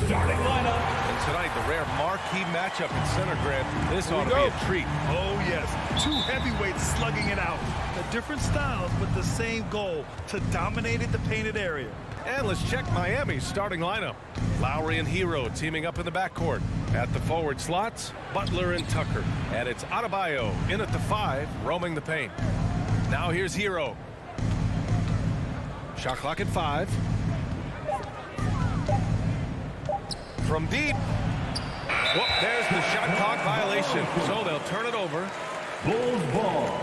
starting lineup. And tonight, the rare marquee matchup in center, Grant. This ought to be a treat. Oh, yes. Two heavyweights slugging it out. The different styles, but the same goal, to dominate the painted area. And let's check Miami's starting lineup. Lowry and Hero teaming up in the backcourt. At the forward slots, Butler and Tucker. And it's Adebayo in at the 5, roaming the paint. Now here's Hero. Shot clock at 5. From deep. Whoop, there's the shot clock violation. So they'll turn it over. Bulls ball.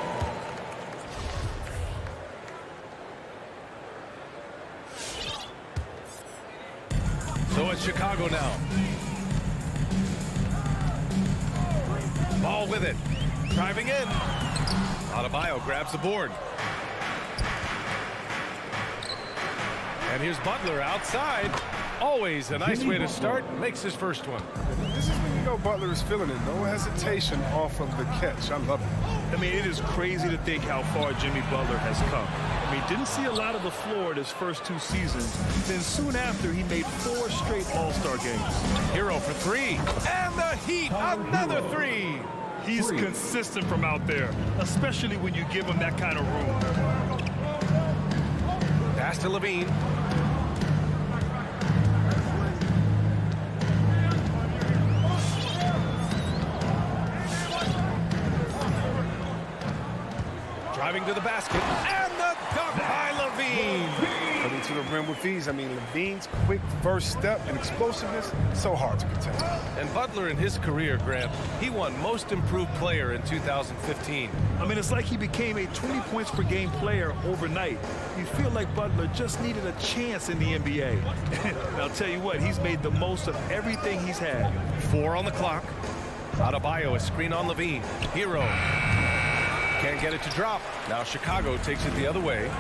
So it's Chicago now. Ball with it. Driving in. Adebayo grabs the board. And here's Butler outside. Always a nice way to start. Makes his first one. This is when you know Butler is feeling it. No hesitation off of the catch. I love it. I mean, it is crazy to think how far Jimmy Butler has come. I mean, didn't see a lot of the floor in his first 2 seasons. Then soon after, he made 4 straight All-Star games. Hero for 3. And the Heat, another 3. He's consistent from out there, especially when you give him that kind of room. Pass to Levine. Driving to the basket, and the dunk by Levine. Coming to the rim with ease. I mean, Levine's quick first step and explosiveness, so hard to contain. And Butler in his career, Grant, he won Most Improved Player in 2015. I mean, it's like he became a 20 points per game player overnight. You feel like Butler just needed a chance in the NBA. And I'll tell you what, he's made the most of everything he's had. 4 on the clock. Adebayo, a screen on Levine. Hero. Can't get it to drop. Now Chicago takes it the other way.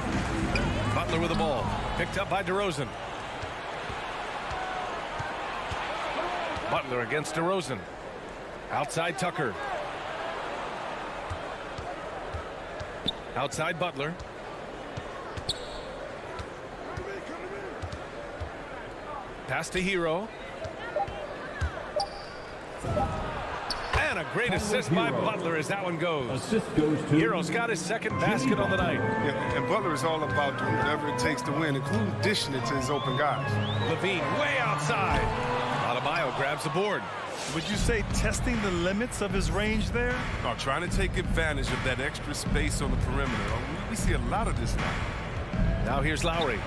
Butler with the ball. Picked up by DeRozan. Butler against DeRozan. Outside Tucker. Outside Butler. Pass to Hero. And a great assist by Butler as that one goes. Assist goes to Hero's got his second basket on the night. Yeah, and Butler is all about doing whatever it takes to win, including dishing it to his open guys. Levine way outside. Adebayo grabs the board. Would you say testing the limits of his range there? Are trying to take advantage of that extra space on the perimeter. We see a lot of this now. Now here's Lowry.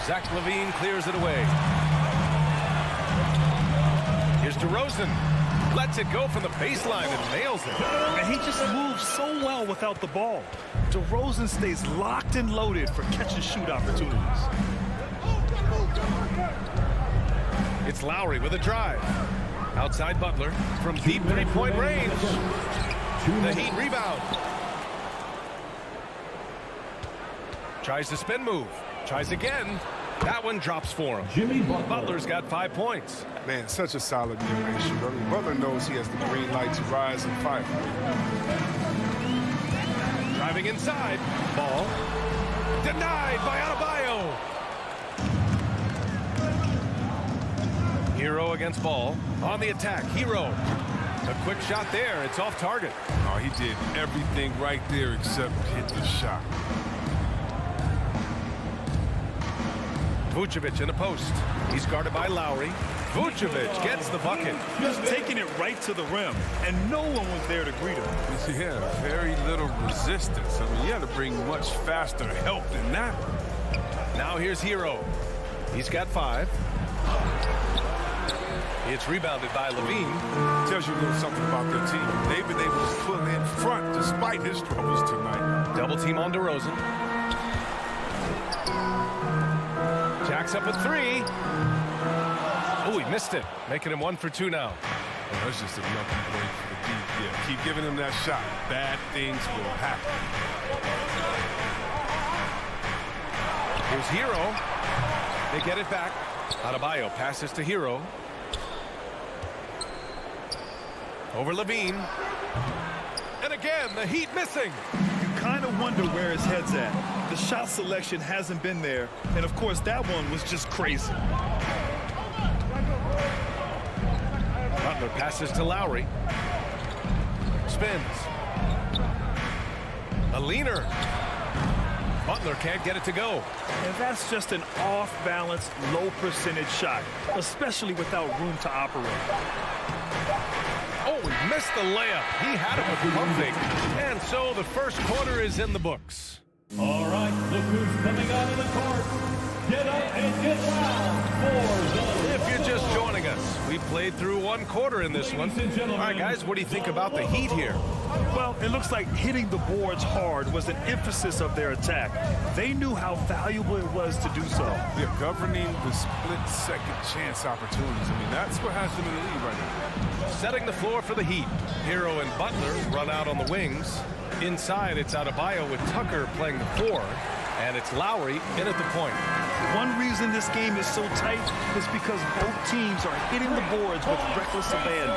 Zach Levine clears it away. Here's DeRozan. Lets it go from the baseline and nails it. And he just moves so well without the ball. DeRozan stays locked and loaded for catch-and-shoot opportunities. It's Lowry with a drive. Outside Butler from deep 3-point range. The Heat rebound. Tries the spin move. Tries again. That one drops for him. Jimmy Butler. Butler's got 5 points. Man, such a solid mid-range shooter. I mean, Butler knows he has the green light to rise and fight. Driving inside. Ball. Denied by Adebayo. Hero against Ball. On the attack. Hero. A quick shot there. It's off target. Oh, he did everything right there except hit the shot. Vucevic in the post. He's guarded by Lowry. Vucevic gets the bucket. Just taking it right to the rim, and no one was there to greet him. Yeah, very little resistance. I mean, you had to bring much faster help than that. Now here's Hero. He's got 5. It's rebounded by Levine. Tells you a little something about their team. They've been able to pull in front despite his troubles tonight. Double team on DeRozan. Jacks up a 3. Oh, he missed it. Making him 1 for 2 now. Oh, that's just a lucky break for the deep. Yeah, keep giving him that shot. Bad things will happen. Here's Hero. They get it back. Adebayo passes to Hero. Over Levine. And again, the Heat missing. You kind of wonder where his head's at. The shot selection hasn't been there. And, of course, that one was just crazy. Passes to Lowry. Spins. A leaner. Butler can't get it to go. And that's just an off-balance, low-percentage shot, especially without room to operate. Oh, he missed the layup. He had it with pump fake. And so the first quarter is in the books. All right, look who's coming out of the court. Get up and get loud for the... If you're just joining us, we played through one quarter in this one. All right, guys, what do you think about the Heat here? Well, it looks like hitting the boards hard was an emphasis of their attack. They knew how valuable it was to do so. They're governing the split-second chance opportunities. I mean, that's what has them in the lead right now. Setting the floor for the Heat. Hero and Butler run out on the wings. Inside, it's Adebayo with Tucker playing the 4. And it's Lowry in at the point. One reason this game is so tight is because both teams are hitting the boards with reckless abandon.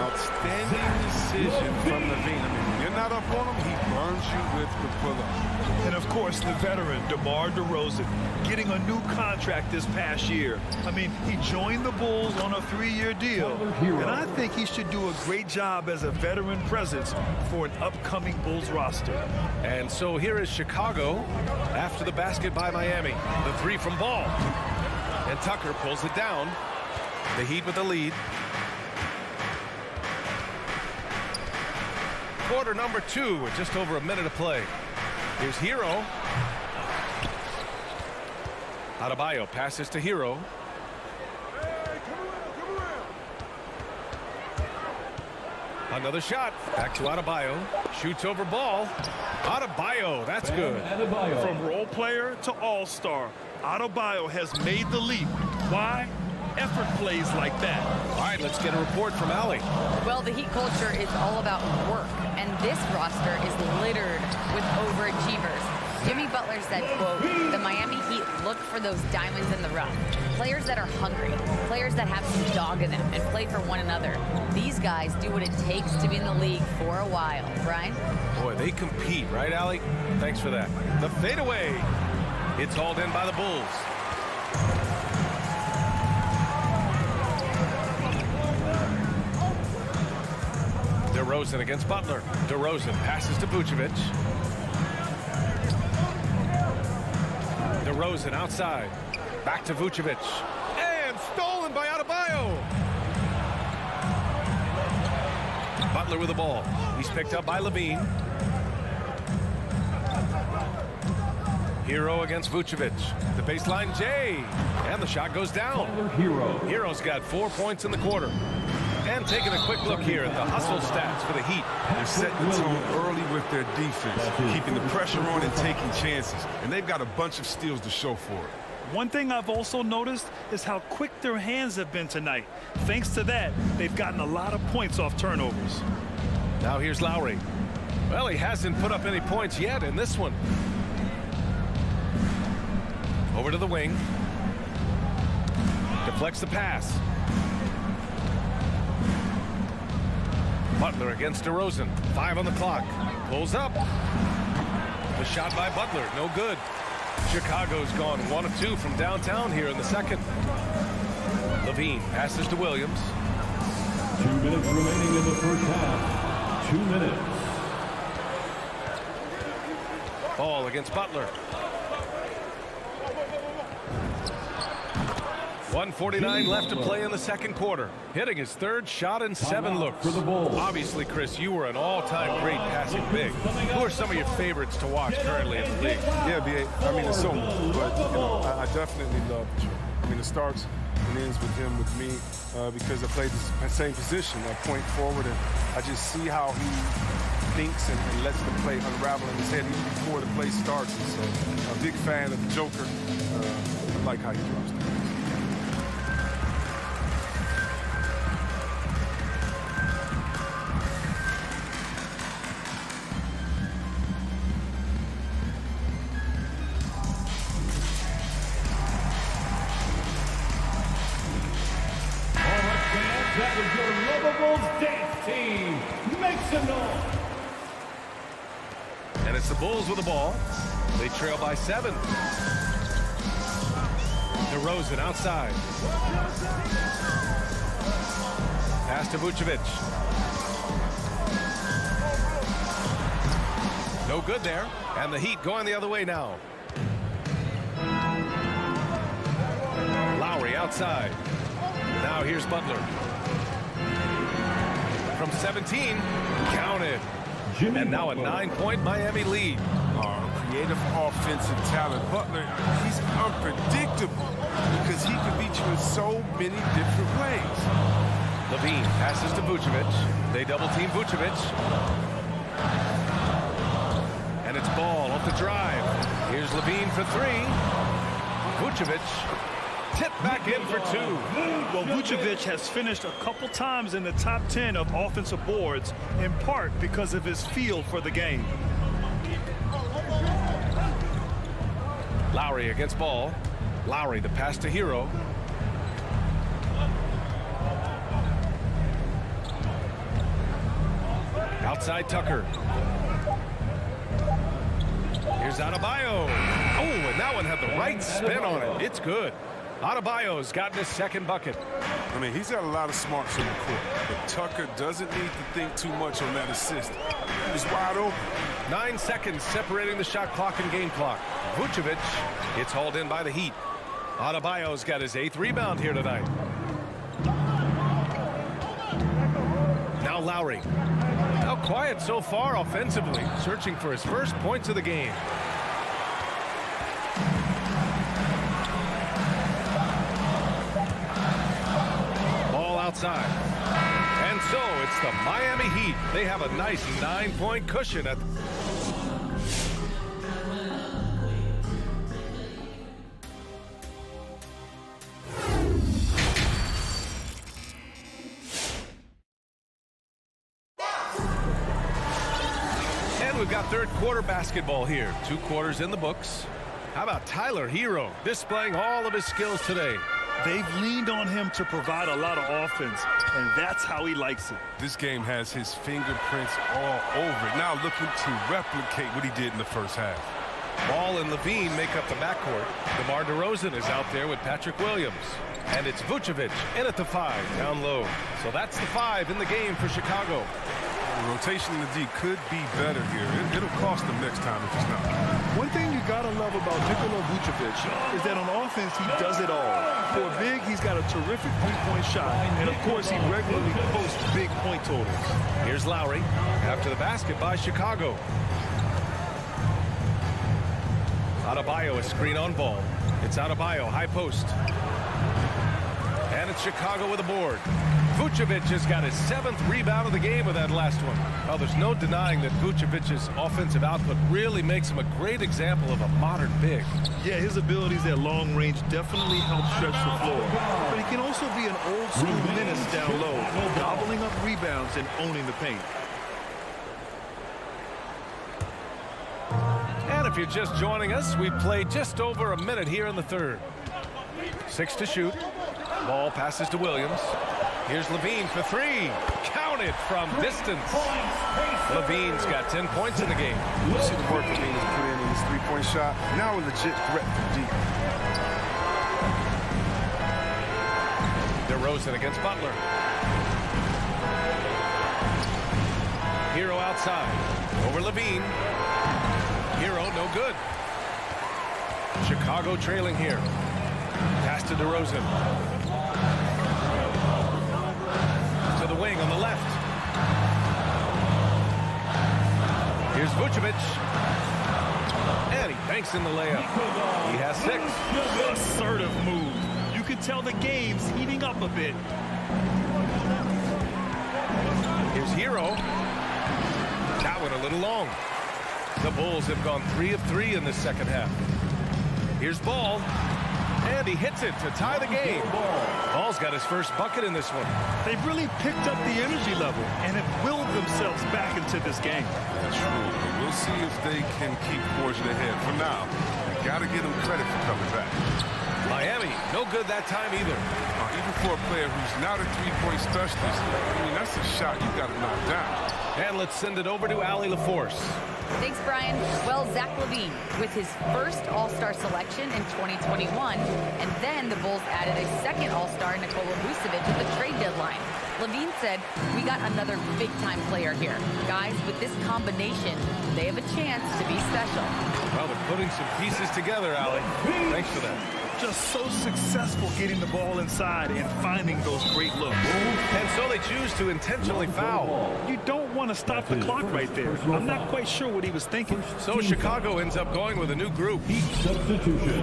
Outstanding decision from Levine. I mean, when you're not up on him, he burns you with the pull-up. And of course, the veteran, DeMar DeRozan, getting a new contract this past year. I mean, he joined the Bulls on a 3-year deal. And I think he should do a great job as a veteran presence for an upcoming Bulls roster. And so here is Chicago after the basket by Miami. The 3 from Ball. And Tucker pulls it down. The Heat with the lead. Quarter number 2 with just over a minute to play. Here's Hero. Adebayo passes to Hero. Another shot. Back to Adebayo. Shoots over Ball. Adebayo, that's good. From role player to all-star, Adebayo has made the leap. Why? Effort plays like that. All right, let's get a report from Allie. Well, the Heat culture is all about work, and this roster is littered with overachievers. Jimmy Butler said, quote, the Miami Heat look for those diamonds in the rough. Players that are hungry, players that have some dog in them and play for one another. These guys do what it takes to be in the league for a while. Brian? Boy, they compete, right, Allie? Thanks for that. The fadeaway. It's hauled in by the Bulls. DeRozan against Butler. DeRozan passes to Vucevic. DeRozan outside. Back to Vucevic. And stolen by Adebayo. Butler with the ball. He's picked up by Levine. Hero against Vucevic. The baseline J. And the shot goes down. Hero's got 4 points in the quarter. And taking a quick look here at the hustle stats for the Heat. They're setting the tone early with their defense, keeping the pressure on and taking chances. And they've got a bunch of steals to show for it. One thing I've also noticed is how quick their hands have been tonight. Thanks to that, they've gotten a lot of points off turnovers. Now here's Lowry. Well, he hasn't put up any points yet in this one. Over to the wing. Deflects the pass. Butler against DeRozan. 5 on the clock. Pulls up. The shot by Butler. No good. Chicago's gone 1 of 2 from downtown here in the second. Levine passes to Williams. 2 minutes remaining in the first half. 2 minutes. Ball against Butler. 1:49 left to play in the second quarter. Hitting his 3rd shot in 7 looks. For the Bulls. Obviously, Chris, you were an all-time great passing big. Who are some of your favorites to watch currently in the league? Yeah, I mean, it's so much, but I definitely love it. I mean, it starts and ends with him, with me, because I played the same position, point forward, and I just see how he thinks and lets the play unravel in his head even before the play starts. And so, a big fan of the Joker. I like how he drops things. That was your Lovables dance team. Make some noise. And it's the Bulls with the ball. They trail by 7. DeRozan outside. Pass to Vucevic. No good there. And the Heat going the other way now. Lowry outside. Now here's Butler. From 17, counted. And now a 9-point Miami lead. Creative offensive talent. Butler, he's unpredictable because he can beat you in so many different ways. Levine passes to Vucevic. They double team Vucevic. And it's Ball off the drive. Here's Levine for three. Vucevic tipped back in for two. Well, Vucevic has finished a couple times in the top 10 of offensive boards, in part because of his feel for the game. Lowry against Ball. Lowry the pass to Hero. Outside Tucker. Here's Adebayo. Oh, and that one had the right spin on it. It's good. Adebayo's gotten his second bucket. I mean, he's got a lot of smarts on the court, but Tucker doesn't need to think too much on that assist. He's wide open. 9 seconds separating the shot clock and game clock. Vucevic, it's hauled in by the Heat. Adebayo's got his 8th rebound here tonight. Now Lowry. How quiet so far offensively, searching for his first points of the game. Ball outside. And so it's the Miami Heat. They have a nice 9-point cushion at we've got third quarter basketball here. 2 quarters in the books. How about Tyler Hero displaying all of his skills today? They've leaned on him to provide a lot of offense, and that's how he likes it. This game has his fingerprints all over it. Now looking to replicate what he did in the first half. Ball and Levine make up the backcourt. DeMar DeRozan is out there with Patrick Williams. And it's Vucevic in at the 5, down low. So that's the 5 in the game for Chicago. The rotation in the D could be better here. It'll cost them next time if it's not. One thing you gotta love about Nikola Vucevic is that on offense he does it all. For a big, he's got a terrific three-point shot, and of course he regularly posts big point totals. Here's Lowry after the basket by Chicago. Adebayo, a screen on Ball. It's Adebayo, high post. And it's Chicago with a board. Vucevic has got his 7th rebound of the game with that last one. Well, there's no denying that Vucevic's offensive output really makes him a great example of a modern big. Yeah, his abilities at long range definitely help stretch the floor. But he can also be an old-school menace down low, gobbling up rebounds and owning the paint. And if you're just joining us, we've played just over a minute here in the third. 6 to shoot. Ball passes to Williams. Here's Levine for 3. Counted from distance. Levine's got 10 points in the game. You see the work Levine has put in his three-point shot. Now a legit threat from deep. DeRozan against Butler. Hero outside. Over Levine. Hero no good. Chicago trailing here. Pass to DeRozan. To the wing on the left. Here's Vucevic. And he banks in the layup. He has 6. Assertive move. You can tell the game's heating up a bit. Here's Hero. That one a little long. The Bulls have gone 3 of 3 in this second half. Here's Ball. And he hits it to tie the game. Ball's got his first bucket in this one. They've really picked up the energy level and have willed themselves back into this game. That's true. But we'll see if they can keep forging ahead. For now, you got to give them credit for coming back. Miami, no good that time either. Even for a player who's not a three-point specialist, I mean, that's a shot you got to knock down. And let's send it over to Allie LaForce. Thanks, Brian. Well, Zach Levine with his first All-Star selection in 2021, and then the Bulls added a second All-Star, Nikola Vucevic, at the trade deadline. Levine said, "We got another big-time player here. Guys, with this combination, they have a chance to be special." Well, they're putting some pieces together, Allie. Thanks for that. Just so successful getting the ball inside and finding those great looks. And so they choose to intentionally foul. You don't want to stop the clock right there. I'm not quite sure what he was thinking. So Chicago ends up going with a new group. Substitution.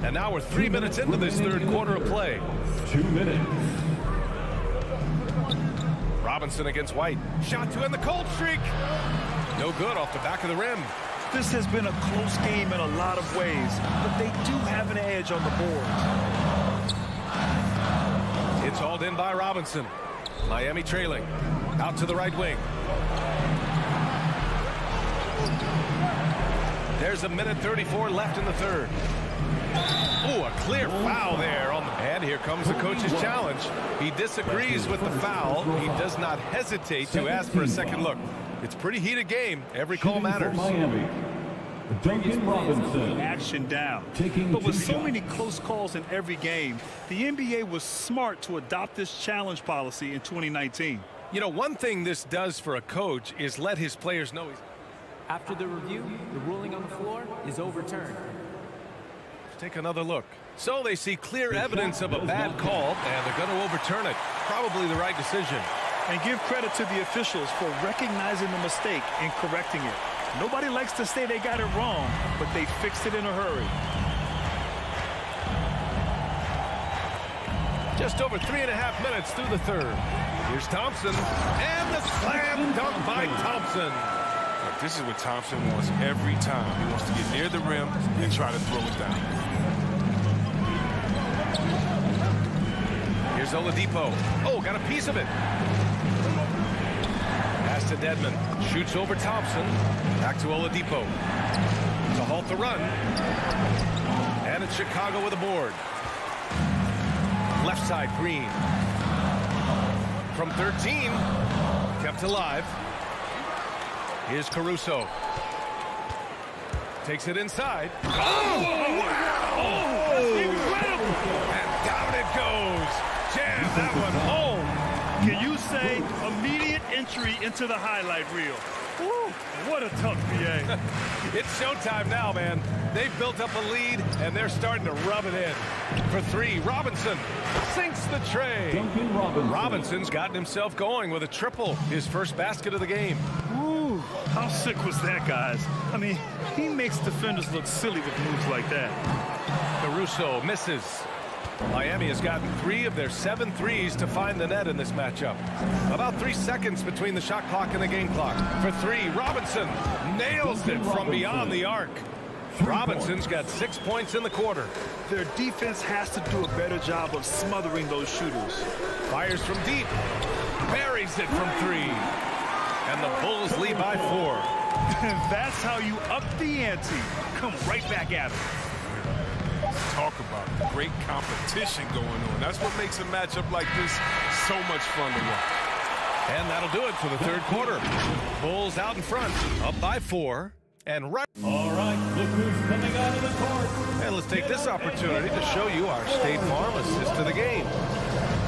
And now we're 3 minutes into this third quarter of play. 2 minutes. Robinson against White. Shot to end the cold streak. No good off the back of the rim. This has been a close game in a lot of ways, but they do have an edge on the board. It's hauled in by Robinson. Miami trailing. Out to the right wing. There's a minute 34 left in the third. Oh, a clear foul there on the... And here comes the coach's challenge. He disagrees with the foul. He does not hesitate to ask for a second look. It's a pretty heated game. Every call matters. Miami. Duncan Robinson. Action down. Taking But with two so shots. many close calls in every game, the NBA was smart to adopt this challenge policy in 2019. You know, one thing this does for a coach is let his players know he's... After the review, the ruling on the floor is overturned. Take another look. So they see clear evidence of a bad call, and they're going to overturn it. Probably the right decision. And give credit to the officials for recognizing the mistake and correcting it. Nobody likes to say they got it wrong, but they fixed it in a hurry. Just over 3.5 minutes through the third. Here's Thompson, and the slam dunk by Thompson. Look, this is what Thompson wants every time. He wants to get near the rim and try to throw it down. Here's Oladipo. Oh, got a piece of it. Pass to Dedmon. Shoots over Thompson. Back to Oladipo. To halt the run. And it's Chicago with a board. Left side, Green. From 13. Kept alive. Here's Caruso. Takes it inside. Oh! And down it goes. Jam that one home. Can you say immediate entry into the highlight reel? Woo, what a tough PA. It's showtime now, man. They've built up a lead, and they're starting to rub it in. For three, Robinson sinks the tray. Duncan Robinson. Robinson's gotten himself going with a triple, his first basket of the game. Ooh, how sick was that, guys? I mean, he makes defenders look silly with moves like that. Caruso misses. Miami has gotten 3 of their 7 threes to find the net in this matchup. About 3 seconds between the shot clock and the game clock. For 3, Robinson nails it from beyond the arc. Robinson's got 6 points in the quarter. Their defense has to do a better job of smothering those shooters. Fires from deep. Buries it from 3. And the Bulls lead by 4. That's how you up the ante. Come right back at them. Talk about great competition going on. That's what makes a matchup like this so much fun to watch. And that'll do it for the third quarter. Bulls out in front, up by 4. And right. All right, look who's coming out of the court. And let's take this opportunity to show you our State Farm assist to the game.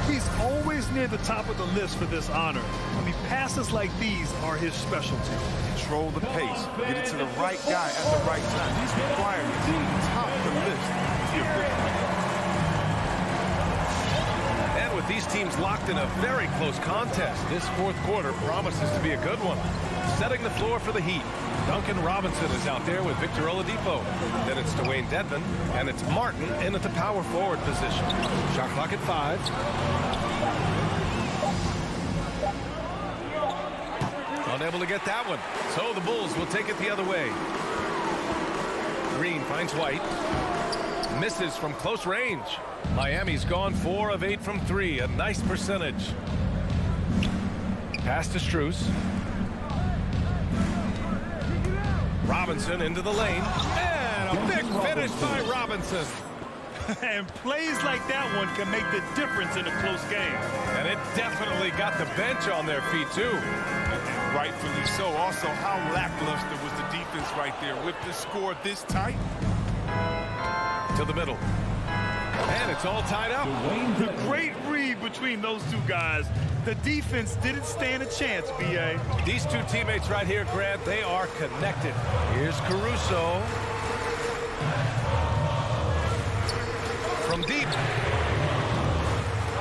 He's always near the top of the list for this honor. I mean, passes like these are his specialty. Control the pace. Get it to the right guy at the right time. These requirements top of the list if you're good. And with these teams locked in a very close contest, this fourth quarter promises to be a good one. Setting the floor for the Heat. Duncan Robinson is out there with Victor Oladipo. Then it's Dwayne Dedmon, and it's Martin in at the power forward position. Shot clock at 5. Unable to get that one. So the Bulls will take it the other way. Green finds White. Misses from close range. Miami's gone 4 of 8 from 3. A nice percentage. Pass to Strus. Robinson into the lane. And a big finish by Robinson. And plays like that one can make the difference in a close game. And it definitely got the bench on their feet, too. Rightfully so. Also, how lackluster was the defense right there with the score this tight? To the middle. And it's It's all tied up. The great read between those two guys. The defense didn't stand a chance, B.A. These two teammates right here, Grant, they are connected. Here's Caruso. From deep.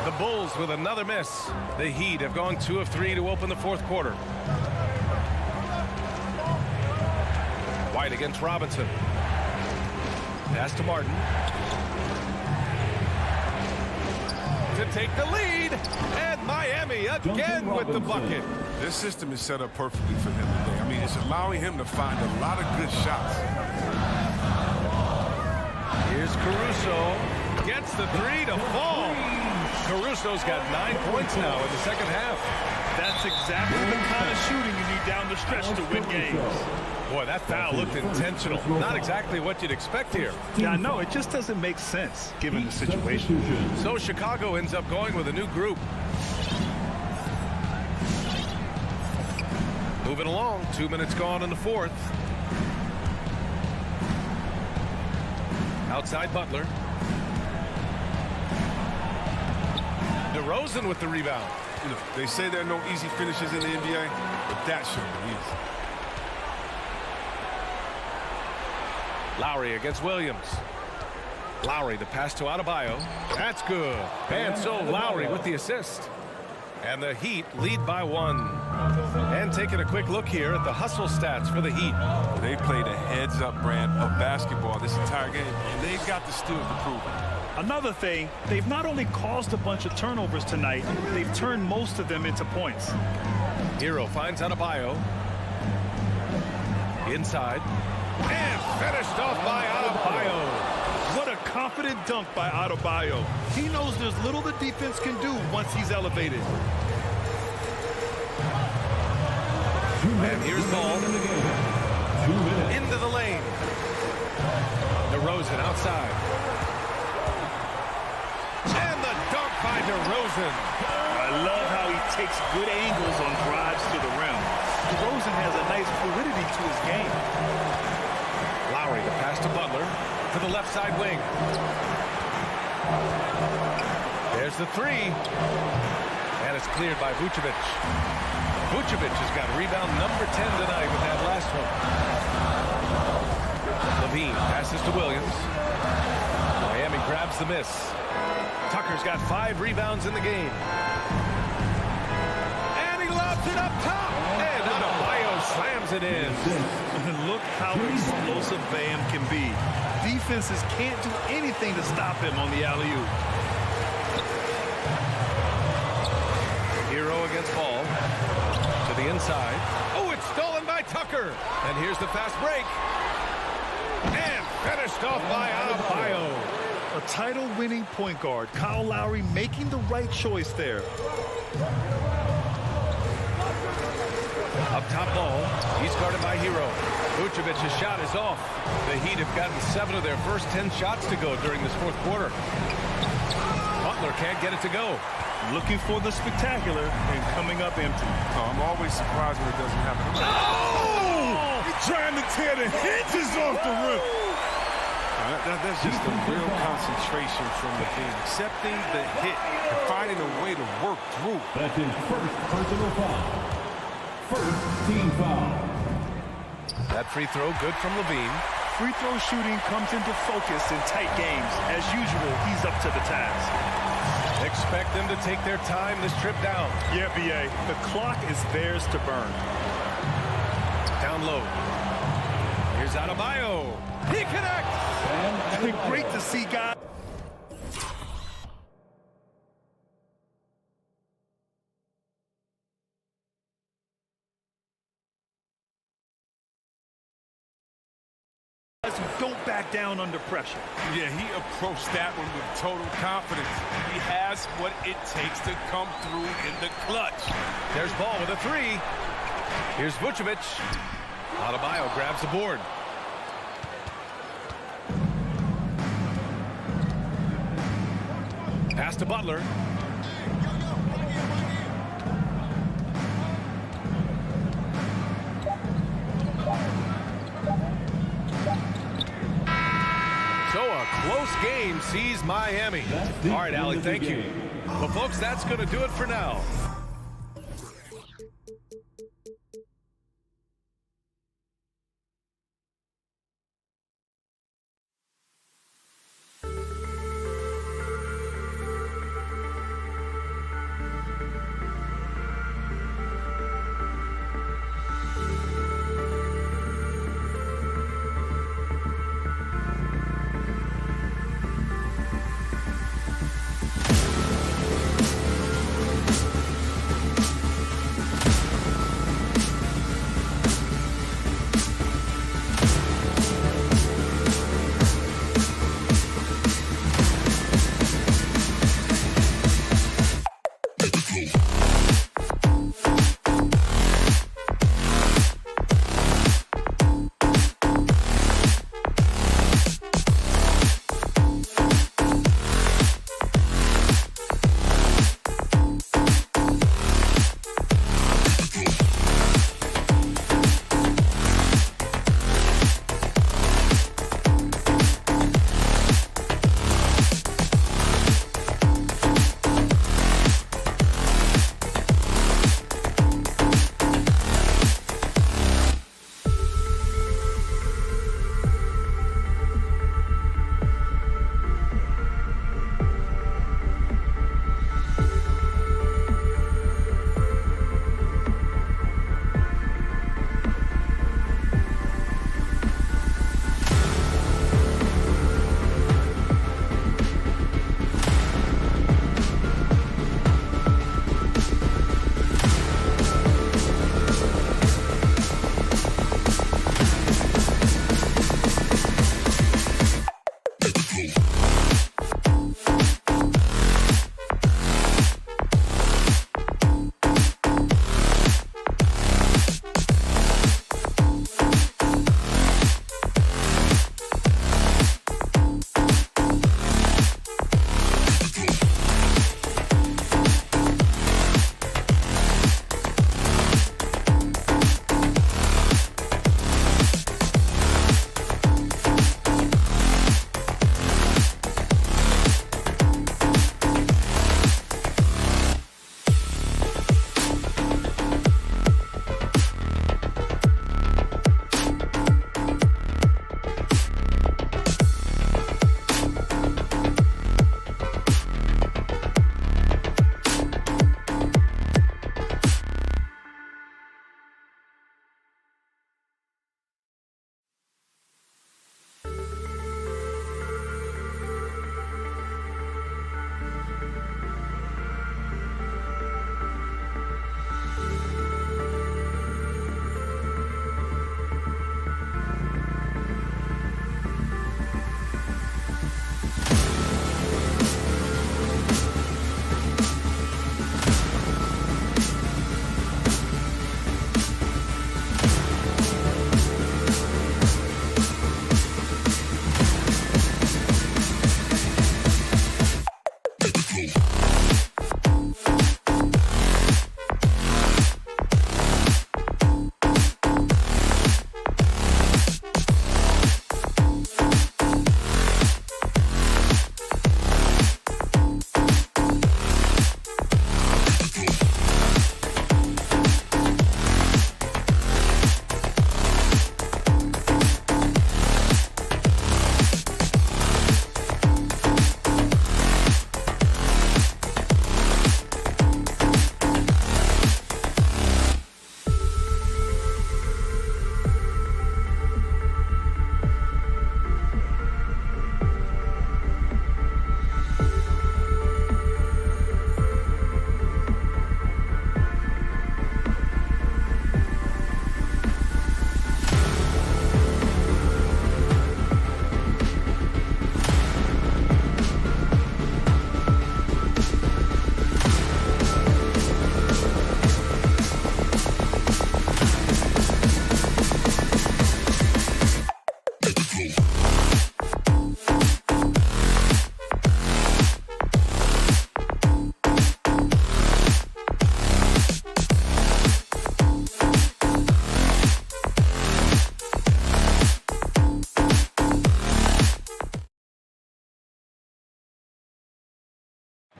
The Bulls with another miss. The Heat have gone 2 of 3 to open the fourth quarter. White against Robinson. Pass to Martin. To take the lead, and Miami again with the bucket. This system is set up perfectly for him today. I mean, it's allowing him to find a lot of good shots. Here's Caruso. Gets the 3 to fall. Caruso's got 9 points now in the second half. That's exactly the kind of shooting you need down the stretch to win games. Boy, that foul looked intentional. Not exactly what you'd expect here. Yeah, I know. It just doesn't make sense given the situation. So Chicago ends up going with a new group. Moving along. 2 minutes gone in the fourth. Outside Butler. DeRozan with the rebound. You know, they say there are no easy finishes in the NBA, but that should be easy. Lowry against Williams. Lowry, the pass to Adebayo. That's good. And so Lowry with the assist. And the Heat lead by 1. And taking a quick look here at the hustle stats for the Heat. They played a heads-up brand of basketball this entire game, and they've got the steals to prove it. Another thing, they've not only caused a bunch of turnovers tonight, they've turned most of them into points. Hero finds Adebayo. Inside. And finished off by Adebayo. What a confident dunk by Adebayo. He knows there's little the defense can do once he's elevated. And here's ball. Into the lane. DeRozan outside. And the dunk by DeRozan. I love how he takes good angles on drives to the rim. DeRozan has a nice fluidity to his game. Lowry, the pass to Butler. To the left side wing. There's the 3. And it's cleared by Vucevic. Vucevic has got rebound number 10 tonight with that last one. Levine passes to Williams. Miami grabs the miss. Tucker's got 5 rebounds in the game. And he lobs it up top. And Adebayo slams it in. Look how explosive Bam can be. Defenses can't do anything to stop him on the alley-oop. Hero against Ball. To the inside. Oh, it's stolen by Tucker. And here's the fast break. And finished off by Adebayo. A title-winning point guard, Kyle Lowry making the right choice there. Up top Ball. He's guarded by Hero. Vucevic's shot is off. The Heat have gotten 7 of their first 10 shots to go during this fourth quarter. Butler can't get it to go. Looking for the spectacular and coming up empty. Oh, I'm always surprised when it doesn't happen. Oh! He's trying to tear the hinges off the rim. That's just a real concentration from the team. Accepting the hit and finding a way to work through. That's his first personal foul. First team foul. That free throw good from Levine. Free throw shooting comes into focus in tight games. As usual, he's up to the task. Expect them to take their time this trip down. Yeah, B.A. The clock is theirs to burn. Down low. Here's Adebayo. He connects. Great to see guys. Who don't back down under pressure. Yeah, he approached that one with total confidence. He has what it takes to come through in the clutch. There's Ball with a 3. Here's Vucevic. Adebayo grabs the board. Pass to Butler. So a close game team sees Miami. All right, Allie, thank you. Well, folks, that's going to do it for now.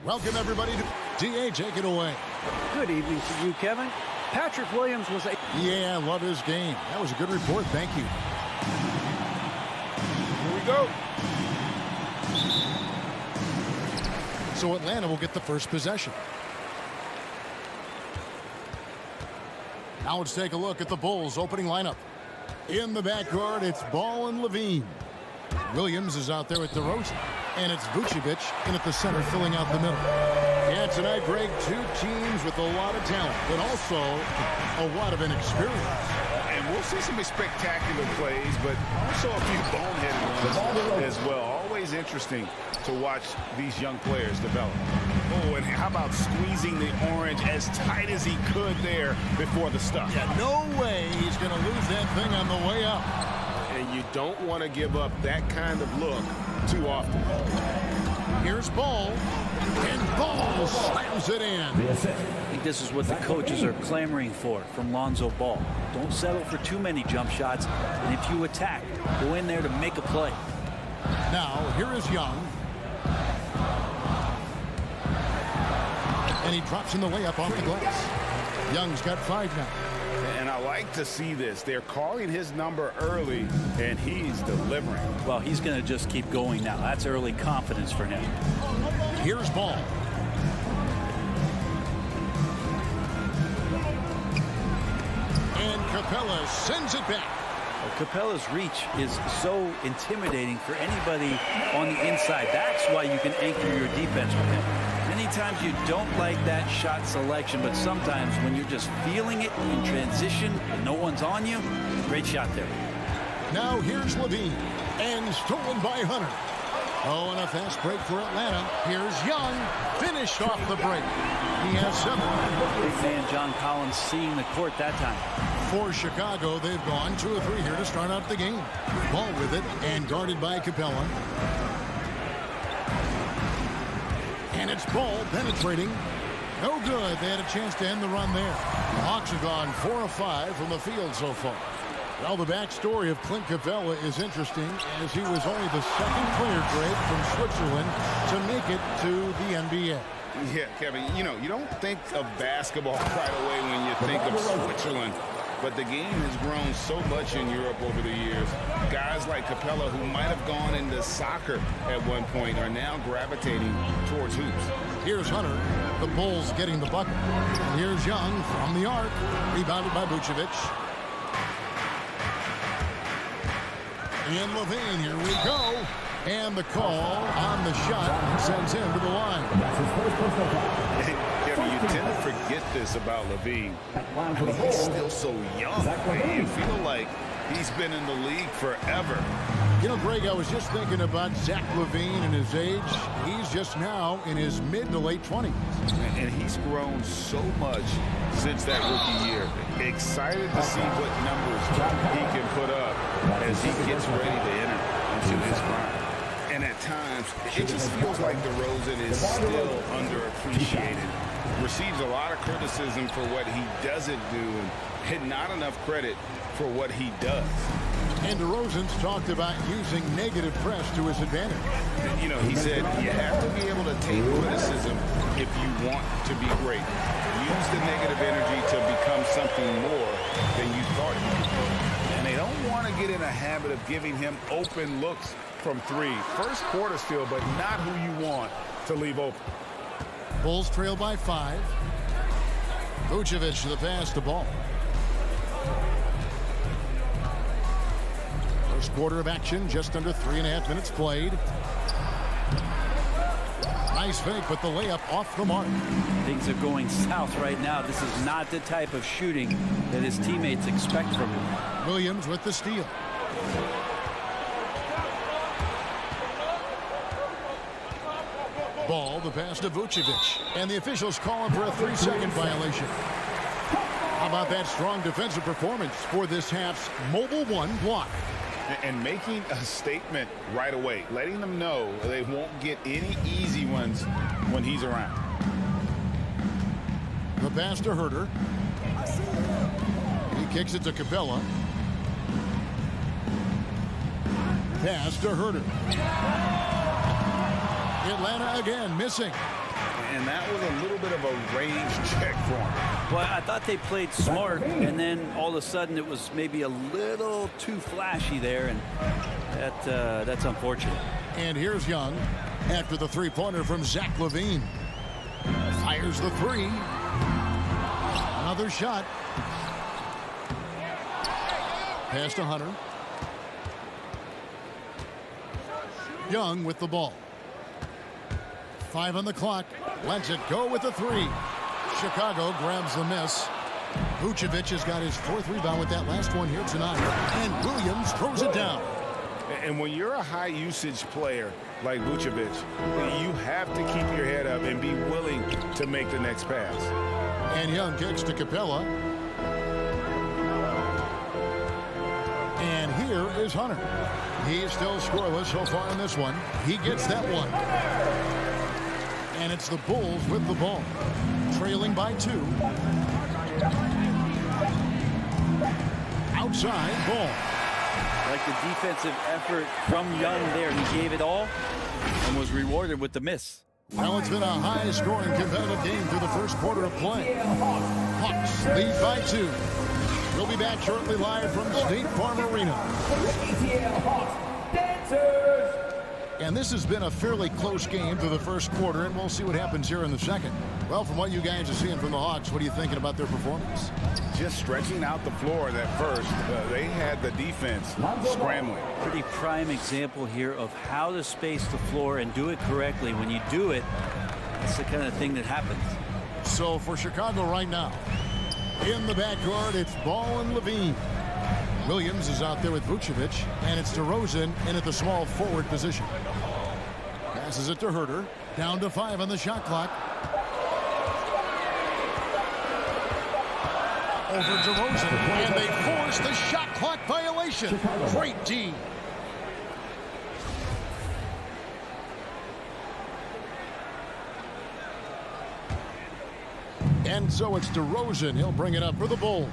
Welcome, everybody, to DA. Take it away. Good evening to you, Kevin. Patrick Williams was a... Yeah, I love his game. That was a good report. Thank you. Here we go. So Atlanta will get the first possession. Now let's take a look at the Bulls' opening lineup. In the backcourt, it's Ball and Levine. Williams is out there at DeRozan. And it's Vucevic in at the center, filling out the middle. Yeah, tonight, Greg, two teams with a lot of talent, but also a lot of inexperience. And we'll see some spectacular plays, but also a few boneheaded ones as well. Always interesting to watch these young players develop. Oh, and how about squeezing the orange as tight as he could there before the stuff? Yeah, no way he's going to lose that thing on the way up. And you don't want to give up that kind of look too often. Here's Ball, and Ball slams it in. I think this is what the coaches are clamoring for from Lonzo Ball. Don't settle for too many jump shots, and if you attack, go in there to make a play. Now, here is Young. And he drops in the layup off the glass. Young's got 5 now. And I like to see this. They're calling his number early, and he's delivering. Well, he's going to just keep going now. That's early confidence for him. Here's Ball. And Capella sends it back. Well, Capella's reach is so intimidating for anybody on the inside. That's why you can anchor your defense with him. Many times you don't like that shot selection, but sometimes when you're just feeling it in transition and no one's on you, great shot there. Now here's Levine, and stolen by Hunter. Oh, and a fast break for Atlanta. Here's Young, finished off the break. He has 7. Big man John Collins seeing the court that time. For Chicago, they've gone 2 of 3 here to start out the game. Ball with it, and guarded by Capella. And it's Ball penetrating. No good. They had a chance to end the run there. The Hawks have gone 4 of 5 from the field so far. Well, the backstory of Clint Capella is interesting, as he was only the second player, Greg, from Switzerland to make it to the NBA. Yeah, Kevin, you know, you don't think of basketball right away when you think of Switzerland. But the game has grown so much in Europe over the years. Guys like Capella, who might have gone into soccer at one point, are now gravitating towards hoops. Here's Hunter. The Bulls getting the bucket. And here's Young from the arc. Rebounded by Vucevic. And Levine, here we go. And the call on the shot sends him to the line. Kevin, you tend to forget this about Levine. I mean, he's still so young. You feel like he's been in the league forever. You know, Greg, I was just thinking about Zach Levine and his age. He's just now in his mid to late 20s. And he's grown so much since that rookie year. Excited to see what numbers he can put up as he gets ready to enter into his prime. And at times, it just feels like DeRozan is still underappreciated. Receives a lot of criticism for what he doesn't do and not enough credit for what he does. And DeRozan's talked about using negative press to his advantage. You know, he said you have to be able to take criticism if you want to be great. Use the negative energy to become something more than you thought you could be. And they don't want to get in a habit of giving him open looks from 3. First quarter still, but not who you want to leave open. Bulls trail by 5. Vucevic to the pass, the Ball. First quarter of action, just under 3.5 minutes played. Nice fake, but the layup off the mark. Things are going south right now. This is not the type of shooting that his teammates expect from him. Williams with the steal. Ball, the pass to Vucevic. And the officials call him for a 3-second violation. How about that strong defensive performance for this half's Mobile 1 block? And making a statement right away, letting them know they won't get any easy ones when he's around. The pass to Herter. He kicks it to Capella. Pass to Herter. Atlanta again missing. And that was a little bit of a range check for him. Well, I thought they played smart, and then all of a sudden it was maybe a little too flashy there, and that's unfortunate. And here's Young after the three-pointer from Zach Levine. Fires the three. Another shot. Pass to Hunter. Young with the ball. 5 on the clock. Lets it go with the three. Chicago grabs the miss. Vucevic has got his 4th rebound with that last one here tonight. And Williams throws it down. And when you're a high-usage player like Vucevic, you have to keep your head up and be willing to make the next pass. And Young kicks to Capella. And here is Hunter. He's still scoreless so far in this one. He gets that one. And it's the Bulls with the ball. Trailing by 2. Outside ball. Like the defensive effort from Young there. He gave it all and was rewarded with the miss. Well, it's been a high-scoring competitive game through the first quarter of play. Hawks lead by 2. We'll be back shortly live from State Farm Arena. And this has been a fairly close game through the first quarter, and we'll see what happens here in the second. Well, from what you guys are seeing from the Hawks, what are you thinking about their performance? Just stretching out the floor at first. They had the defense scrambling. Pretty prime example here of how to space the floor and do it correctly. When you do it, it's the kind of thing that happens. So for Chicago right now, in the backcourt, it's Ball and Levine. Williams is out there with Vucevic, and it's DeRozan in at the small forward position. Passes it to Herter. Down to 5 on the shot clock. Over DeRozan, and they force the shot clock violation. Great D. And so it's DeRozan. He'll bring it up for the Bulls.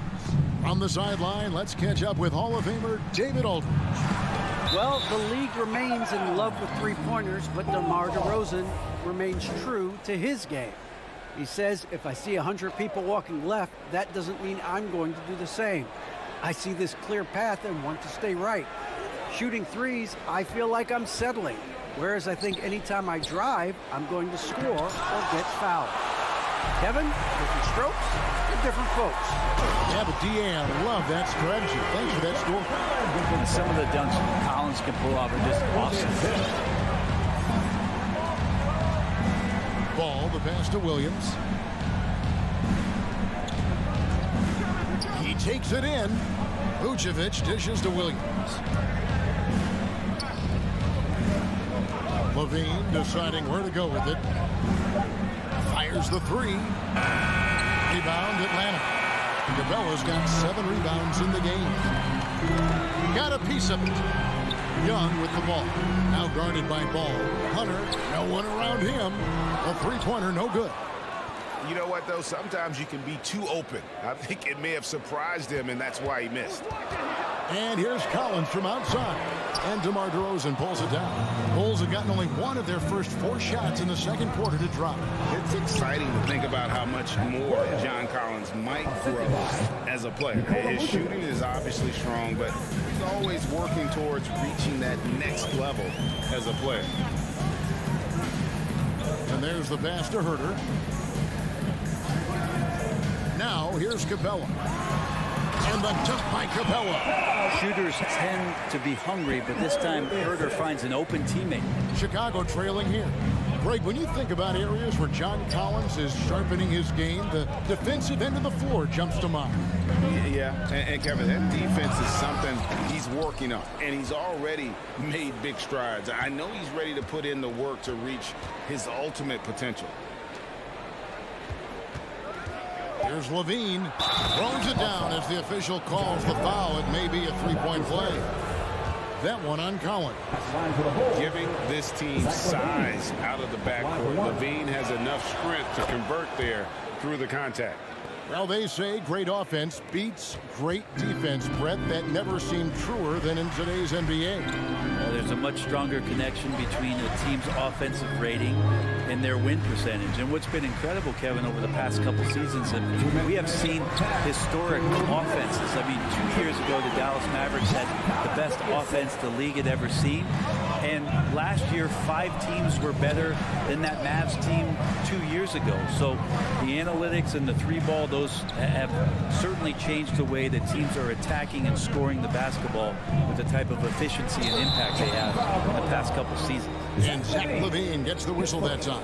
On the sideline, let's catch up with Hall of Famer David Aldridge. Well, the league remains in love with three-pointers, but DeMar DeRozan remains true to his game. He says, if I see 100 people walking left, that doesn't mean I'm going to do the same. I see this clear path and want to stay right. Shooting threes, I feel like I'm settling, whereas I think anytime I drive, I'm going to score or get fouled. Kevin, different strokes for different folks. Yeah, but Deanne, love that strategy. Thanks for that score. Some of the dunks Collins can pull off are just awesome. Ball, the pass to Williams. He takes it in. Vucevic dishes to Williams. Levine deciding where to go with it. Fires the three. Rebound Atlanta. Capella's got 7 rebounds in the game. Got a piece of it. Young with the ball. Now guarded by Ball. Hunter, no one around him. A three-pointer, no good. You know what, though? Sometimes you can be too open. I think it may have surprised him, and that's why he missed. And here's Collins from outside. And DeMar DeRozan pulls it down. Bulls have gotten only 1 of their first 4 shots in the second quarter to drop. It's exciting to think about how much more John Collins might grow as a player. His shooting is obviously strong, but he's always working towards reaching that next level as a player. And there's the pass to Herter. Now here's Capella. And the dunk by Capella. Shooters tend to be hungry, but this time Herter finds an open teammate. Chicago trailing here. Greg, when you think about areas where John Collins is sharpening his game, the defensive end of the floor jumps to mind. Yeah, and Kevin, that defense is something he's working on, and he's already made big strides. I know he's ready to put in the work to reach his ultimate potential. Here's Levine. Throws it down as the official calls the foul. It may be a three-point play. That one on Collins. Giving this team size out of the backcourt. Levine has enough strength to convert there through the contact. Well, they say great offense beats great defense, Brett. That never seemed truer than in today's NBA. Well, there's there's a much stronger connection between a team's offensive rating and their win percentage. And what's been incredible, Kevin, over the past couple seasons, we have seen historic offenses. I mean, 2 years ago, the Dallas Mavericks had the best offense the league had ever seen. And last year, 5 teams were better than that Mavs team 2 years ago. So the analytics and the 3-ball, those have certainly changed the way that teams are attacking and scoring the basketball with the type of efficiency and impact they have in the past couple seasons. And Zach Levine gets the whistle that time.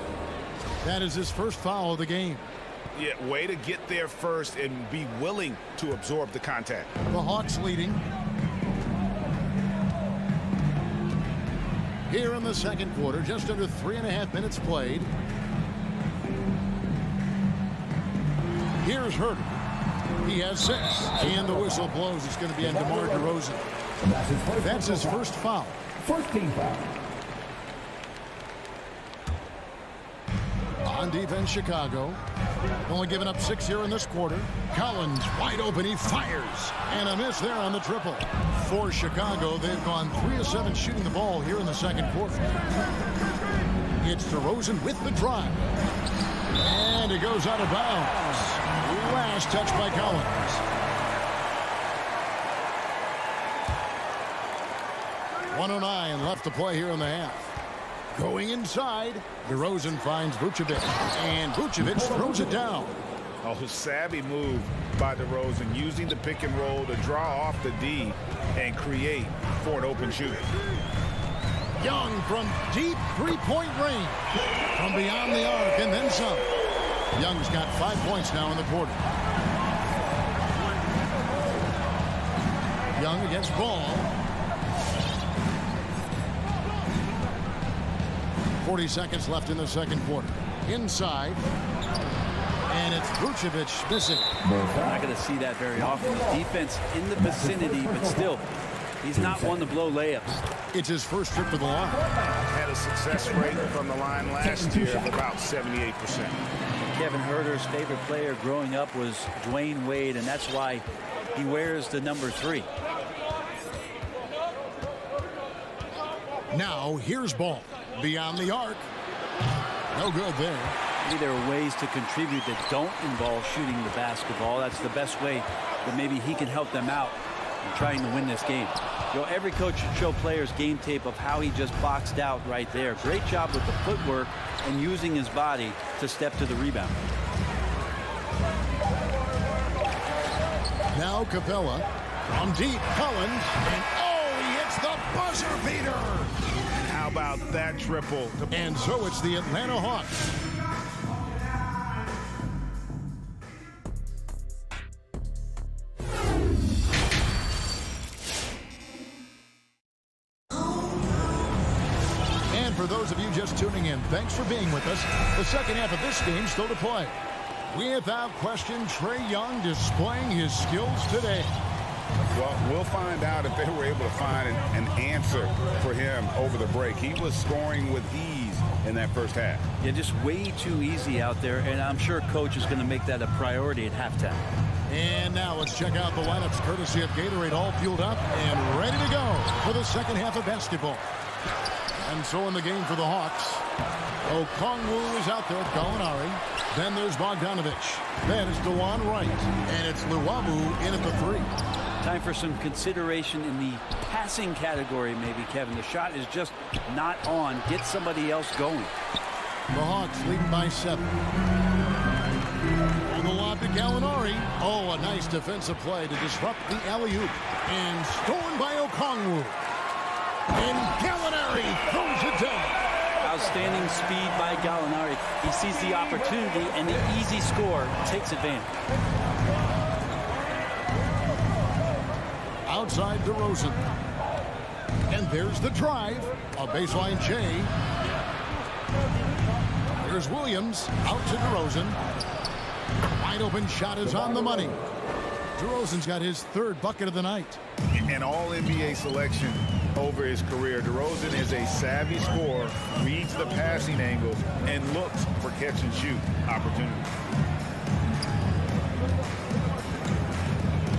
That is his first foul of the game. Yeah, way to get there first and be willing to absorb the contact. The Hawks leading. Here in the second quarter, just under 3.5 minutes played. Here's Herter. He has 6. And the whistle blows. It's going to be on DeMar DeRozan. That's his first foul. First team foul. On defense, Chicago. Only giving up 6 here in this quarter. Collins wide open. He fires. And a miss there on the triple. For Chicago, they've gone 3 of 7 shooting the ball here in the second quarter. It's DeRozan with the drive. And it goes out of bounds. Last touch by Collins. .109 left to play here in the half. Going inside, DeRozan finds Vucevic, and Vucevic throws it down. Oh, savvy move by DeRozan, using the pick and roll to draw off the D and create for an open shooter. Young from deep three-point range, from beyond the arc, and then some. Young's got 5 points now in the quarter. Young against Ball. 40 seconds left in the second quarter. Inside. And it's Vucevic missing. We're not going to see that very often. The defense in the vicinity, but still, he's not one to blow layups. It's his first trip to the line. Had a success rate from the line last year of about 78%. Kevin Herter's favorite player growing up was Dwayne Wade, and that's why he wears the number 3. Now, here's Ball. Beyond the arc. No good there. Maybe there are ways to contribute that don't involve shooting the basketball. That's the best way that maybe he can help them out in trying to win this game. You know, every coach should show players game tape of how he just boxed out right there. Great job with the footwork and using his body to step to the rebound. Now Capella from deep. Collins. And oh, he hits the buzzer beater. How about that triple? And so it's the Atlanta Hawks. And for those of you just tuning in, thanks for being with us. The second half of this game still to play. Without question, Trae Young displaying his skills today. Well, we'll find out if they were able to find an answer for him over the break. He was scoring with ease in that first half. Yeah, just way too easy out there, and I'm sure coach is going to make that a priority at halftime. And now let's check out the lineups courtesy of Gatorade, all fueled up and ready to go for the second half of basketball. And so in the game for the Hawks, Okongwu is out there, Gallinari. Then there's Bogdanovich. Then it's DeJuan Wright. And it's Luwawu in at the 3. Time for some consideration in the passing category, maybe, Kevin. The shot is just not on. Get somebody else going. The Hawks leading by 7. On the lob to Gallinari. Oh, a nice defensive play to disrupt the alley-oop. And stolen by Okongwu. And Gallinari throws it down. Outstanding speed by Gallinari. He sees the opportunity, and the easy score takes advantage. Outside DeRozan. And there's the drive. A baseline J. Here's Williams. Out to DeRozan. Wide open shot is on the money. DeRozan's got his 3rd bucket of the night. An all-NBA selection over his career. DeRozan is a savvy scorer, reads the passing angles, and looks for catch-and-shoot opportunities.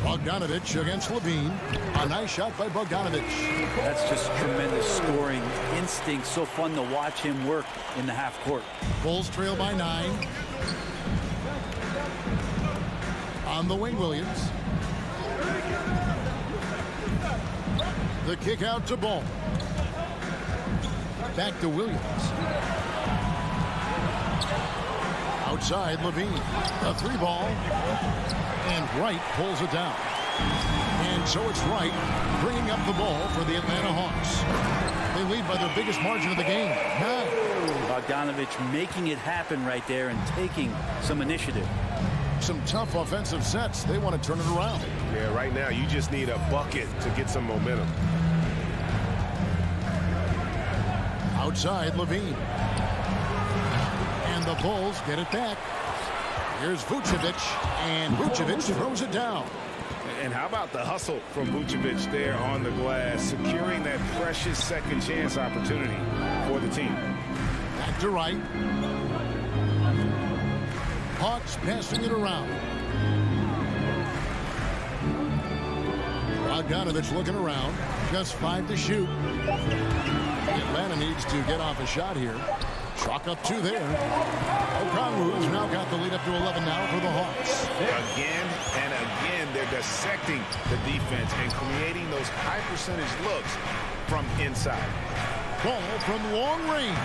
Bogdanovich against Levine. A nice shot by Bogdanovich. That's just tremendous scoring instinct. So fun to watch him work in the half court. Bulls trail by 9. On the wing, Williams. The kick out to Ball. Back to Williams. Outside, Levine. A 3-ball. And Wright pulls it down. And so it's Wright bringing up the ball for the Atlanta Hawks. They lead by their biggest margin of the game, 9. Bogdanovich making it happen right there and taking some initiative. Some tough offensive sets. They want to turn it around. Yeah, right now you just need a bucket to get some momentum. Outside, Levine. And the Bulls get it back. Here's Vucevic, and Vucevic throws it down. And how about the hustle from Vucevic there on the glass, securing that precious second chance opportunity for the team. Back to Wright. Hawks passing it around. Bogdanovich looking around. Just 5 to shoot. Atlanta needs to get off a shot here. Chalk up 2 there. Okongwu has now got the lead up to 11 now for the Hawks. Again and again, they're dissecting the defense and creating those high percentage looks from inside. Ball from long range.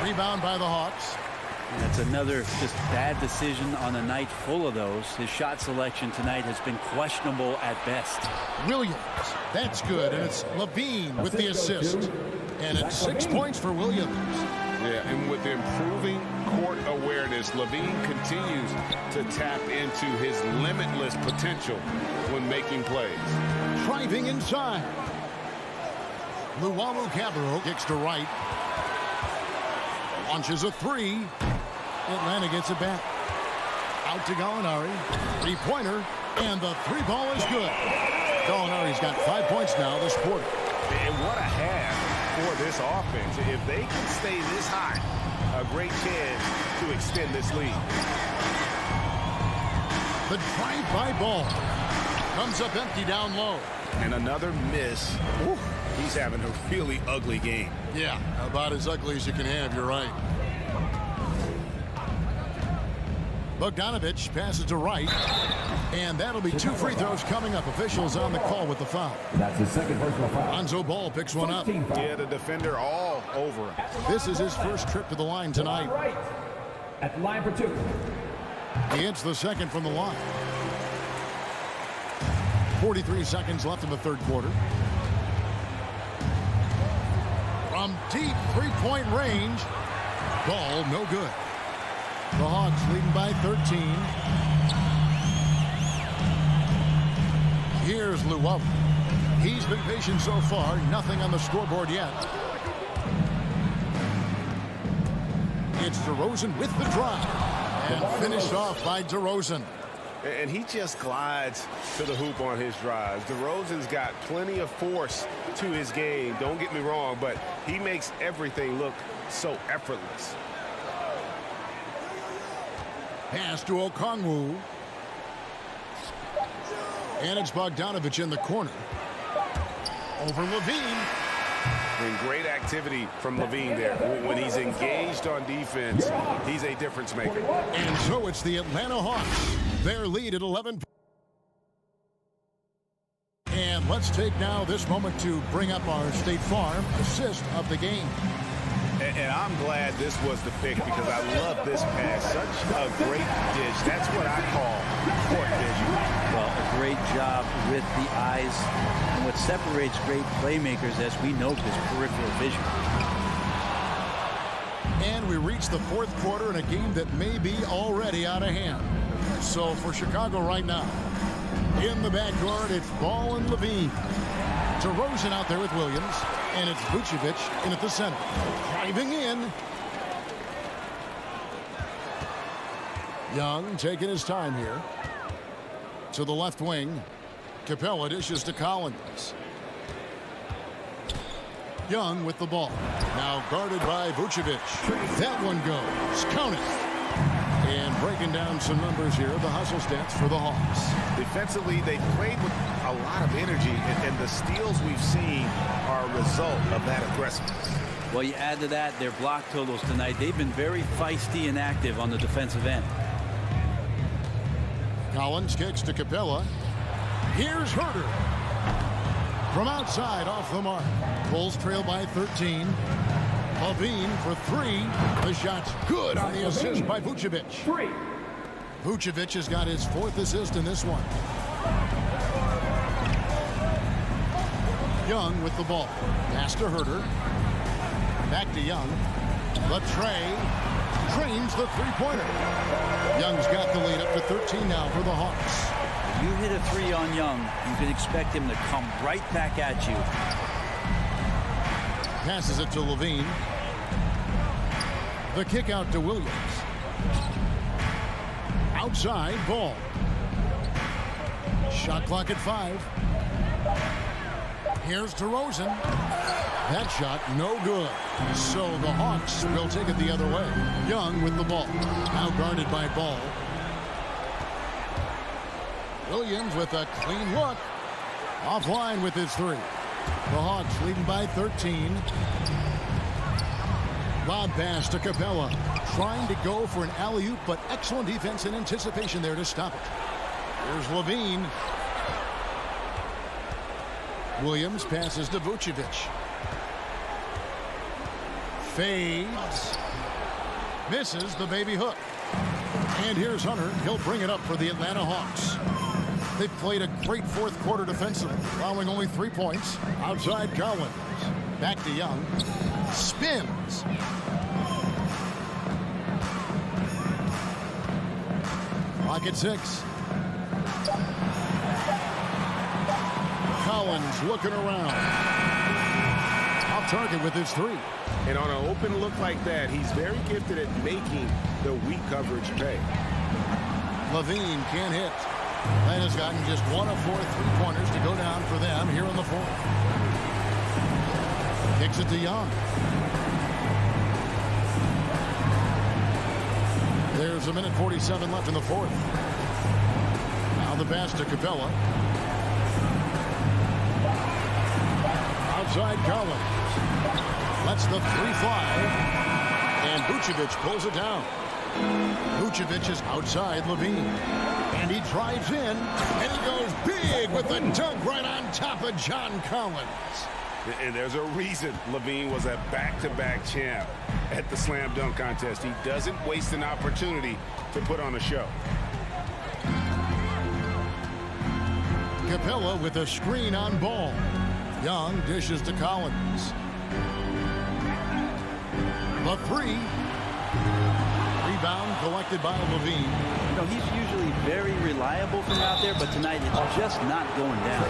Rebound by the Hawks. That's another just bad decision on a night full of those. His shot selection tonight has been questionable at best. Williams, that's good, and it's Levine with the assist. And it's 6 points for Williams. Yeah, and with improving court awareness, Levine continues to tap into his limitless potential when making plays. Driving inside. Luwawu Cabarro kicks to right. Launches a 3. Atlanta gets it back. Out to Gallinari. 3-pointer. And the 3-ball is good. Gallinari's got 5 points now this quarter. And what a half for this offense. If they can stay this high, a great chance to extend this lead. The drive-by ball comes up empty down low. And another miss. Ooh, he's having a really ugly game. Yeah, about as ugly as you can have, you're right. Bogdanovich passes to Wright. And that'll be 2 free throws coming up. Officials on the call with the foul. That's his second personal foul. Lonzo Ball picks one up. Yeah, the defender all over him. This is his first trip to the line tonight. Right. At the line for 2. He hits the second from the line. 43 seconds left in the third quarter. From deep 3-point range. Ball no good. The Hawks leading by 13. Here's Luwawu. He's been patient so far. Nothing on the scoreboard yet. It's DeRozan with the drive. And finished off by DeRozan. And he just glides to the hoop on his drives. DeRozan's got plenty of force to his game. Don't get me wrong, but he makes everything look so effortless. Pass to Okongwu. And it's Bogdanovich in the corner. Over Levine. And great activity from Levine there. When he's engaged on defense, he's a difference maker. And so it's the Atlanta Hawks. Their lead at 11. And let's take now this moment to bring up our State Farm assist of the game. And I'm glad this was the pick because I love this pass. Such a great dish. That's what I call court vision. Well, a great job with the eyes. And what separates great playmakers, as we note, is peripheral vision. And we reach the fourth quarter in a game that may be already out of hand. So for Chicago right now, in the backcourt, it's Ball and Levine. DeRozan out there with Williams. And it's Vucevic in at the center. Driving in. Young taking his time here. To the left wing. Capella dishes to Collins. Young with the ball. Now guarded by Vucevic. That one goes. Count it. And breaking down some numbers here, the hustle stats for the Hawks. Defensively, they played with a lot of energy, and the steals we've seen are a result of that aggressiveness. Well, you add to that their block totals tonight. They've been very feisty and active on the defensive end. Collins kicks to Capella. Here's Herter. From outside, off the mark. Bulls trail by 13. Levine for three. The shot's good on the assist by Vucevic. Vucevic has got his 4th assist in this one. Young with the ball. Pass to Herter. Back to Young. Latrey drains the three-pointer. Young's got the lead up to 13 now for the Hawks. You hit a 3 on Young, you can expect him to come right back at you. Passes it to Levine. The kick out to Williams. Outside, ball. Shot clock at 5. Here's DeRozan. That shot, no good. So the Hawks will take it the other way. Young with the ball. Now guarded by Ball. Williams with a clean look. Offline with his 3. The Hawks leading by 13. Lob pass to Capella. Trying to go for an alley-oop, but excellent defense and anticipation there to stop it. Here's Levine. Williams passes to Vucevic. Fades. Misses the baby hook. And here's Hunter. He'll bring it up for the Atlanta Hawks. They've played a great 4th quarter defensively, allowing only 3 points. Outside Collins. Back to Young. Spins. Clock at 6. Collins looking around. Off target with his 3. And on an open look like that, he's very gifted at making the weak coverage pay. Levine can't hit. Atlanta's gotten just 1 of 4 3-pointers to go down for them here in the 4th. Kicks it to Young. There's 1:47 left in the 4th. Now the pass to Capella. Outside Collins. Lets the 3 fly. And Vucevic pulls it down. Vucevic is outside Levine. And he drives in. And he goes big with the dunk right on top of John Collins. And there's a reason Levine was a back-to-back champ at the slam dunk contest. He doesn't waste an opportunity to put on a show. Capella with a screen on Ball. Young dishes to Collins. The 3. Rebound collected by Levine. You know, he's usually very reliable from out there, but tonight it's just not going down.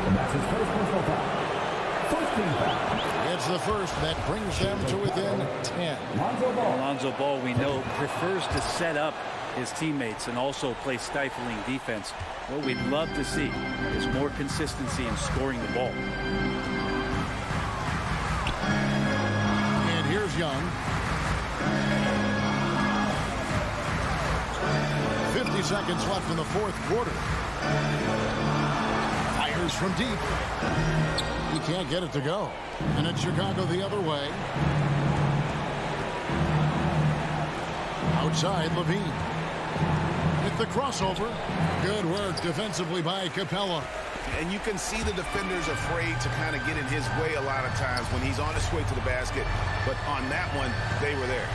And that's his first personal foul. First team foul. It's the first that brings them to within 10. Lonzo Ball, we know, prefers to set up his teammates and also play stifling defense. What we'd love to see is more consistency in scoring the ball. And here's Young. 50 seconds left in the 4th quarter. Fires from deep. He can't get it to go. And it's Chicago the other way. Outside Levine. With the crossover. Good work defensively by Capella. And you can see the defenders afraid to kind of get in his way a lot of times when he's on his way to the basket. But on that one, they were there.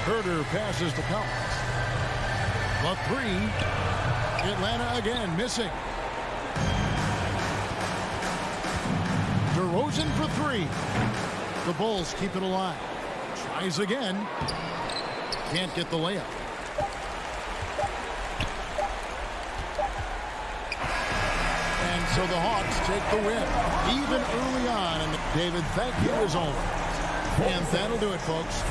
Herter passes to Collins. The 3. Atlanta again missing. DeRozan for 3. The Bulls keep it alive. Tries again. Can't get the layup. And so the Hawks take the win. Even early on. And David, thank you as always. And that'll do it, folks.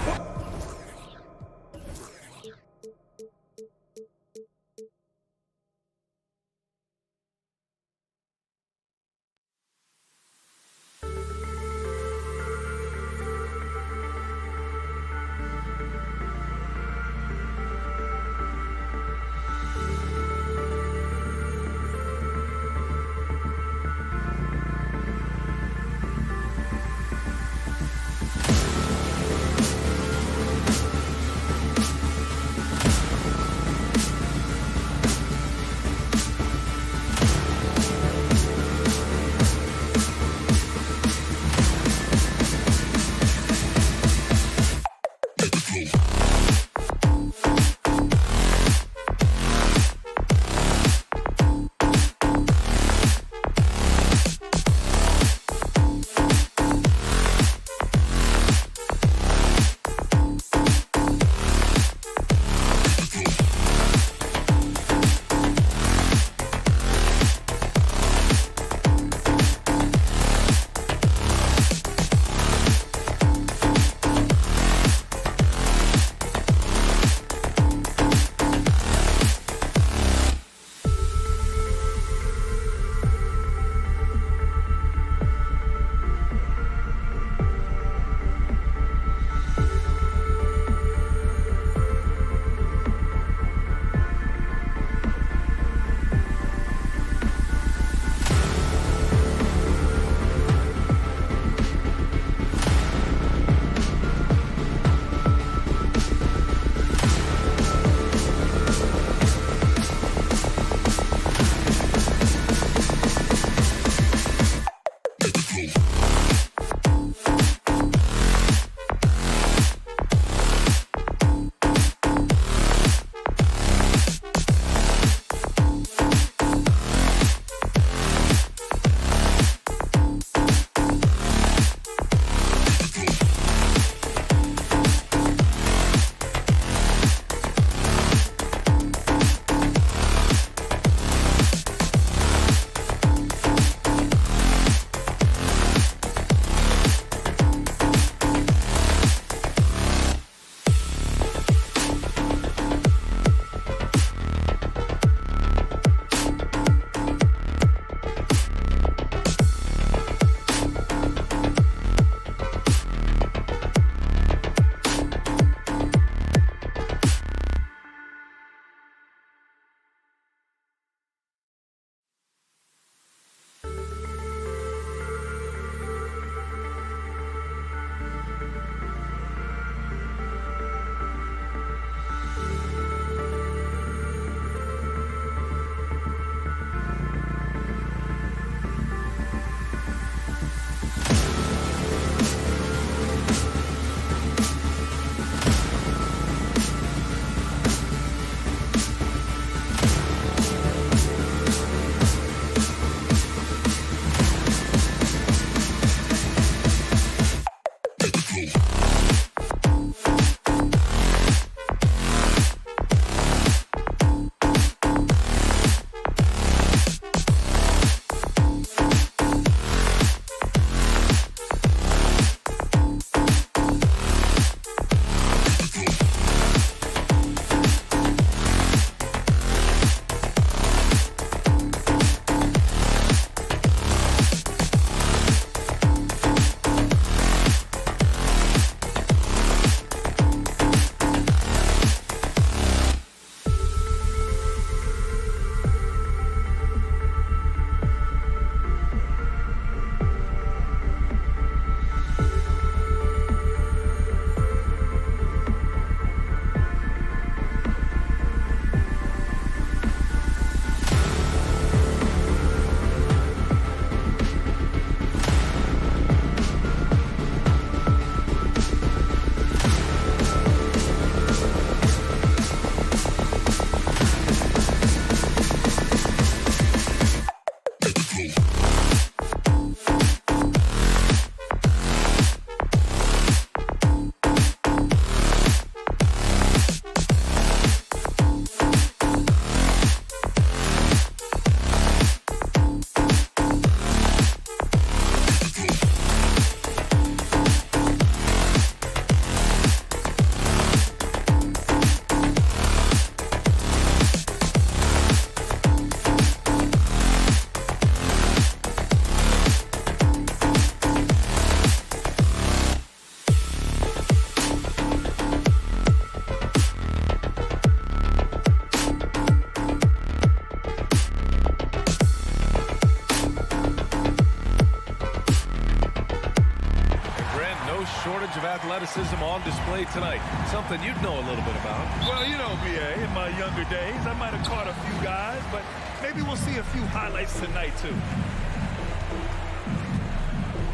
athleticism on display tonight. Something you'd know a little bit about. Well, you know, B.A., in my younger days, I might have caught a few guys, but maybe we'll see a few highlights tonight, too.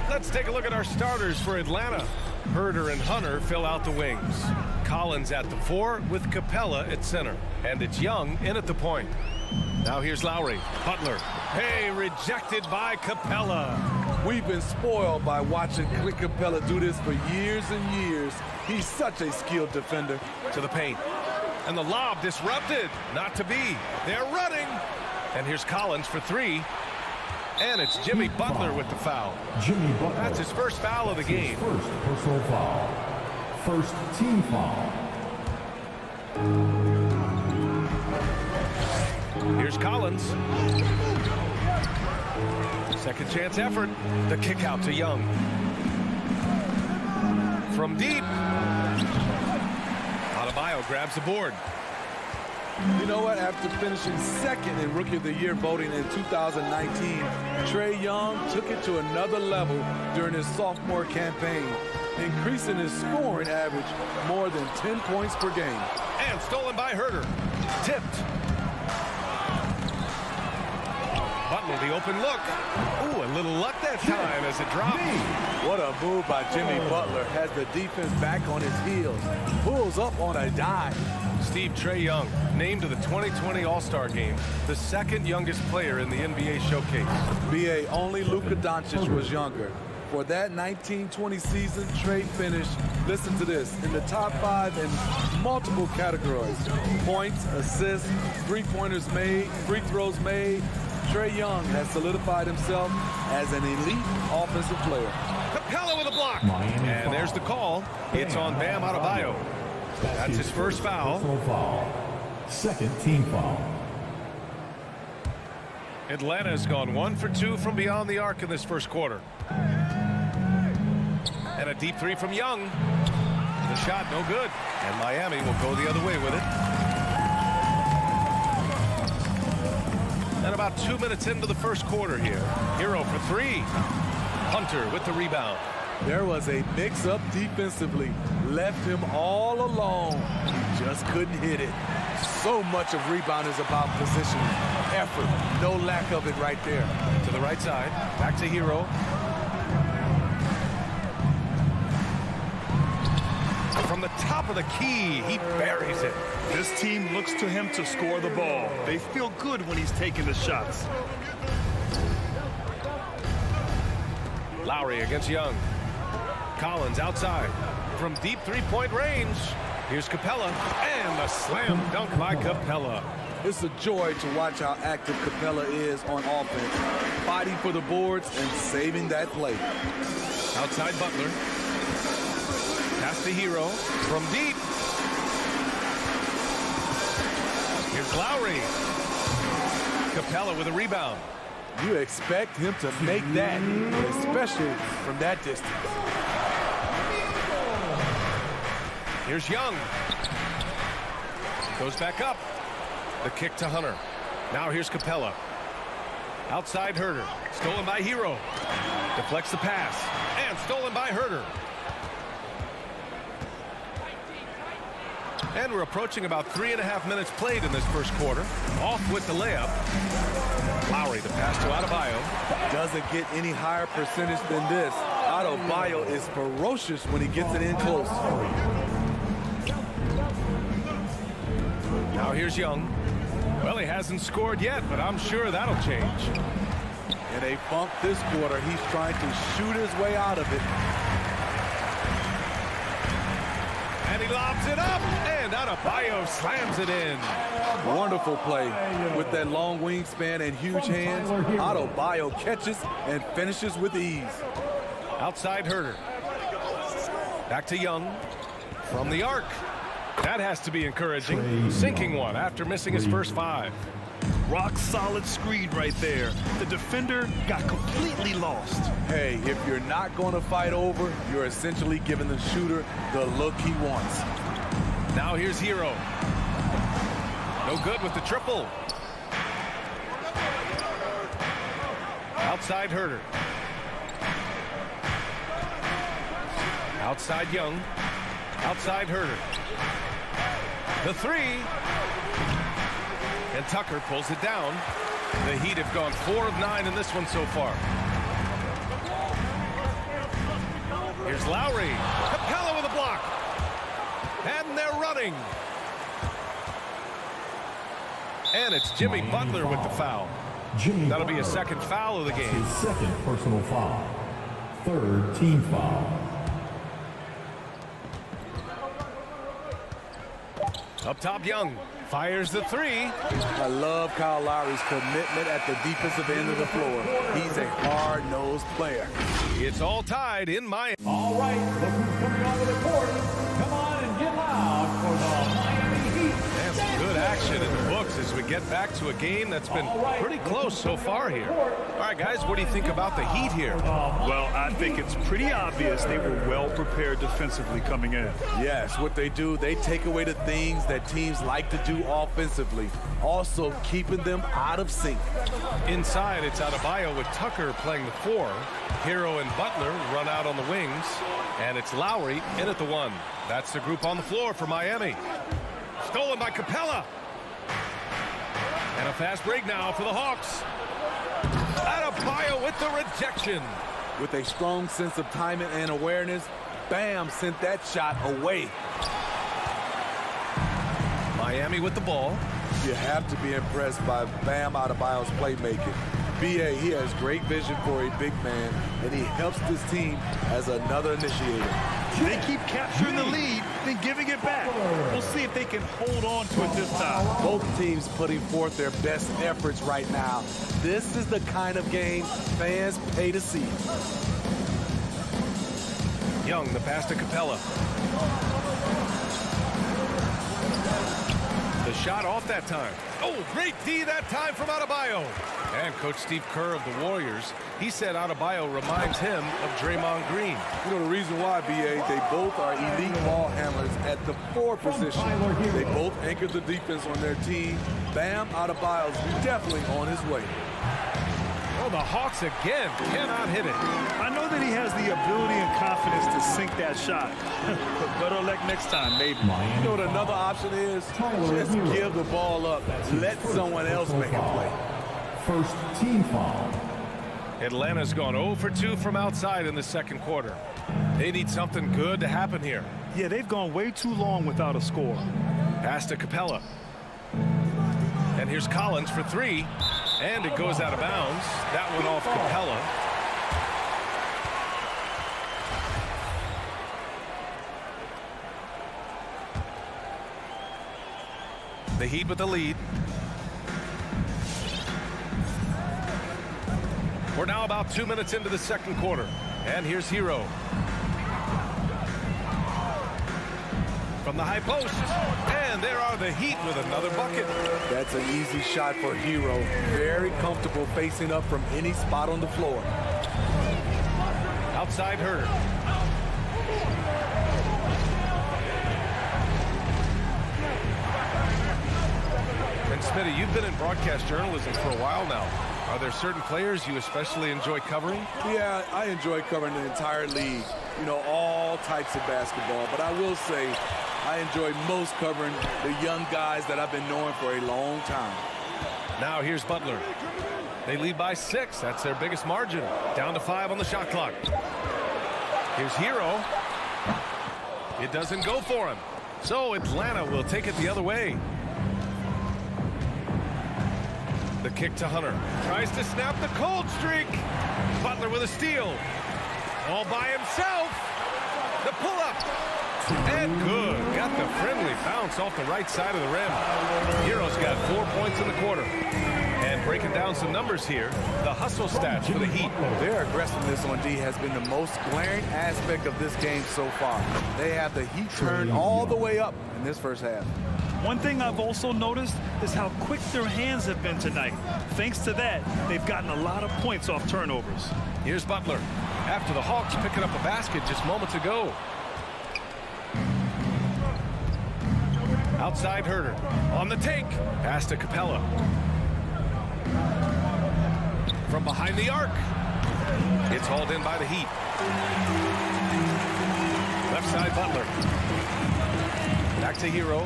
Let's take a look at our starters for Atlanta. Herder and Hunter fill out the wings. Collins at the 4 with Capella at center. And it's Young in at the point. Now here's Lowry. Butler. Hey, rejected by Capella. We've been spoiled by watching Clint Capella do this for years and years. He's such a skilled defender. To the paint. And the lob disrupted. Not to be. They're running. And here's Collins for 3. And it's Jimmy Butler with the foul. Jimmy Butler. That's his first foul of the game. First personal foul. First team foul. Here's Collins. Second chance effort. The kick out to Young. From deep. Adebayo grabs the board. You know what? After finishing second in Rookie of the Year voting in 2019, Trae Young took it to another level during his sophomore campaign, increasing his scoring average more than 10 points per game. And stolen by Herder. Tipped. Butler, the open look. Ooh, a little luck that time as it drops. What a move by Jimmy Butler. Has the defense back on his heels. Pulls up on a dime. Steve, Trae Young, named to the 2020 All-Star Game, the second youngest player in the NBA showcase. B.A., only Luka Doncic was younger. For that 1920 season, Trae finished, listen to this, in the top 5 in multiple categories. Points, assists, three-pointers made, free throws made. Trae Young has solidified himself as an elite offensive player. Capella with a block. And there's the call. It's on Bam Adebayo. That's his first foul. Second team foul. Atlanta has gone 1 for 2 from beyond the arc in this first quarter. And a deep 3 from Young. The shot no good. And Miami will go the other way with it. And about 2 minutes into the first quarter here. Hero for 3. Hunter with the rebound. There was a mix-up defensively. Left him all alone. He just couldn't hit it. So much of rebound is about positioning. Effort. No lack of it right there. To the right side. Back to Hero. From the top of the key, he buries it. This team looks to him to score the ball. They feel good when he's taking the shots. Lowry against Young. Collins outside. From deep three-point range. Here's Capella. And a slam dunk by Capella. It's a joy to watch how active Capella is on offense. Fighting for the boards and saving that play. Outside Butler. Pass to Hero. From deep. Here's Lowry. Capella with a rebound. You expect him to make that, especially from that distance. Here's Young. Goes back up. The kick to Hunter. Now here's Capella. Outside Herder. Stolen by Hero. Deflects the pass. And stolen by Herder. And we're approaching about 3.5 minutes played in this first quarter. Off with the layup. Lowry, the pass to Adebayo. Doesn't get any higher percentage than this. Adebayo is ferocious when he gets it in close. Now here's Young. Well, he hasn't scored yet, but I'm sure that'll change. In a funk this quarter, he's trying to shoot his way out of it. And he lobs it up, and Adebayo slams it in. Wonderful play. With that long wingspan and huge hands, Adebayo catches and finishes with ease. Outside Herder. Back to Young. From the arc. That has to be encouraging. Sinking one after missing his first 5. Rock solid screen right there. The defender got completely lost. Hey, if you're not going to fight over, you're essentially giving the shooter the look he wants. Now here's Hero. No good with the triple. Outside Herder. Outside Young. Outside Herter. The three. And Tucker pulls it down. The Heat have gone 4 of 9 in this one so far. Here's Lowry. Capella with a block. And they're running. And it's Jimmy Butler with the foul. That'll be a second foul of the game. His second personal foul. Third team foul. Up top, Young fires the three. I love Kyle Lowry's commitment at the defensive end of the floor. He's a hard-nosed player. It's all tied in Miami. All right, look who's coming onto the court. Come on and get loud for the Miami Heat. And some good action in the books as we get back to a game that's been pretty close so far here. All right, guys, what do you think about the Heat here? Well, I think it's pretty obvious they were well prepared defensively coming in. Yes, what they do, they take away the things that teams like to do offensively, also keeping them out of sync. Inside, it's Adebayo with Tucker playing the 4. Hero and Butler run out on the wings, and it's Lowry in at the 1. That's the group on the floor for Miami. Stolen by Capella. And a fast break now for the Hawks. Adebayo with the rejection. With a strong sense of timing and awareness, Bam sent that shot away. Miami with the ball. You have to be impressed by Bam Adebayo's playmaking. B.A., he has great vision for a big man, and he helps this team as another initiator. They keep capturing the lead, then giving it back. We'll see if they can hold on to it this time. Both teams putting forth their best efforts right now. This is the kind of game fans pay to see. Young, the pass to Capella. The shot off that time. Oh, great D that time from Adebayo. And Coach Steve Kerr of the Warriors, he said Adebayo reminds him of Draymond Green. You know the reason why, B.A., they both are elite ball handlers at the 4 position. They both anchor the defense on their team. Bam Adebayo's definitely on his way. Oh, the Hawks again cannot hit it. I know that he has the ability and confidence to sink that shot. But better luck next time, maybe. You know what another option is? Just give the ball up. Let someone else make a play. First team foul. Atlanta's gone 0 for 2 from outside in the second quarter. They need something good to happen here. Yeah, they've gone way too long without a score. Pass to Capella. And here's Collins for 3. And it goes out of bounds. That one off Capella. The Heat with the lead. We're now about 2 minutes into the second quarter. And here's Hero. From the high post. And there are the Heat with another bucket. That's an easy shot for Hero. Very comfortable facing up from any spot on the floor. Outside Herter. And Smitty, you've been in broadcast journalism for a while now. Are there certain players you especially enjoy covering? Yeah, I enjoy covering the entire league. You know, all types of basketball. But I will say, I enjoy most covering the young guys that I've been knowing for a long time. Now here's Butler. They lead by 6. That's their biggest margin. Down to 5 on the shot clock. Here's Hero. It doesn't go for him. So Atlanta will take it the other way. The kick to Hunter. Tries to snap the cold streak. Butler with a steal. All by himself. The pull-up. And good. Got the friendly bounce off the right side of the rim. Hero's got 4 points in the quarter. And breaking down some numbers here, the hustle stats for the Heat. Their aggressiveness on D has been the most glaring aspect of this game so far. They have the Heat turned all the way up in this first half. One thing I've also noticed is how quick their hands have been tonight. Thanks to that, they've gotten a lot of points off turnovers. Here's Butler. After the Hawks picking up a basket just moments ago. Outside Herter. On the take. Pass to Capella. From behind the arc. It's hauled in by the Heat. Left side, Butler. Back to Hero.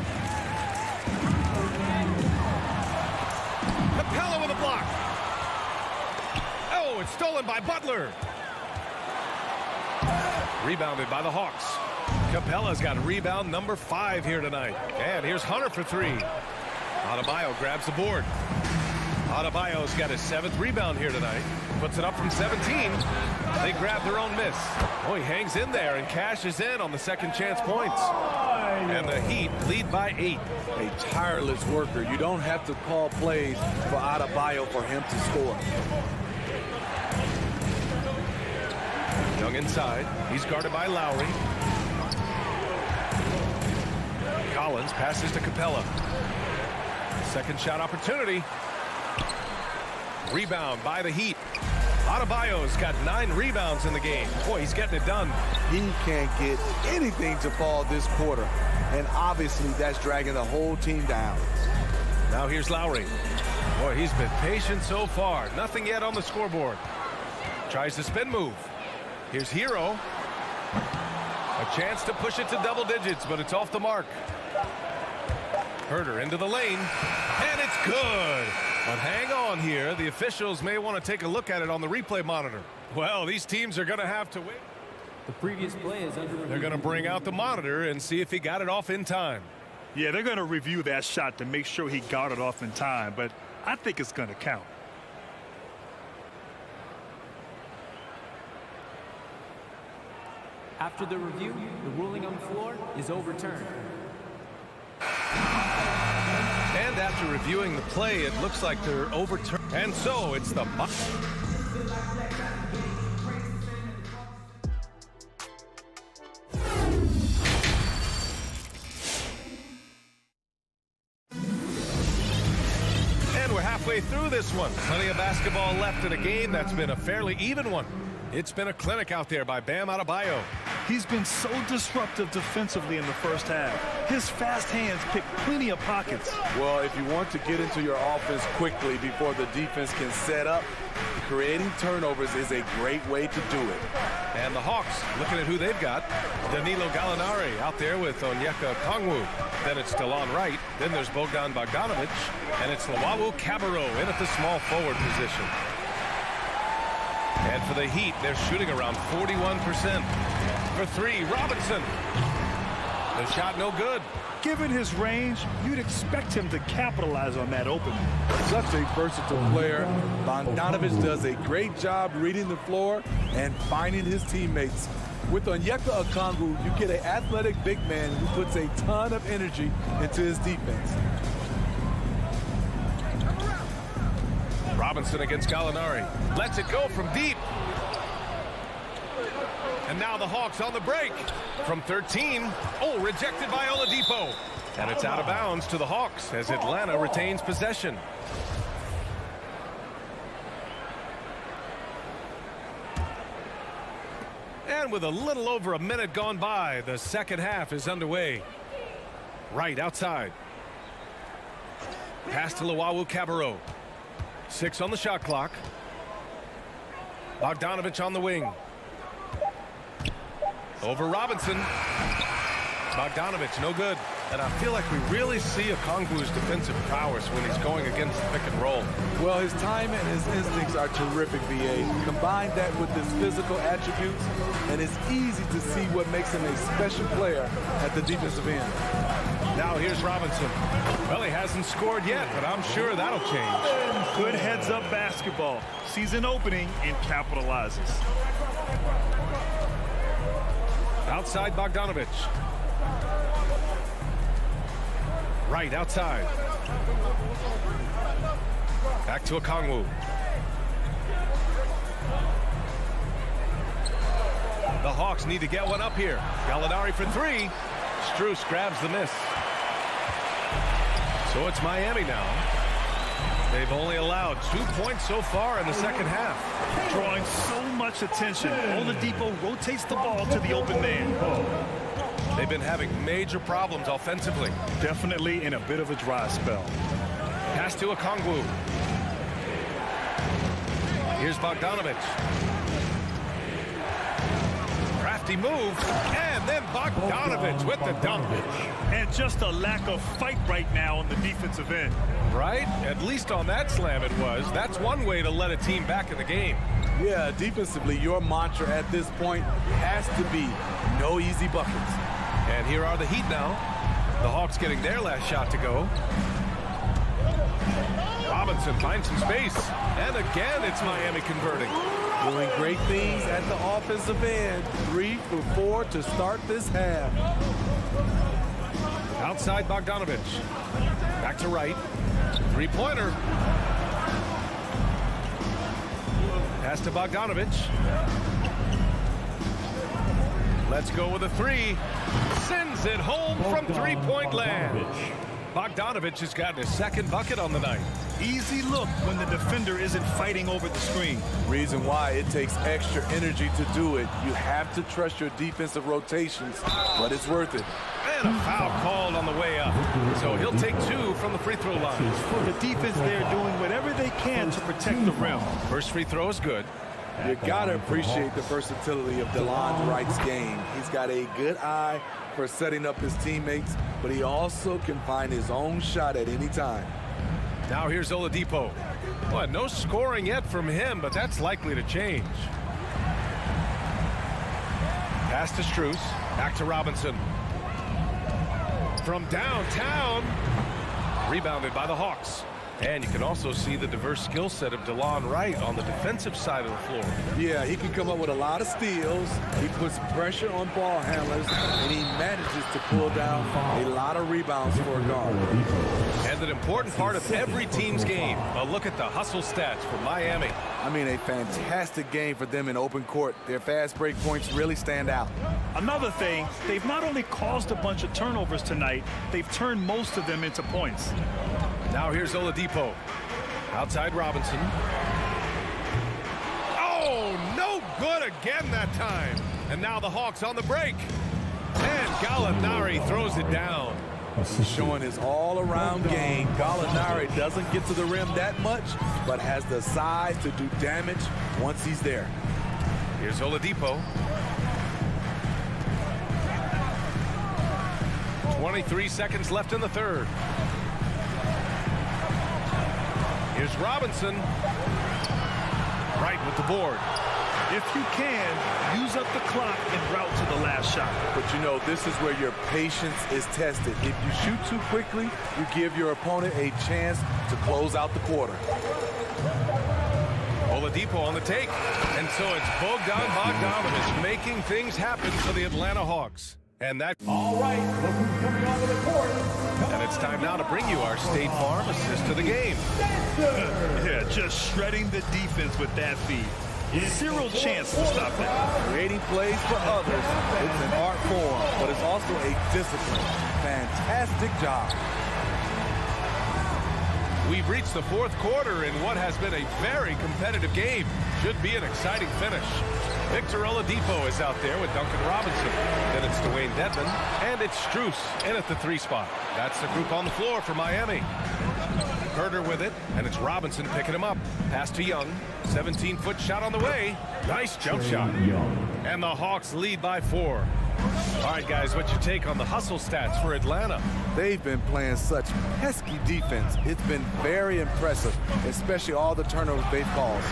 Capella with a block. Oh, it's stolen by Butler. Rebounded by the Hawks. Capella's got rebound number 5 here tonight. And here's Hunter for 3. Adebayo grabs the board. Adebayo's got his 7th rebound here tonight. Puts it up from 17. They grab their own miss. Oh, he hangs in there and cashes in on the second chance points. And the Heat lead by 8. A tireless worker. You don't have to call plays for Adebayo for him to score. Young inside. He's guarded by Lowry. Collins passes to Capella. Second shot opportunity. Rebound by the Heat. Adebayo's got 9 rebounds in the game. Boy, he's getting it done. He can't get anything to fall this quarter. And obviously that's dragging the whole team down. Now here's Lowry. Boy, he's been patient so far. Nothing yet on the scoreboard. Tries the spin move. Here's Hero. A chance to push it to double digits, but it's off the mark. Herter into the lane. And it's good. But hang on here. The officials may want to take a look at it on the replay monitor. Well, these teams are going to have to wait. The previous play is under review. They're going to bring out the monitor and see if he got it off in time. Yeah, they're going to review that shot to make sure he got it off in time, but I think it's going to count. After the review, the ruling on the floor is overturned. And after reviewing the play, it looks like they're overturned. And so it's the And we're halfway through this one. Plenty of basketball left in a game that's been a fairly even one. It's been a clinic out there by Bam Adebayo. He's been so disruptive defensively in the first half. His fast hands pick plenty of pockets. Well, if you want to get into your offense quickly before the defense can set up, creating turnovers is a great way to do it. And the Hawks, looking at who they've got. Danilo Gallinari out there with Onyeka Okongwu. Then it's Delon Wright. Then there's Bogdan Bogdanovic. And it's Luwawu Cabarrot in at the small forward position. And for the Heat, they're shooting around 41%. For 3, Robinson. The shot no good. Given his range, you'd expect him to capitalize on that opening. Such a versatile player. Bogdanovic does a great job reading the floor and finding his teammates. With Onyeka Okongwu, you get an athletic big man who puts a ton of energy into his defense. Robinson against Gallinari. Lets it go from deep. And now the Hawks on the break. From 13. Oh, rejected by Oladipo. And it's out of bounds to the Hawks as Atlanta retains possession. And with a little over a minute gone by, the second half is underway. Right outside. Pass to Luwawu Cabarrot. 6 on the shot clock. Bogdanovic on the wing. Over Robinson. Bogdanovic, no good. And I feel like we really see Okongwu's defensive prowess when he's going against pick and roll. Well, his time and his instincts are terrific, VA. Combine that with his physical attributes, and it's easy to see what makes him a special player at the defensive end. Now here's Robinson. Well, he hasn't scored yet, but I'm sure that'll change. Good heads-up basketball. Sees an opening and capitalizes. Outside Bogdanovic. Right outside. Back to Okongwu. The Hawks need to get one up here. Gallinari for 3. Strus grabs the miss. So it's Miami now. They've only allowed 2 points so far in the second half. Drawing so much attention. Oladipo rotates the ball to the open man. They've been having major problems offensively. Definitely in a bit of a dry spell. Pass to Okongwu. Here's Bogdanovic. Nifty move. And then Bogdanovich with the dunk. And just a lack of fight right now on the defensive end. Right? At least on that slam it was. That's one way to let a team back in the game. Yeah, defensively, your mantra at this point has to be no easy buckets. And here are the Heat now. The Hawks getting their last shot to go. Robinson finds some space. And again, it's Miami converting. Doing great things at the offensive end. 3 for 4 to start this half. Outside Bogdanovich. Back to right. Three-pointer. Pass to Bogdanovich. Let's go with a three. Sends it home from three-point land. Bogdanovich has gotten his second bucket on the night. Easy look when the defender isn't fighting over the screen. Reason why it takes extra energy to do it. You have to trust your defensive rotations, but it's worth it. And a foul called on the way up. So he'll take 2 from the free throw line. The defense there doing whatever they can to protect the rim. First free throw is good. You gotta appreciate the versatility of DeLon Wright's game. He's got a good eye for setting up his teammates, but he also can find his own shot at any time. Now here's Oladipo. Well, no scoring yet from him, but that's likely to change. Pass to Strus. Back to Robinson. From downtown. Rebounded by the Hawks. And you can also see the diverse skill set of DeLon Wright on the defensive side of the floor. Yeah, he can come up with a lot of steals. He puts pressure on ball handlers, and he manages to pull down a lot of rebounds for a guard. And an important part of every team's game. A look at the hustle stats for Miami. I mean, a fantastic game for them in open court. Their fast break points really stand out. Another thing, they've not only caused a bunch of turnovers tonight, they've turned most of them into points. Now here's Oladipo. Outside Robinson. Oh, no good again that time. And now the Hawks on the break. And Gallinari throws it down. He's showing his all-around game. Gallinari doesn't get to the rim that much, but has the size to do damage once he's there. Here's Oladipo. 23 seconds left in the third. Here's Robinson. Right with the board. If you can, use up the clock en route to the last shot. But you know, this is where your patience is tested. If you shoot too quickly, you give your opponent a chance to close out the quarter. Oladipo on the take. And so it's Bogdan Bogdanovich making things happen for the Atlanta Hawks. And that... All right, look who's coming onto the court. And it's time now to bring you our State Farm assist of the game. Yeah, just shredding the defense with that feed. Zero chance to stop that. Creating plays for others, it's an art form, but it's also a discipline. Fantastic job. We've reached the fourth quarter in what has been a very competitive game. Should be an exciting finish. Victor Oladipo is out there with Duncan Robinson. Then it's Dwayne Dedmon, and it's Strus in at the 3 spot. That's the group on the floor for Miami. Herter with it, and it's Robinson picking him up. Pass to Young. 17-foot shot on the way. Nice jump shot. And the Hawks lead by 4. All right, guys, what's your take on the hustle stats for Atlanta? They've been playing such pesky defense. It's been very impressive, especially all the turnovers they've caused.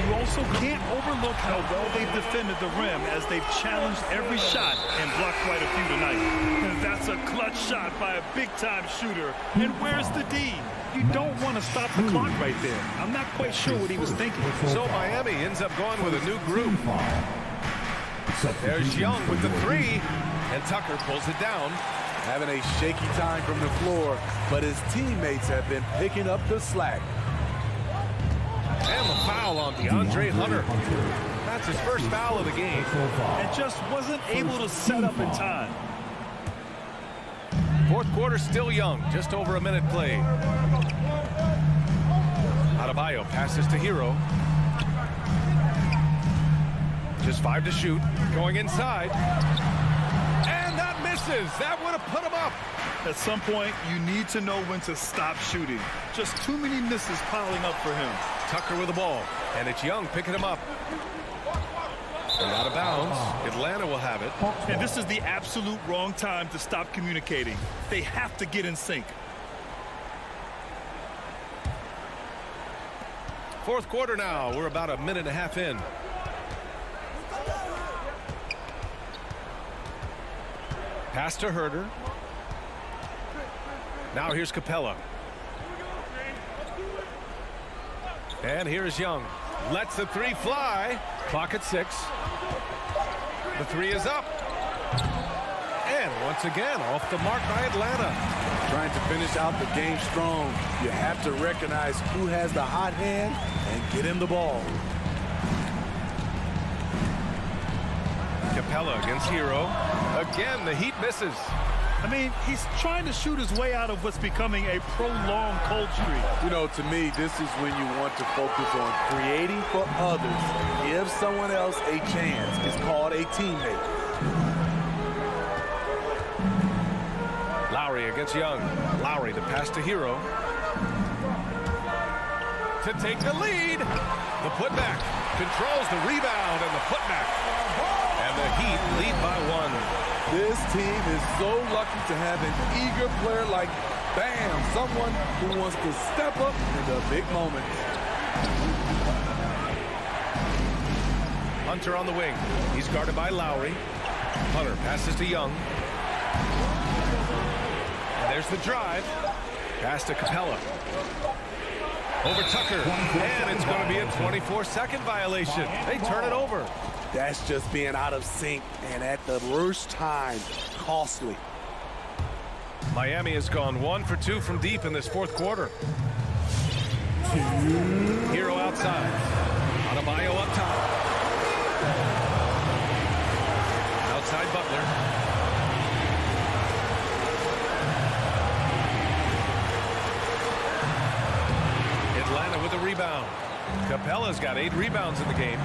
You also can't overlook how well they've defended the rim as they've challenged every shot and blocked quite a few tonight. And that's a clutch shot by a big-time shooter. And where's the D? You don't want to stop the clock right there. I'm not quite sure what he was thinking. So Miami ends up going with a new group. There's Young with the 3, and Tucker pulls it down. Having a shaky time from the floor, but his teammates have been picking up the slack. And the foul on DeAndre Hunter. That's his first foul of the game. And just wasn't able to set up in time. Fourth quarter still young, just over a minute played. Adebayo passes to Hero. Just 5 to shoot, going inside. And that misses. That would have put him up. At some point, you need to know when to stop shooting. Just too many misses piling up for him. Tucker with the ball, and it's Young picking him up. And out of bounds. Atlanta will have it. And this is the absolute wrong time to stop communicating. They have to get in sync. Fourth quarter now. We're about a minute and a half in. Pass to Herder. Now here's Capella. And here's Young. Lets the three fly. Clock at 6. The three is up. And once again, off the mark by Atlanta. Trying to finish out the game strong. You have to recognize who has the hot hand and get him the ball. Capella against Hero. Again, the Heat misses. I mean, he's trying to shoot his way out of what's becoming a prolonged cold streak. You know, to me, this is when you want to focus on creating for others. Give someone else a chance. It's called a teammate. Lowry against Young. Lowry, the pass to Hero. To take the lead. The putback. Controls the rebound and the putback. And the Heat lead by 1. This team is so lucky to have an eager player like Bam, someone who wants to step up in the big moments. Hunter on the wing. He's guarded by Lowry. Hunter passes to Young. And there's the drive. Pass to Capella. Over Tucker. And it's going to be a 24-second violation. They turn it over. That's just being out of sync and at the worst time, costly. Miami has gone 1 for 2 from deep in this fourth quarter. Hero outside. Adebayo up top. Outside Butler. Atlanta with a rebound. Capella's got 8 rebounds in the game.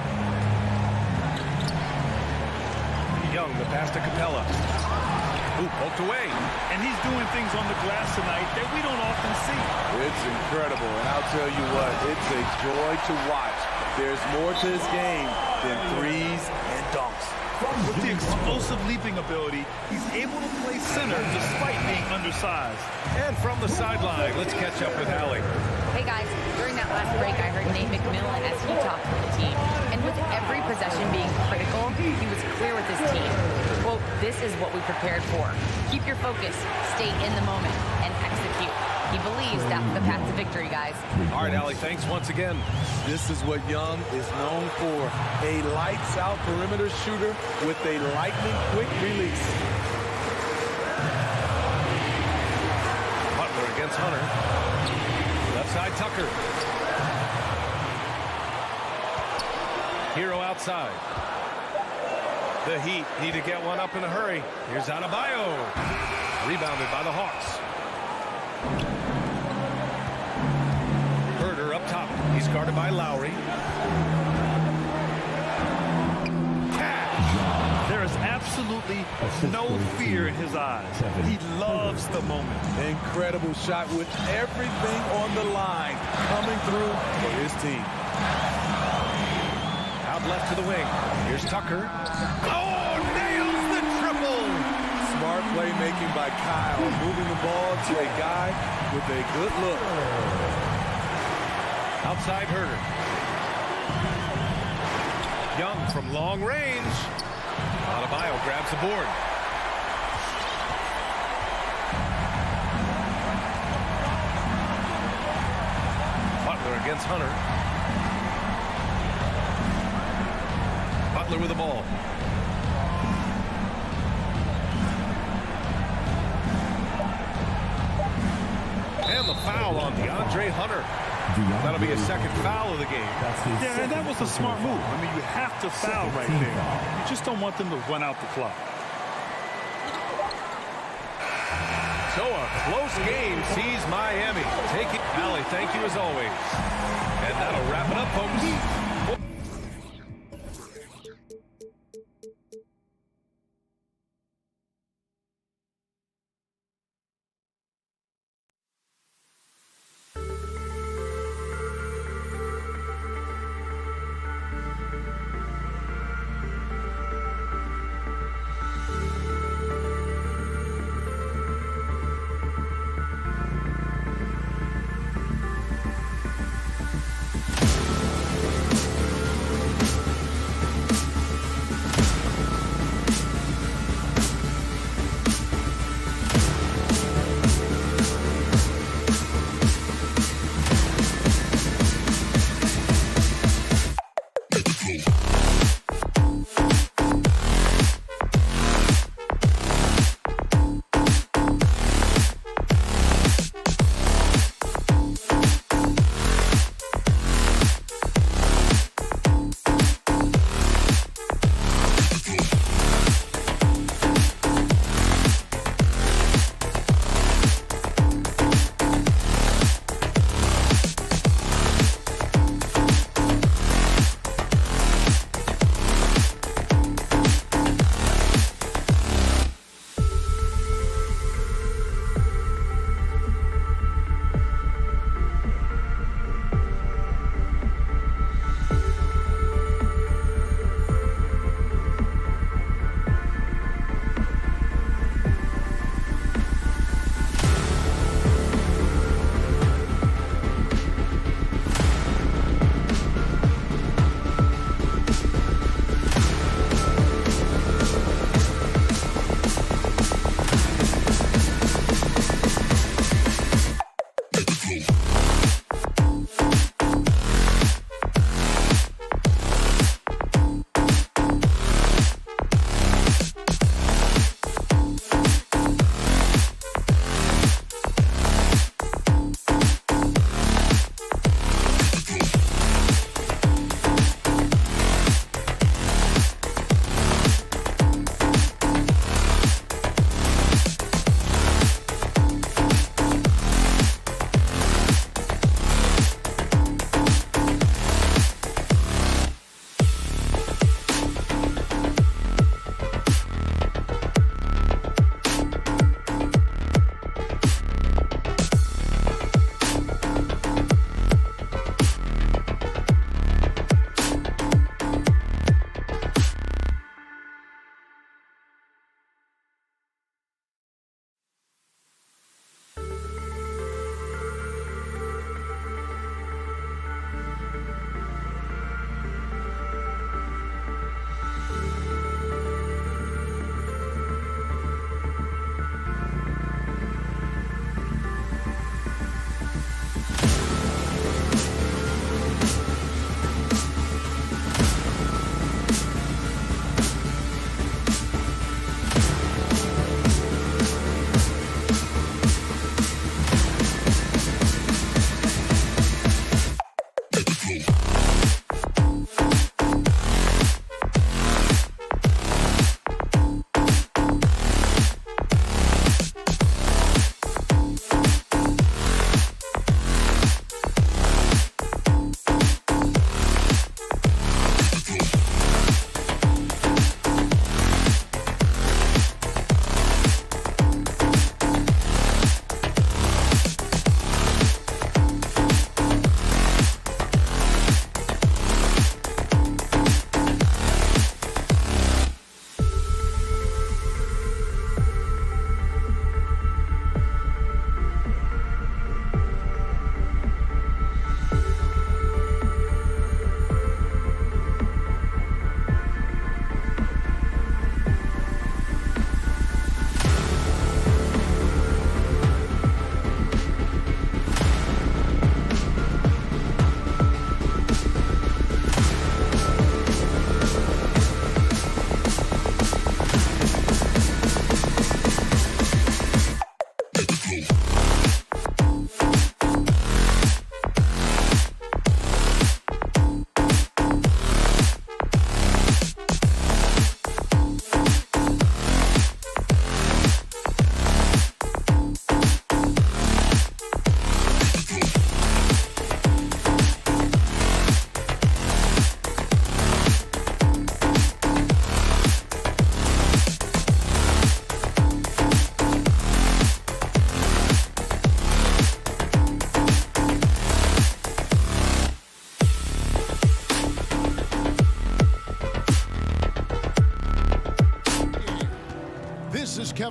Young, the pass to Capella. Ooh, poked away. And he's doing things on the glass tonight that we don't often see. It's incredible, and I'll tell you what, it's a joy to watch. There's more to this game than threes and dunks. With the explosive leaping ability, he's able to play center despite being undersized. And from the sideline, let's catch up with Allie. Hey guys, during that last break, I heard Nate McMillan as he talked to the team. And with every possession being critical, he was clear with his team. Quote, this is what we prepared for. Keep your focus, stay in the moment, and execute. He believes that's the path to victory, guys. All right, Allie, thanks once again. This is what Young is known for. A lights-out perimeter shooter with a lightning-quick release. Butler against Hunter. Left side, Tucker. Hero outside. The Heat need to get one up in a hurry. Here's Adebayo. Rebounded by the Hawks. Herder up top. He's guarded by Lowry. Cash. There is absolutely no fear in his eyes. He loves the moment. Incredible shot with everything on the line coming through for his team. Out left to the wing. Here's Tucker. Oh, nails the triple. Smart playmaking by Kyle, moving the ball to a guy with a good look. Outside Herder. Young from long range. Adebayo grabs the board. Butler against Hunter. Butler with the ball. And the foul on DeAndre Hunter. That'll be a second foul of the game. Yeah, and that was a smart move. I mean, you have to foul right there. You just don't want them to run out the clock. So a close game sees Miami taking. Allie, thank you as always. And that'll wrap it up, folks.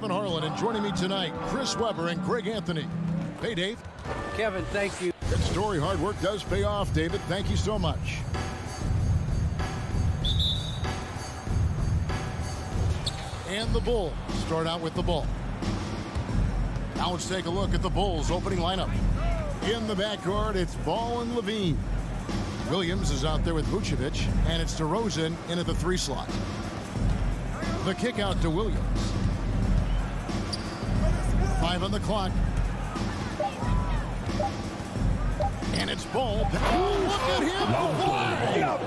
Kevin Harlan, and joining me tonight, Chris Webber and Greg Anthony. Hey, Dave. Kevin, thank you. Good story. Hard work does pay off, David. Thank you so much. And the Bulls start out with the ball. Now let's take a look at the Bulls opening lineup. In the backcourt, it's Ball and Levine. Williams is out there with Vucevic, and it's DeRozan in at the 3 slot. The kick out to Williams. 5 on the clock. And it's Ball. Oh, look at him.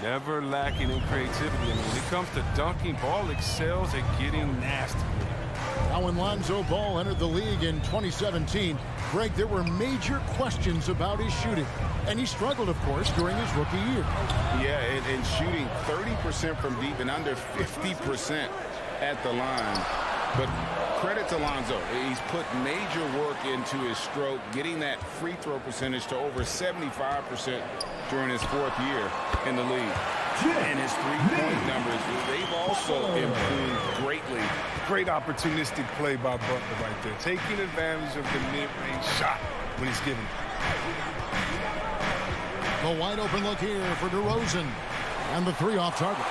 Never lacking in creativity. I mean, when it comes to dunking, Ball excels at getting nasty. Now, when Lonzo Ball entered the league in 2017, Greg, there were major questions about his shooting. And he struggled, of course, during his rookie year. Yeah, and shooting 30% from deep and under 50% at the line. But credit to Lonzo. He's put major work into his stroke, getting that free throw percentage to over 75% during his 4th year in the league. And his three-point numbers, they've also improved greatly. Great opportunistic play by Butler right there, taking advantage of the mid-range shot when he's given it. The wide open look here for DeRozan. And the 3 off target.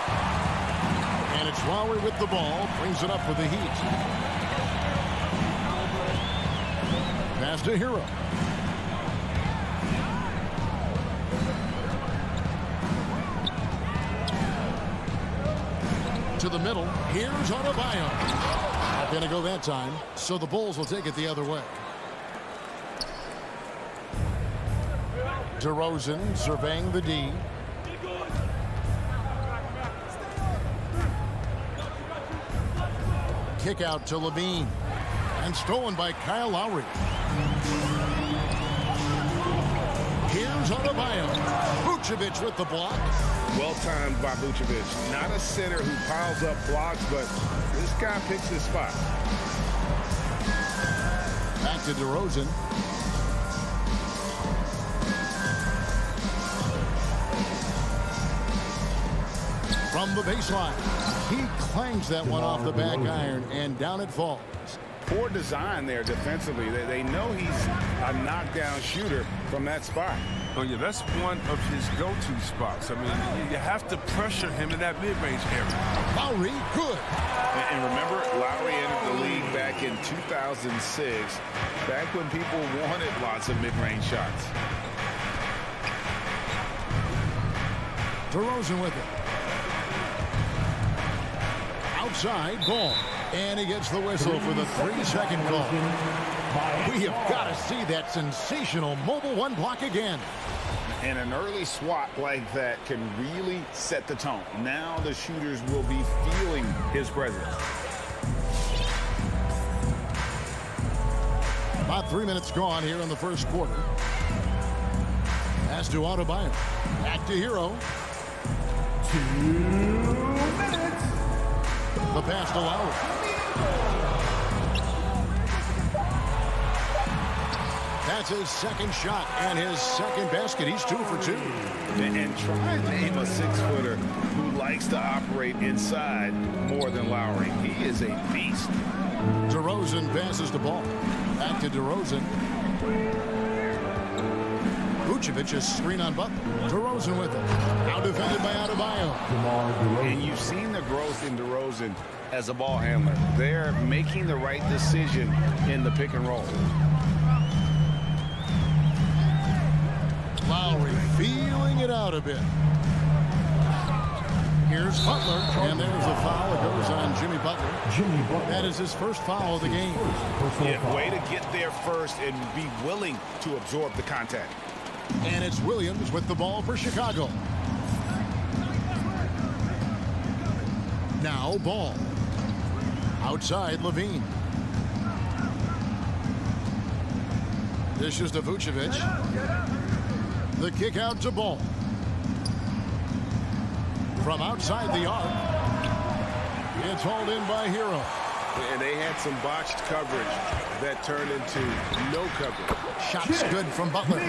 And it's Lowry with the ball. Brings it up for the Heat. Pass to Hero. To the middle. Here's Adebayo. Not going to go that time. So the Bulls will take it the other way. DeRozan surveying the D. Kick out to Levine. And stolen by Kyle Lowry. Here's Adebayo. Vucevic with the block. Well-timed by Vucevic. Not a center who piles up blocks, but this guy picks his spot. Back to DeRozan. From the baseline. He clangs that one off the back iron, and down it falls. Poor design there defensively. They know he's a knockdown shooter from that spot. Oh, yeah, that's one of his go-to spots. I mean, you have to pressure him in that mid-range area. Lowry, good. And remember, Lowry entered the league back in 2006, back when people wanted lots of mid-range shots. DeRozan with it. Outside, Ball. And he gets the whistle for the 3-second call. We have got to see that sensational mobile 1 block again. And an early swat like that can really set the tone. Now the shooters will be feeling his presence. About 3 minutes gone here in the first quarter. Pass to Adebayo. Back to Hero. 2 minutes. The pass to Lowry. That's his second shot and his second basket. He's 2 for 2. And try to name a 6-footer who likes to operate inside more than Lowry. He is a beast. DeRozan passes the ball. Back to DeRozan. Vucevic is screen on Butler. DeRozan with it. Now defended by Adebayo. And you've seen the growth in DeRozan as a ball handler. They're making the right decision in the pick and roll. Lowry feeling it out a bit. Here's Butler, and there's the foul. It goes on Jimmy Butler. That is his first foul of the game. Yeah, way to get there first and be willing to absorb the contact. And it's Williams with the ball for Chicago. Now Ball. Outside Levine. This is to Vucevic. The kick out to Ball. From outside the arc. It's hauled in by Hero. And they had some botched coverage that turned into no coverage. Shots good from Butler.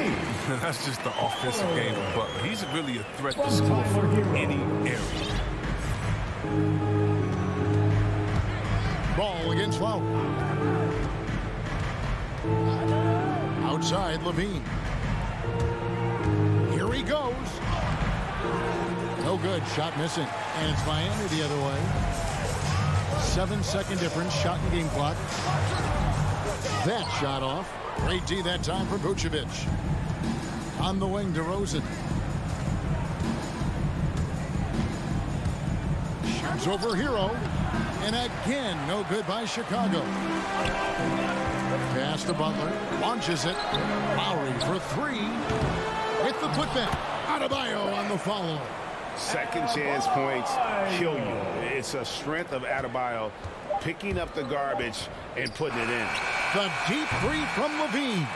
That's just the offensive game of Butler. He's really a threat to score from any area. Ball against Lowry. Outside, Levine. Here he goes. No good. Shot missing. And it's Miami the other way. 7-second difference. Shot and game clock. That shot off. Great D that time for Vucevic. On the wing, DeRozan. Shoots over Hero. And again, no good by Chicago. Pass to Butler. Launches it. Lowry for three. Hit the putback. Adebayo on the follow. Second chance points kill you. It's a strength of Adebayo picking up the garbage and putting it in. The deep three from Levine.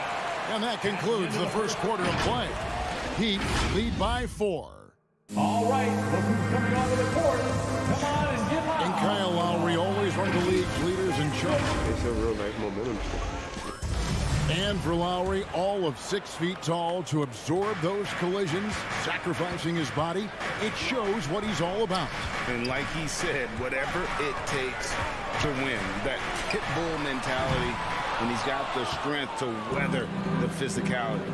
And that concludes the first quarter of play. Heat lead by 4. All right, look who's coming onto the court. Come on and get loud. And Kyle Lowry, always one of the league's leaders in charge. It's a real nice momentum. And for Lowry, all of 6 feet tall to absorb those collisions, sacrificing his body, it shows what he's all about. And like he said, whatever it takes to win, that pit bull mentality, and he's got the strength to weather the physicality.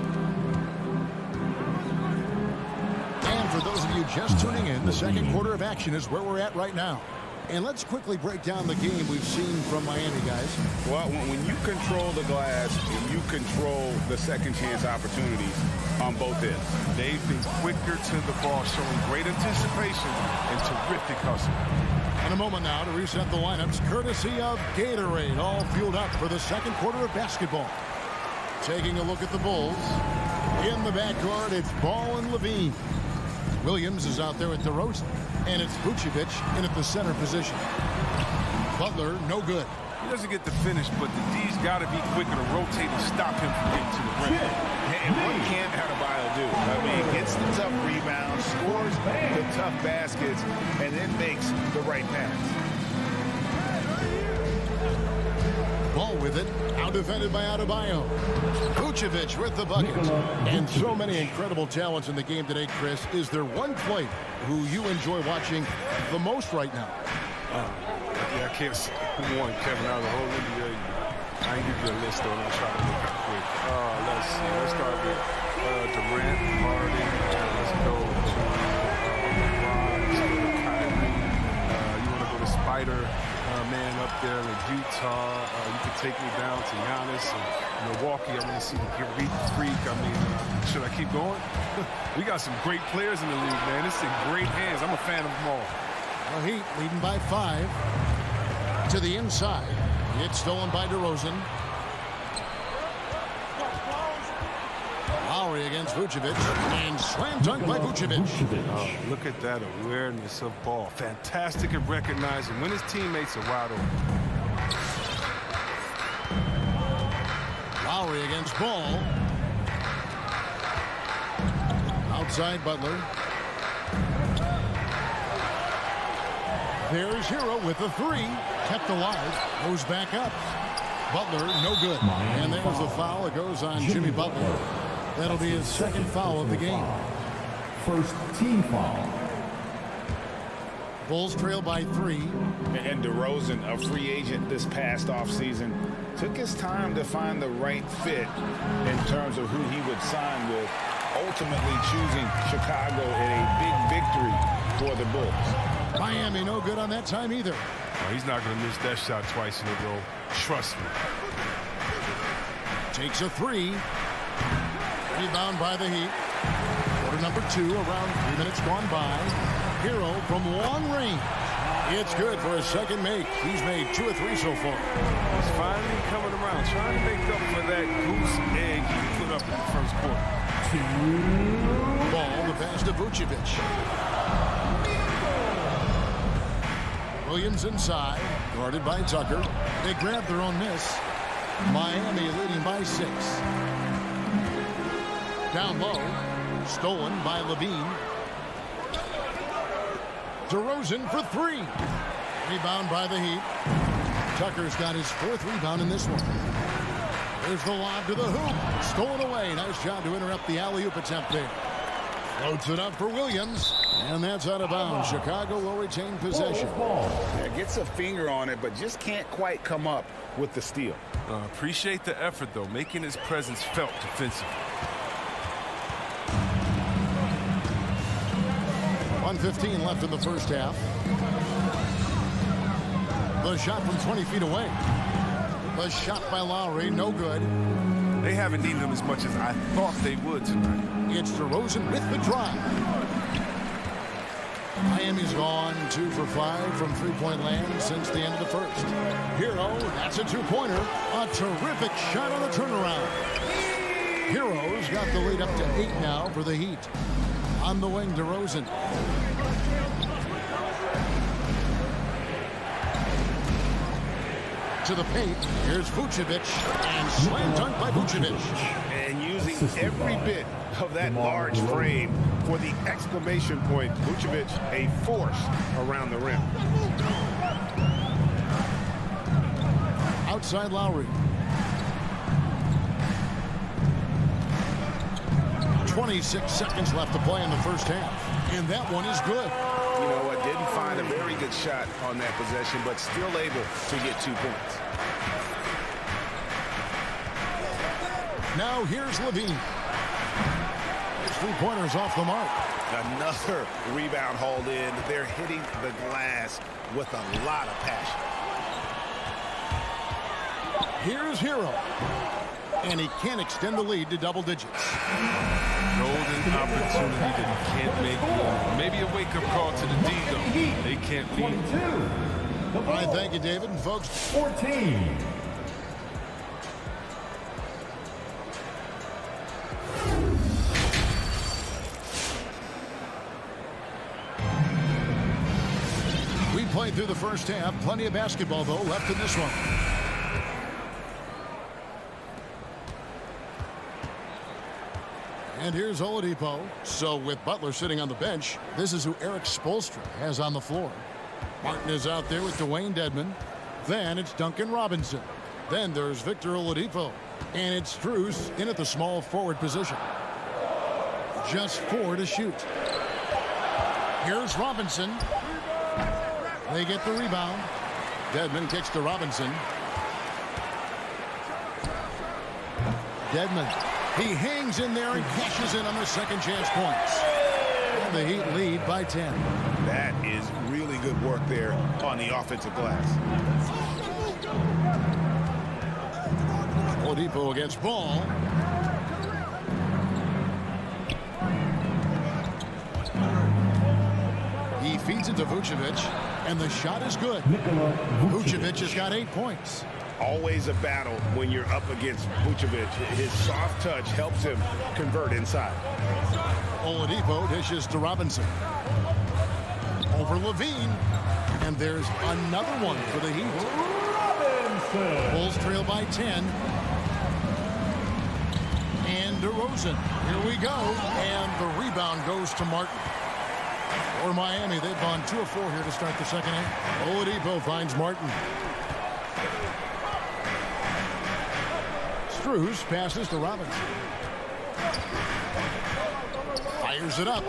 And for those of you just tuning in, the second quarter of action is where we're at right now. And let's quickly break down the game we've seen from Miami, guys. Well, when you control the glass, you control the second chance opportunities on both ends. They've been quicker to the ball, showing great anticipation and terrific hustle. In a moment now to reset the lineups, courtesy of Gatorade, all fueled up for the second quarter of basketball. Taking a look at the Bulls. In the backcourt, it's Ball and Levine. Williams is out there at DeRozan. And it's Vucevic in at the center position. Butler, no good. He doesn't get the finish, but the D's got to be quicker to rotate and stop him from getting to the rim. And what can't Adebayo do? I mean, gets the tough rebounds, scores the tough baskets, and then makes the right pass. Ball with it, out defended by Adebayo. Vucevic with the bucket. And so many incredible talents in the game today, Chris. Is there one player who you enjoy watching the most right now? Yeah, I can't say one, Kevin, out of the whole NBA. I ain't give you a list, though, and I'll try to make it quick. Let's see. Let's start with Durant, Harden. Let's go to LeBron. Let's go to Kyrie. You want to go to Spider-Man up there in Utah. You can take me down to Giannis and Milwaukee. I want to see the Greek Freak. I mean, should I keep going? We got some great players in the league, man. It's in great hands. I'm a fan of them all. Well, Heat leading by 5. To the inside. It's stolen by DeRozan. Lowry against Vucevic. And slam dunk by Vucevic. Oh, look at that awareness of ball. Fantastic at recognizing when his teammates are wide open. Lowry against Ball. Outside Butler. There's Hero with the 3. Kept alive. Goes back up. Butler, no good. And there's the foul. It goes on Jimmy Butler. That'll be his second foul of the game. First team foul. Bulls trail by 3. And DeRozan, a free agent this past offseason, took his time to find the right fit in terms of who he would sign with, ultimately choosing Chicago in a big victory for the Bulls. Miami no good on that time either. Oh, he's not going to miss that shot twice in a row. Trust me. Takes a 3. Rebound by the Heat. Quarter number 2, around 3 minutes gone by. Hero from long range. It's good for a second make. He's made 2 or 3 so far. He's finally coming around, trying to make up for that goose egg he put up in the first quarter. Ball, the pass to Vucevic. Williams inside, guarded by Tucker. They grab their own miss. Miami leading by 6. Down low, stolen by Levine. DeRozan for 3. Rebound by the Heat. Tucker's got his 4th rebound in this one. There's the lob to the hoop. Stolen away. Nice job to interrupt the alley-oop attempt there. Floats it up for Williams. And that's out of bounds. Chicago will retain possession. Yeah, gets a finger on it, but just can't quite come up with the steal. Appreciate the effort, though, making his presence felt defensively. 1:15 left in the first half. The shot from 20 feet away. The shot by Lowry, no good. They haven't needed him as much as I thought they would tonight. It's DeRozan with the drive. Miami's gone 2 for 5 from three-point land since the end of the first. Hero, that's a two-pointer. A terrific shot on the turnaround. Hero's got the lead up to 8 now for the Heat. On the wing, DeRozan. To the paint. Here's Vucevic. And slam dunk by Vucevic. And using every bit of that large frame for the exclamation point. Vucevic, a force around the rim. Outside Lowry. 26 seconds left to play in the first half. And that one is good. You know what? Didn't find a very good shot on that possession, but still able to get 2 points. Now here's Levine. His three-pointers off the mark. Another rebound hauled in. They're hitting the glass with a lot of passion. Here's Hero. And he can't extend the lead to double digits. Golden opportunity that he can't make one. Maybe a wake-up call to the D, though. They can't lead. All right, thank you, David. And folks, 14. we played through the first half. Plenty of basketball, though, left in this one. And here's Oladipo. So with Butler sitting on the bench, this is who Eric Spoelstra has on the floor. Martin is out there with Dwayne Dedmon. Then it's Duncan Robinson. Then there's Victor Oladipo. And it's Strus in at the small forward position. Just 4 to shoot. Here's Robinson. They get the rebound. Dedmon kicks to Robinson. Dedmon. He hangs in there and cashes in on the second chance points. And the Heat lead by 10. That is really good work there on the offensive glass. Oladipo against Ball. He feeds it to Vucevic, and the shot is good. Vucevic has got 8 points. Always a battle when you're up against Vucevic. His soft touch helps him convert inside. Oladipo dishes to Robinson. Over Levine. And there's another one for the Heat. Bulls trail by 10. And DeRozan. Here we go. And the rebound goes to Martin. For Miami, they've gone 2 of 4 here to start the second half. Oladipo finds Martin. Strus passes to Robinson. Fires it up.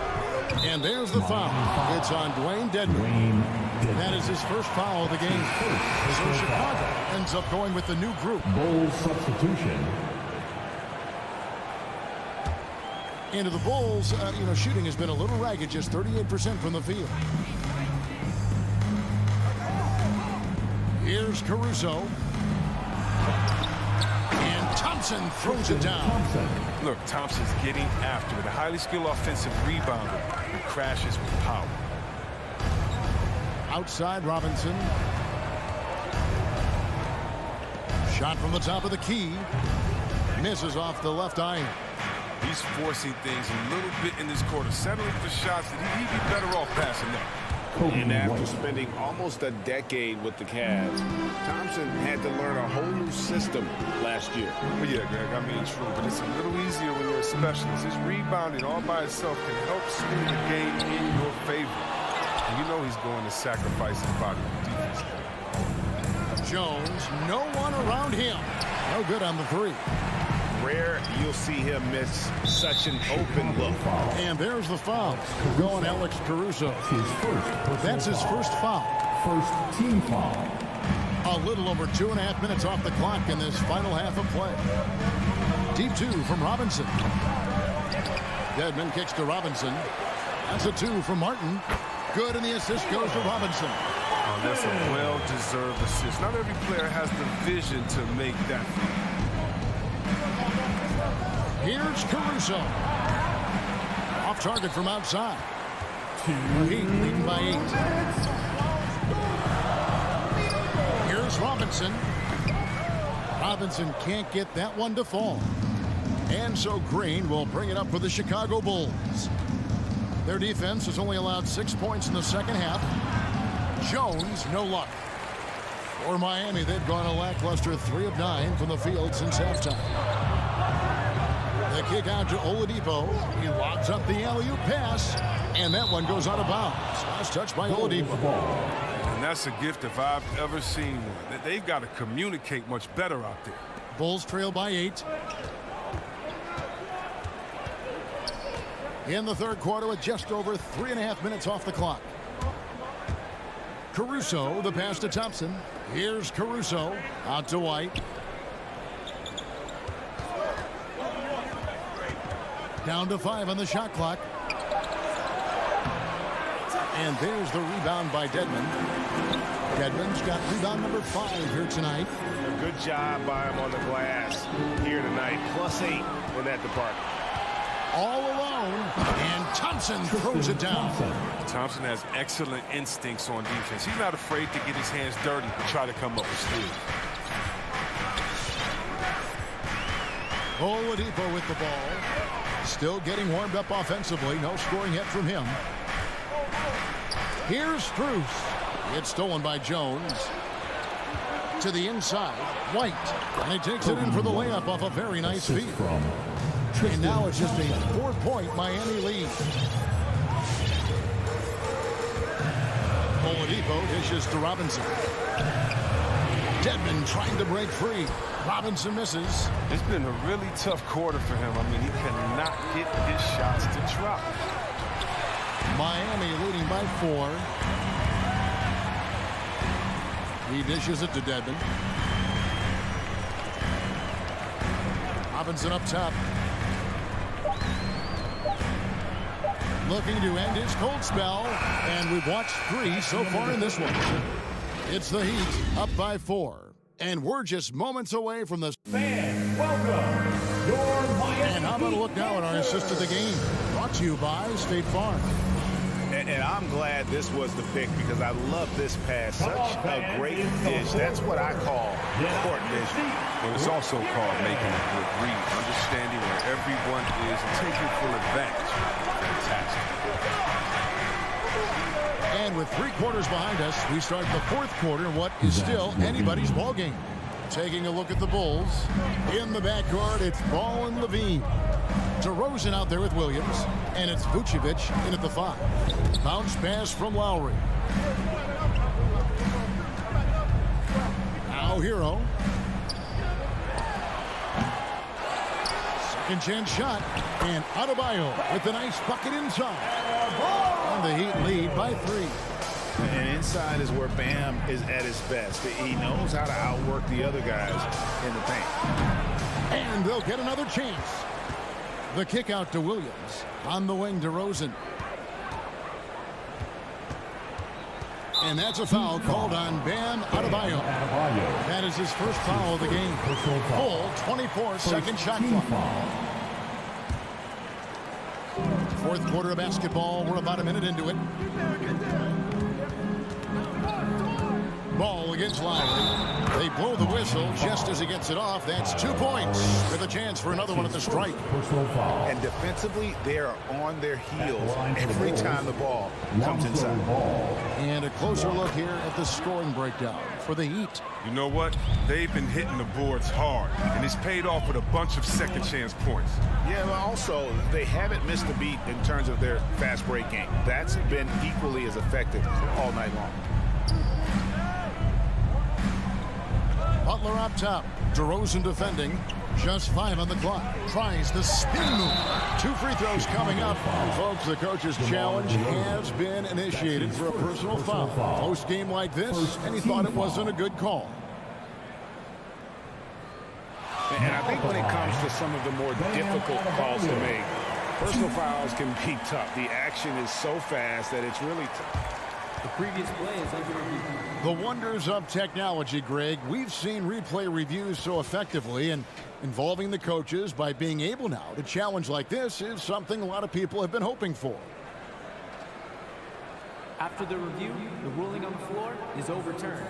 And there's the foul. It's on Dwayne Dedmon. That is his first foul of the game. So Chicago ends up going with the new group. Bulls substitution. Into the Bulls, shooting has been a little ragged, just 38% from the field. Here's Caruso. And Thompson throws it down. Look, Thompson's getting after it. A highly skilled offensive rebounder who crashes with power. Outside Robinson. Shot from the top of the key. Misses off the left iron. He's forcing things a little bit in this quarter, settling for shots that he'd be better off passing them. And after spending almost a decade with the Cavs, Thompson had to learn a whole new system last year. Well, yeah, Greg, I mean, true, but it's a little easier when you're a specialist. His rebounding all by itself can help swing the game in your favor. And you know he's going to sacrifice his body on defense. Jones, no one around him. No good on the 3. rare you'll see him miss such an open look. And there's the foul. Going Alex Caruso. That's his first foul. First team foul. A little over 2.5 minutes off the clock in this final half of play. Deep two from Robinson. Dedmon kicks to Robinson. That's a 2 from Martin. Good, and the assist goes to Robinson. Oh, that's a well-deserved assist. Not every player has the vision to make that. Here's Caruso. Off target from outside. Heat leading by 8. Here's Robinson. Robinson can't get that one to fall. And so Green will bring it up for the Chicago Bulls. Their defense has only allowed 6 points in the second half. Jones, no luck. For Miami, they've gone a lackluster 3 of 9 from the field since halftime. The kick out to Oladipo. He locks up the alley-oop pass, and that one goes out of bounds. Last touch by Oladipo. And that's a gift if I've ever seen one. They've got to communicate much better out there. Bulls trail by 8. In the third quarter with just over 3.5 minutes off the clock. Caruso, the pass to Thompson. Here's Caruso out to White. Down to 5 on the shot clock. And there's the rebound by Dedmon. Dedmon's got rebound number 5 here tonight. A good job by him on the glass here tonight. +8 in that department. All alone, and Thompson throws it down. Thompson has excellent instincts on defense. He's not afraid to get his hands dirty and try to come up with steals. Oladipo with the ball. Still getting warmed up offensively. No scoring yet from him. Here's Strus. It's stolen by Jones. To the inside, White. And he takes it in for the layup off a very nice feed. And now it's just a 4-point Miami lead. Oladipo dishes to Robinson. Dedmon trying to break free. Robinson misses. It's been a really tough quarter for him. I mean, he cannot get his shots to drop. Miami leading by 4. He dishes it to Dedmon. Robinson up top. Looking to end his cold spell, and we've watched 3 so far in this one. It's the Heat up by 4, and we're just moments away from the Fans, welcome your Miami. And how about a look now at our assist of the game, brought to you by State Farm. And I'm glad this was the pick because I love this pass. Such a great dish. That's what I call court vision. And it's also called making a good read, understanding where everyone is and taking full advantage. Fantastic. And with 3 quarters behind us, we start the 4th quarter in what is still anybody's ball game. Taking a look at the Bulls. In the backcourt, it's Ball and Levine. DeRozan out there with Williams. And it's Vucevic in at the 5. Bounce pass from Lowry. Now Hero. Second chance shot. And Adebayo with the nice bucket inside. And the Heat lead by 3. And inside is where Bam is at his best. He knows how to outwork the other guys in the paint. And they'll get another chance. The kick out to Williams. On the wing, DeRozan. And that's a foul called on Bam Adebayo. That is his first foul of the game. Full 24-second shot clock. 4th quarter of basketball. We're about a minute into it. Ball against Lowry. They blow the whistle just as he gets it off. That's 2 points with a chance for another one at the stripe. And defensively, they are on their heels every time the ball comes inside. And a closer look here at the scoring breakdown for the Heat. You know what? They've been hitting the boards hard, and it's paid off with a bunch of second chance points. Yeah, but also, they haven't missed a beat in terms of their fast break game. That's been equally as effective all night long. Butler up top. DeRozan defending. Just 5 on the clock. Tries the spin move. 2 free throws coming up. And folks, the coach's challenge has been initiated for a personal foul. Post game like this, and he thought it wasn't a good call. And I think when it comes to some of the more difficult calls to make, personal fouls can be tough. The action is so fast that it's really tough. The previous play is under review. The wonders of technology, Greg. We've seen replay reviews so effectively, and involving the coaches by being able now to challenge like this is something a lot of people have been hoping for. After the review, the ruling on the floor is overturned.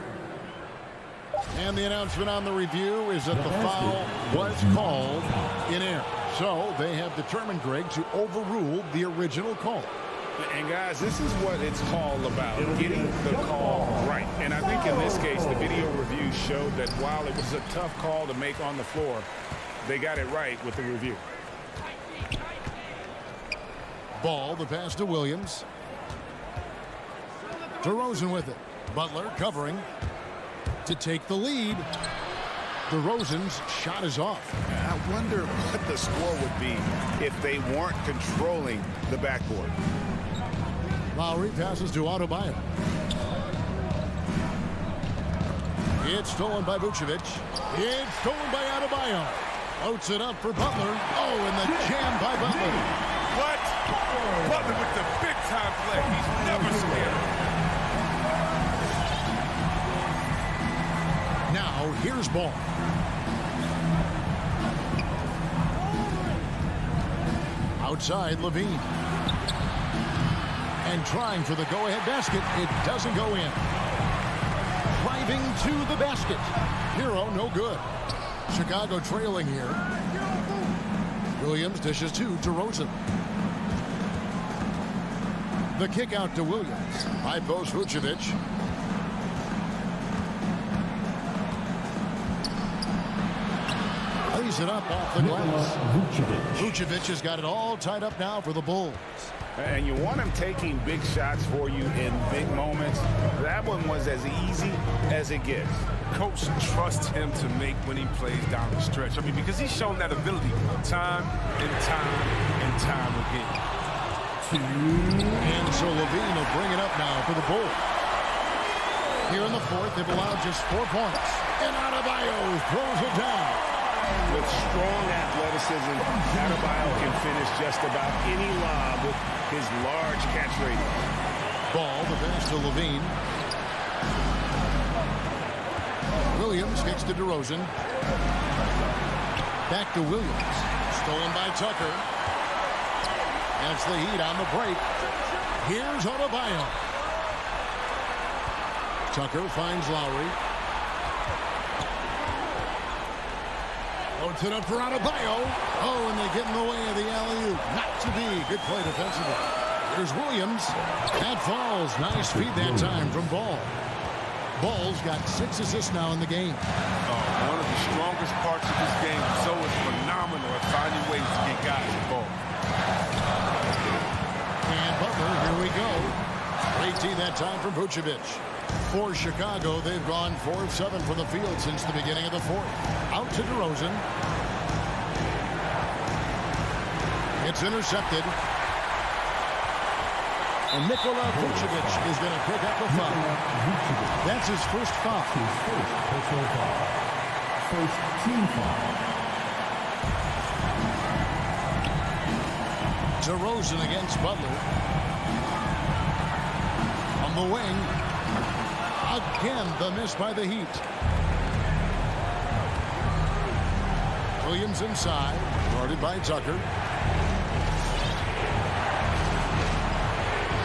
And the announcement on the review is that the foul was called in air. So they have determined, Greg, to overrule the original call. And guys, this is what it's all about, getting the call right. And I think in this case, the video review showed that while it was a tough call to make on the floor, they got it right with the review. Ball, the pass to Williams. DeRozan with it. Butler covering to take the lead. DeRozan's shot is off. I wonder what the score would be if they weren't controlling the backboard. Lowry passes to Adebayo. It's stolen by Vucevic. It's stolen by Adebayo. Floats it up for Butler. Oh, and the jam by Butler. What? Butler with the big-time play. He's never scared. Now, here's ball. Outside, Levine. And trying for the go-ahead basket. It doesn't go in. Driving to the basket. Hero, no good. Chicago trailing here. Williams dishes to DeRozan. The kick out to Williams. High post Vucevic. Lays it up off the glass. Vucevic has got it all tied up now for the Bulls. And you want him taking big shots for you in big moments. That one was as easy as it gets. Coach trusts him to make winning plays down the stretch. I mean, because he's shown that ability time and time and time again. And so Levine will bring it up now for the Bulls. Here in the fourth, they've allowed just 4 points. And Adebayo throws it down. With strong athleticism, Adebayo can finish just about any lob with his large catch rate. Ball, the pass to Levine. Williams kicks to DeRozan. Back to Williams. Stolen by Tucker. And it's the Heat on the break. Here's Adebayo. Tucker finds Lowry. Loads it up for Adebayo. Oh, and they get in the way of the alley-oop. Not to be. Good play defensively. Here's Williams. That falls. Nice feed that time from Ball. Ball's got 6 assists now in the game. One of the strongest parts of this game. So is phenomenal at finding ways to get guys involved. And Butler, here we go. Great D that time from Vucevic. For Chicago, they've gone 4 of 7 from the field since the beginning of the fourth. Out to DeRozan. It's intercepted. And Nikola Vucevic is going to pick up the foul. That's his first foul. First team foul. DeRozan against Butler. On the wing. Again, the miss by the Heat. Williams inside. Guarded by Tucker.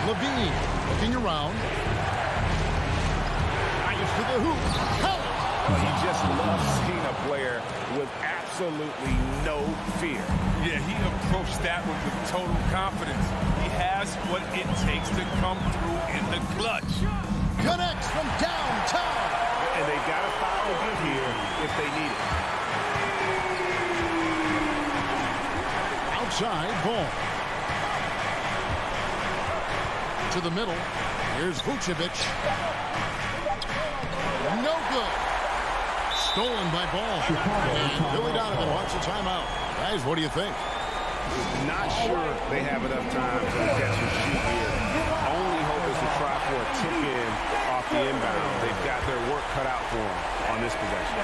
Levine looking around. Nice to the hoop. He just loves seeing a player with absolutely no fear. Yeah, he approached that one with total confidence. He has what it takes to come through in the clutch. Connects from downtown. And they've got a foul to give here if they need it. Outside ball. To the middle. Here's Vucevic. No good. stolen by Ball. And Billy Donovan wants a timeout. Guys, what do you think? Not sure they have enough time to catch and shoot here. Only hope is to try for a tip in off the inbound. They've got their work cut out for them on this possession.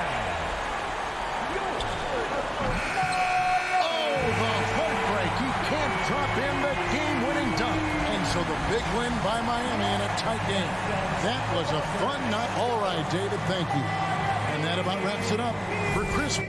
Oh, the heartbreak. He can't drop in the game-winning dunk. And so the big win by Miami in a tight game. That was a fun, not all right, David. Thank you. And that about wraps it up for Chris.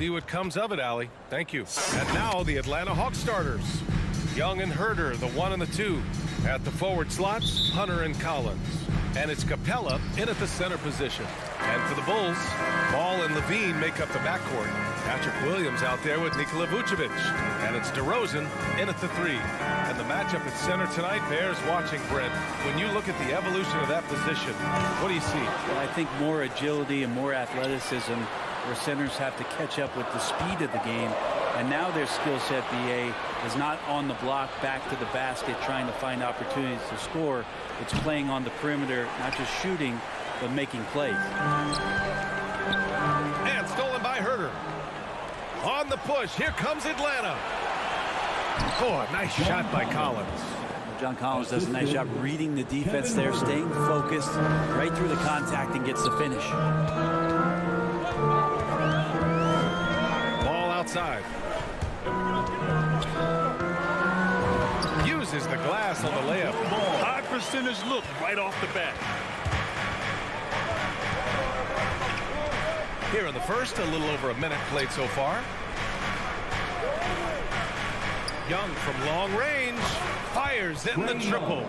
see what comes of it, Allie. Thank you. And now the Atlanta Hawks starters. Young and Herder, the 1 and the 2. At the forward slots, Hunter and Collins. And it's Capella in at the center position. And for the Bulls, Ball and Levine make up the backcourt. Patrick Williams out there with Nikola Vucevic. And it's DeRozan in at the 3. And the matchup at center tonight bears watching, Brent. When you look at the evolution of that position, what do you see? Well, I think more agility and more athleticism, where centers have to catch up with the speed of the game. And now their skill set, BA, is not on the block back to the basket trying to find opportunities to score. It's playing on the perimeter, not just shooting, but making plays. And stolen by Herder. On the push, here comes Atlanta. Oh, a nice shot by Collins. John Collins does a nice job reading the defense there, staying focused right through the contact and gets the finish. Ball outside. Uses the glass on the layup. High percentage look right off the bat. Here in the first, a little over a minute played so far. Young from long range fires in the triple.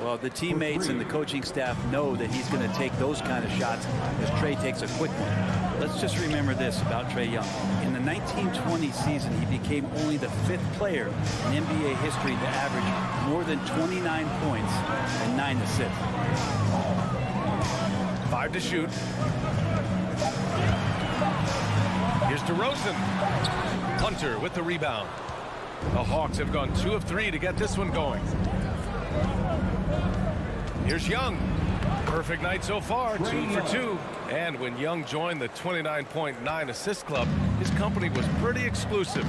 Well, the teammates and the coaching staff know that he's going to take those kind of shots as Trae takes a quick one. Let's just remember this about Trae Young. In the 1920 season, he became only the 5th player in NBA history to average more than 29 points and 9 assists. 5 to shoot. Here's DeRozan. Hunter with the rebound. The Hawks have gone 2 of 3 to get this one going. Here's Young. Perfect night so far, 2 for 2. And when Young joined the 29.9 assist club, his company was pretty exclusive.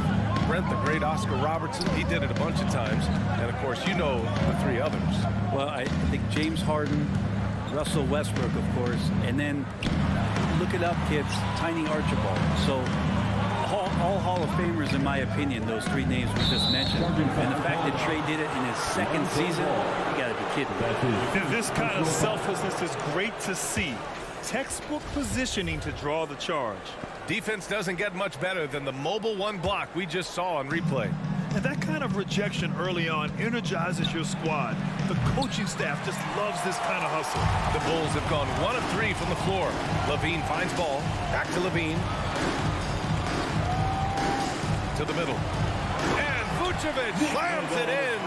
Brent, the great Oscar Robertson, he did it a bunch of times. And of course, you know the 3 others. Well, I think James Harden, Russell Westbrook, of course, and then look it up, kids, Tiny Archibald. So all Hall of Famers, in my opinion, those 3 names we just mentioned. And the fact that Trae did it in his 2nd season, you got to be kidding me. This kind of selflessness is great to see. Textbook positioning to draw the charge. Defense doesn't get much better than the mobile 1 block we just saw on replay. And that kind of rejection early on energizes your squad. The coaching staff just loves this kind of hustle. The Bulls have gone 1 of 3 from the floor. Levine finds ball. Back to Levine. To the middle. And Vucevic slams it in.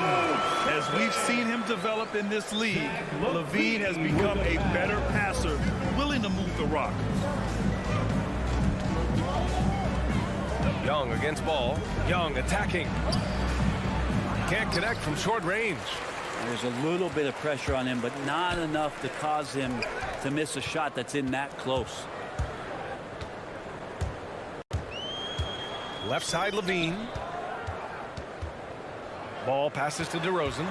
As we've seen him develop in this league, Levine has become a better passer, willing to move the rock. Young against Ball. Young attacking. Can't connect from short range. There's a little bit of pressure on him, but not enough to cause him to miss a shot that's in that close. Left side, Levine. Ball passes to DeRozan.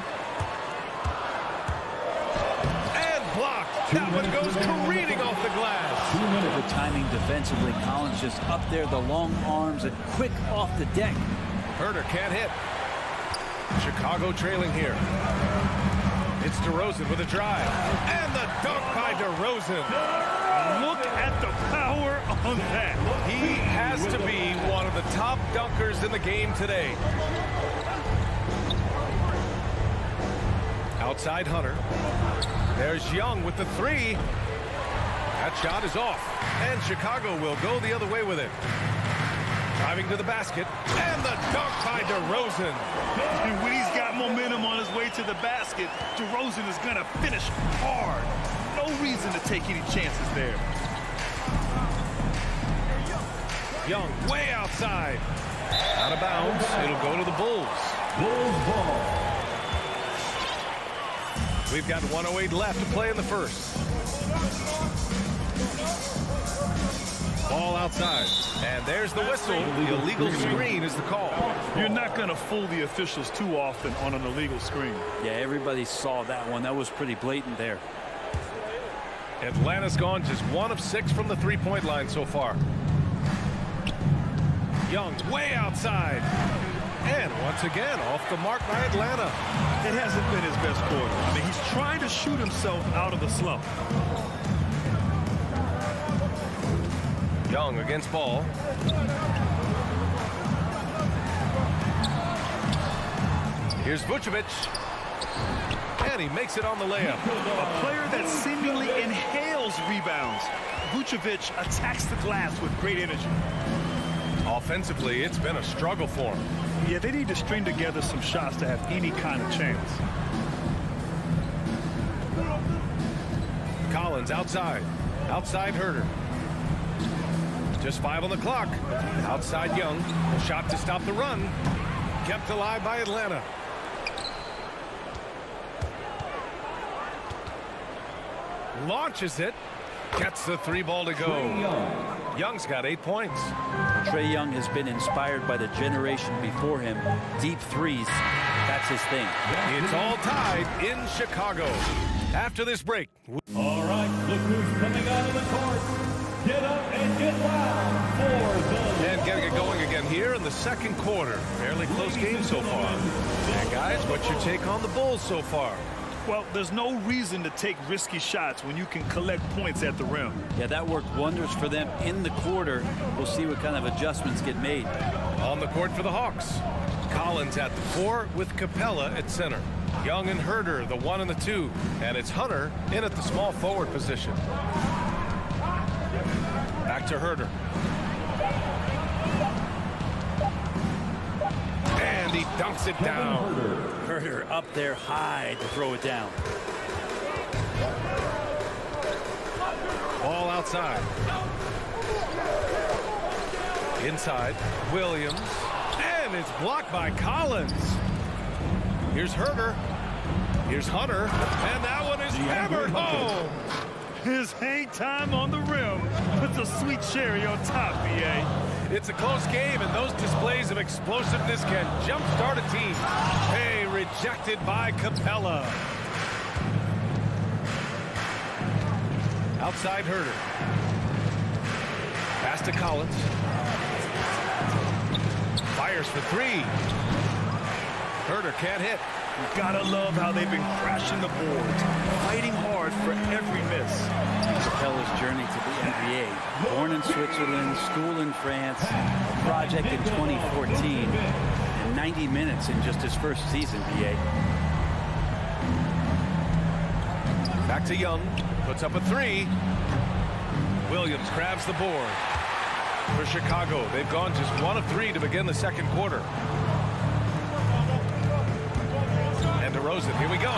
And blocked. That one goes careening off the glass. Good timing defensively. Collins just up there, the long arms, and quick off the deck. Herder can't hit. Chicago trailing here. It's DeRozan with a drive. And the dunk by DeRozan. Look at the power on that. He has to be one of the top dunkers in the game today. Outside Hunter. There's Young with the 3. That shot is off. And Chicago will go the other way with it. Driving to the basket. And the dunk by DeRozan. And when he's got momentum on his way to the basket, DeRozan is going to finish hard. No reason to take any chances there. Young way outside. Out of bounds. It'll go to the Bulls. Bulls ball. We've got 1:08 left to play in the first. Ball outside. And there's the whistle. The illegal screen is the call. You're not going to fool the officials too often on an illegal screen. Yeah, everybody saw that one. That was pretty blatant there. Atlanta's gone just 1 of 6 from the 3-point line so far. Young way outside. And once again, off the mark by Atlanta. It hasn't been his best quarter. I mean, he's trying to shoot himself out of the slump. Young against ball. Here's Vucevic. And he makes it on the layup. A player that seemingly inhales rebounds. Vucevic attacks the glass with great energy. Offensively, it's been a struggle for him. Yeah, they need to string together some shots to have any kind of chance. Collins outside. Outside Herter. Just 5 on the clock. Outside Young. Shot to stop the run. Kept alive by Atlanta. Launches it. Gets the 3 ball to go. Young's got 8 points. Trae Young has been inspired by the generation before him. Deep threes, that's his thing. It's all tied in Chicago. After this break. All right, look who's coming out of the court. Get up and get loud for the... And getting it going again here in the second quarter. Fairly close game so far. And guys, what's your take on the Bulls so far? Well, there's no reason to take risky shots when you can collect points at the rim. Yeah, that worked wonders for them in the quarter. We'll see what kind of adjustments get made. On the court for the Hawks. Collins at the 4 with Capella at center. Young and Herter, the 1 and the 2. And it's Hunter in at the small forward position. Back to Herter. And he dunks it down. Herter up there high to throw it down. Ball outside. Inside, Williams. And it's blocked by Collins. Here's Herter. Here's Hunter. And that one is hammered home. His hang time on the rim puts a sweet cherry on top, B.A. It's a close game, and those displays of explosiveness can jumpstart a team. Hey, rejected by Capella. Outside Herter. Pass to Collins. Fires for 3. Herter can't hit. You gotta love how they've been crashing the boards, fighting hard for every miss. Capella's journey to the NBA. Born in Switzerland, school in France, project in 2014, and 90 minutes in just his first season, BA. Back to Young. Puts up a 3. Williams grabs the board. For Chicago, they've gone just 1 of 3 to begin the second quarter. And DeRozan, here we go.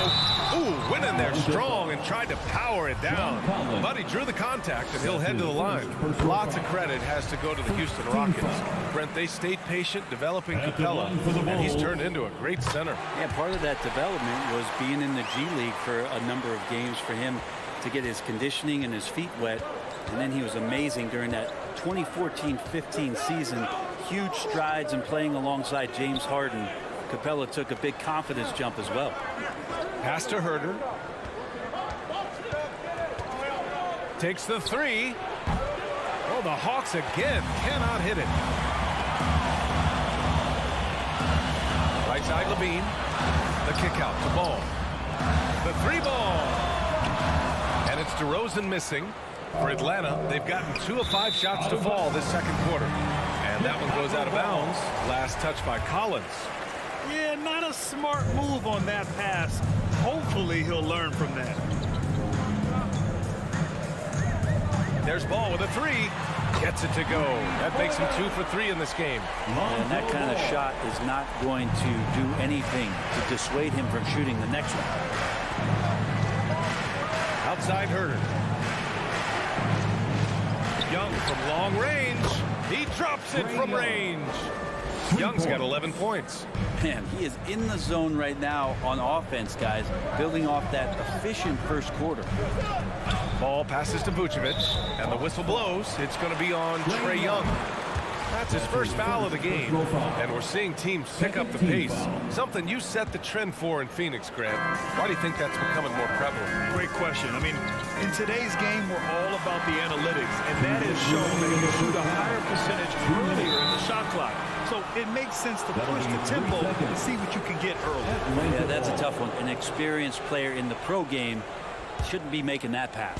Ooh, went in there strong and tried to power it down. But he drew the contact, and he'll head to the line. Lots of credit has to go to the Houston Rockets. Brent, they stayed patient developing Capella, and he's turned into a great center. Yeah, part of that development was being in the G League for a number of games for him to get his conditioning and his feet wet. And then he was amazing during that 2014-15 season. Huge strides in playing alongside James Harden. Capella took a big confidence jump as well. Pass to Herter. Takes the 3. Oh, the Hawks again cannot hit it. Right side Levine. The kick out to Ball. The 3 ball. And it's DeRozan missing. For Atlanta, they've gotten 2 of 5 shots to fall this second quarter. And that one goes out of bounds. Last touch by Collins. Yeah, not a smart move on that pass. Hopefully he'll learn from that. There's Ball with a 3. Gets it to go. That makes him 2 for 3 in this game. And that kind of shot is not going to do anything to dissuade him from shooting the next one. Outside Herter. Young from long range. He drops it from range. Young's got 11 points. Man, he is in the zone right now on offense, guys, building off that efficient first quarter. Ball passes to Vucevic, and the whistle blows. It's going to be on Trae Young. That's his first foul of the game, and we're seeing teams pick up the pace. Something you set the trend for in Phoenix, Grant. Why do you think that's becoming more prevalent? Great question. I mean, in today's game, we're all about the analytics, and that has shown that you shoot a higher percentage earlier in the shot clock. So it makes sense to push the tempo and see what you can get early. Yeah, that's a tough one. An experienced player in the pro game shouldn't be making that pass.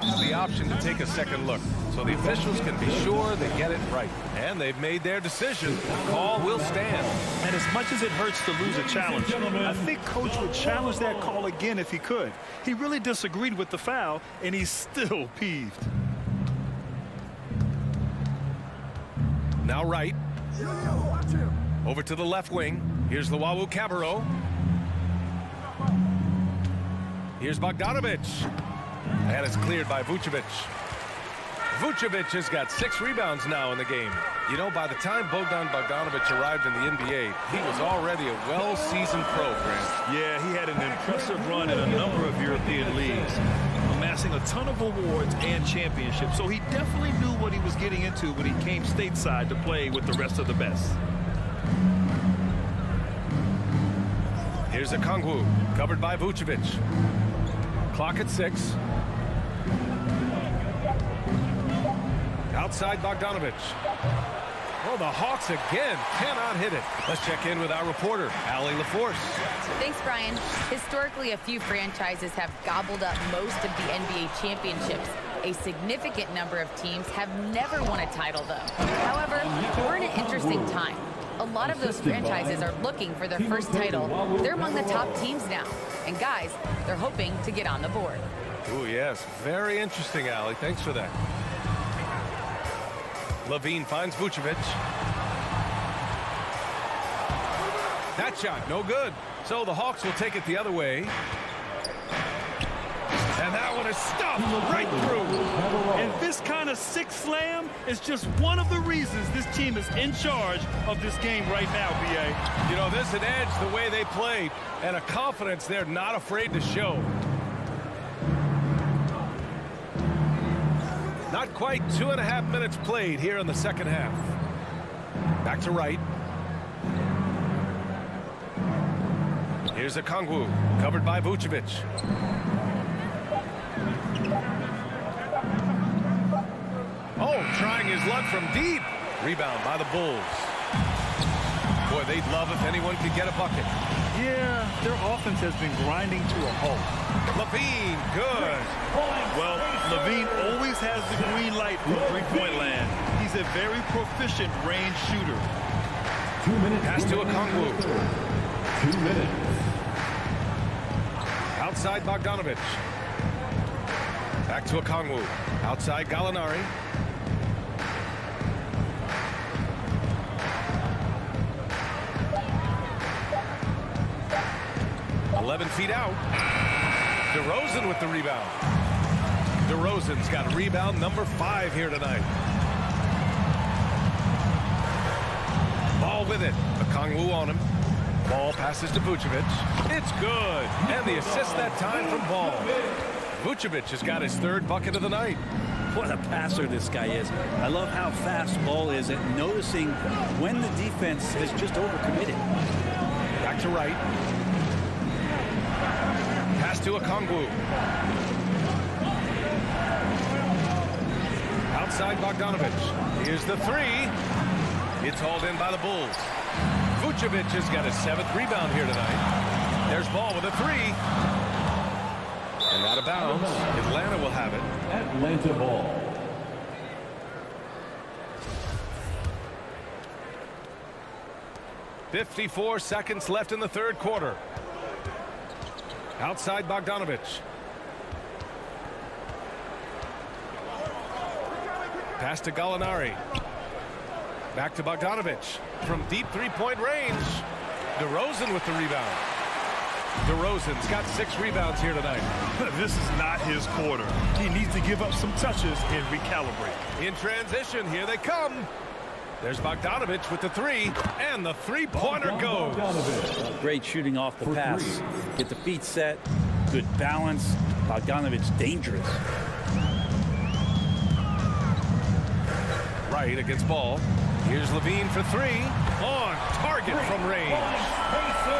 the option to take a second look, so the officials can be sure they get it right. And they've made their decision. The call will stand. And as much as it hurts to lose a challenge, I think Coach would challenge that call again if he could. He really disagreed with the foul, and he's still peeved. Now right. Over to the left wing. Here's Luwawu Cabarro. Here's Bogdanovic. And it's cleared by Vucevic. Vucevic has got 6 rebounds now in the game. You know, by the time Bogdanovic arrived in the NBA, he was already a well-seasoned pro, Grant. Yeah, he had an impressive run in a number of European leagues, amassing a ton of awards and championships. So he definitely knew what he was getting into when he came stateside to play with the rest of the best. Here's Okongwu, covered by Vucevic. Clock at 6. Outside Bogdanovic. Oh, the Hawks again cannot hit it. Let's check in with our reporter, Allie LaForce. Thanks, Brian. Historically, a few franchises have gobbled up most of the NBA championships. A significant number of teams have never won a title, though. However, we're in an interesting time. A lot of those franchises are looking for their first title. They're among the top teams now. And guys, they're hoping to get on the board. Oh, yes. Very interesting, Allie. Thanks for that. Levine finds Vucevic. That shot, no good. So the Hawks will take it the other way. And that one is stuffed right through. And this kind of sick slam is just one of the reasons this team is in charge of this game right now, B.A. You know, there's an edge the way they play and a confidence they're not afraid to show. Not quite 2.5 minutes played here in the second half. Back to right. Here's Okongwu, covered by Vucevic. Oh, trying his luck from deep. Rebound by the Bulls. Boy, they'd love if anyone could get a bucket. Yeah, their offense has been grinding to a halt. Levine, good. Well, Levine always has the green light from three-point land. He's a very proficient range shooter. 2 minutes. Pass to Okongwu. 2 minutes. Outside Bogdanovic. Back to Okongwu. Outside Gallinari. .11 feet out. DeRozan with the rebound. DeRozan's got rebound number 5 here tonight. Ball with it. Okongwu on him. Ball passes to Vucevic. It's good. And the assist that time from Ball. Vucevic has got his 3rd bucket of the night. What a passer this guy is. I love how fast Ball is at noticing when the defense has just overcommitted. Back to right. Pass to Okongwu. Outside Bogdanovic. Here's the 3. It's hauled in by the Bulls. Vucevic has got his 7th rebound here tonight. There's Ball with a 3. And out of bounds. Atlanta will have it. Atlanta ball. .54 seconds left in the 3rd quarter. Outside Bogdanovic. Pass to Gallinari. Back to Bogdanovic. From deep 3-point range. DeRozan with the rebound. DeRozan's got 6 rebounds here tonight. This is not his quarter. He needs to give up some touches and recalibrate. In transition, here they come. There's Bogdanovic with the 3, and the 3-pointer goes. Great shooting off the pass. Get the feet set. Good balance. Bogdanovic's dangerous. Right against Ball. Here's Levine for 3. On target from range.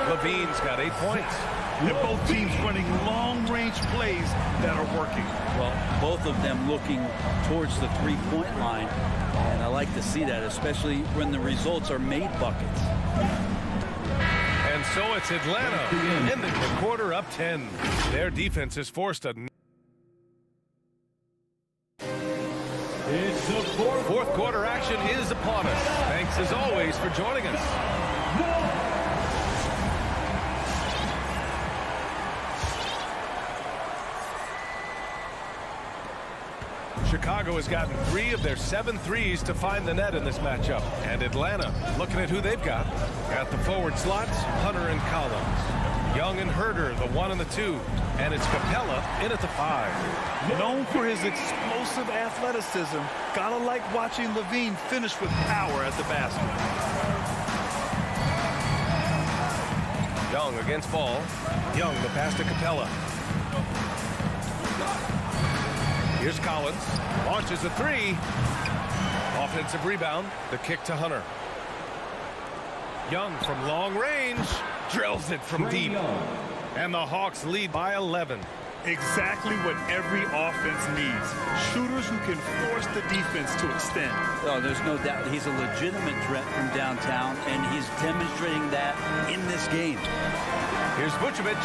Levine's got 8 points. And both teams running long-range plays that are working. Well, both of them looking towards the 3-point line. And I like to see that, especially when the results are made buckets. And so it's Atlanta ending the quarter up 10. Their defense has forced a It's the Fourth quarter action is upon us. Thanks as always for joining us. Chicago has gotten 3 of their 7 threes to find the net in this matchup. And Atlanta, looking at who they've got. At the forward slots, Hunter and Collins. Young and Herder, the 1 and the 2. And it's Capella in at the 5. Known for his explosive athleticism, gotta like watching Levine finish with power at the basket. Young against Ball. Young, the pass to Capella. Here's Collins. Launches a 3. Offensive rebound. The kick to Hunter. Young from long range. Drills it from deep. And the Hawks lead by 11. Exactly what every offense needs. Shooters who can force the defense to extend. Oh, there's no doubt he's a legitimate threat from downtown, and he's demonstrating that in this game. Here's Vucevic.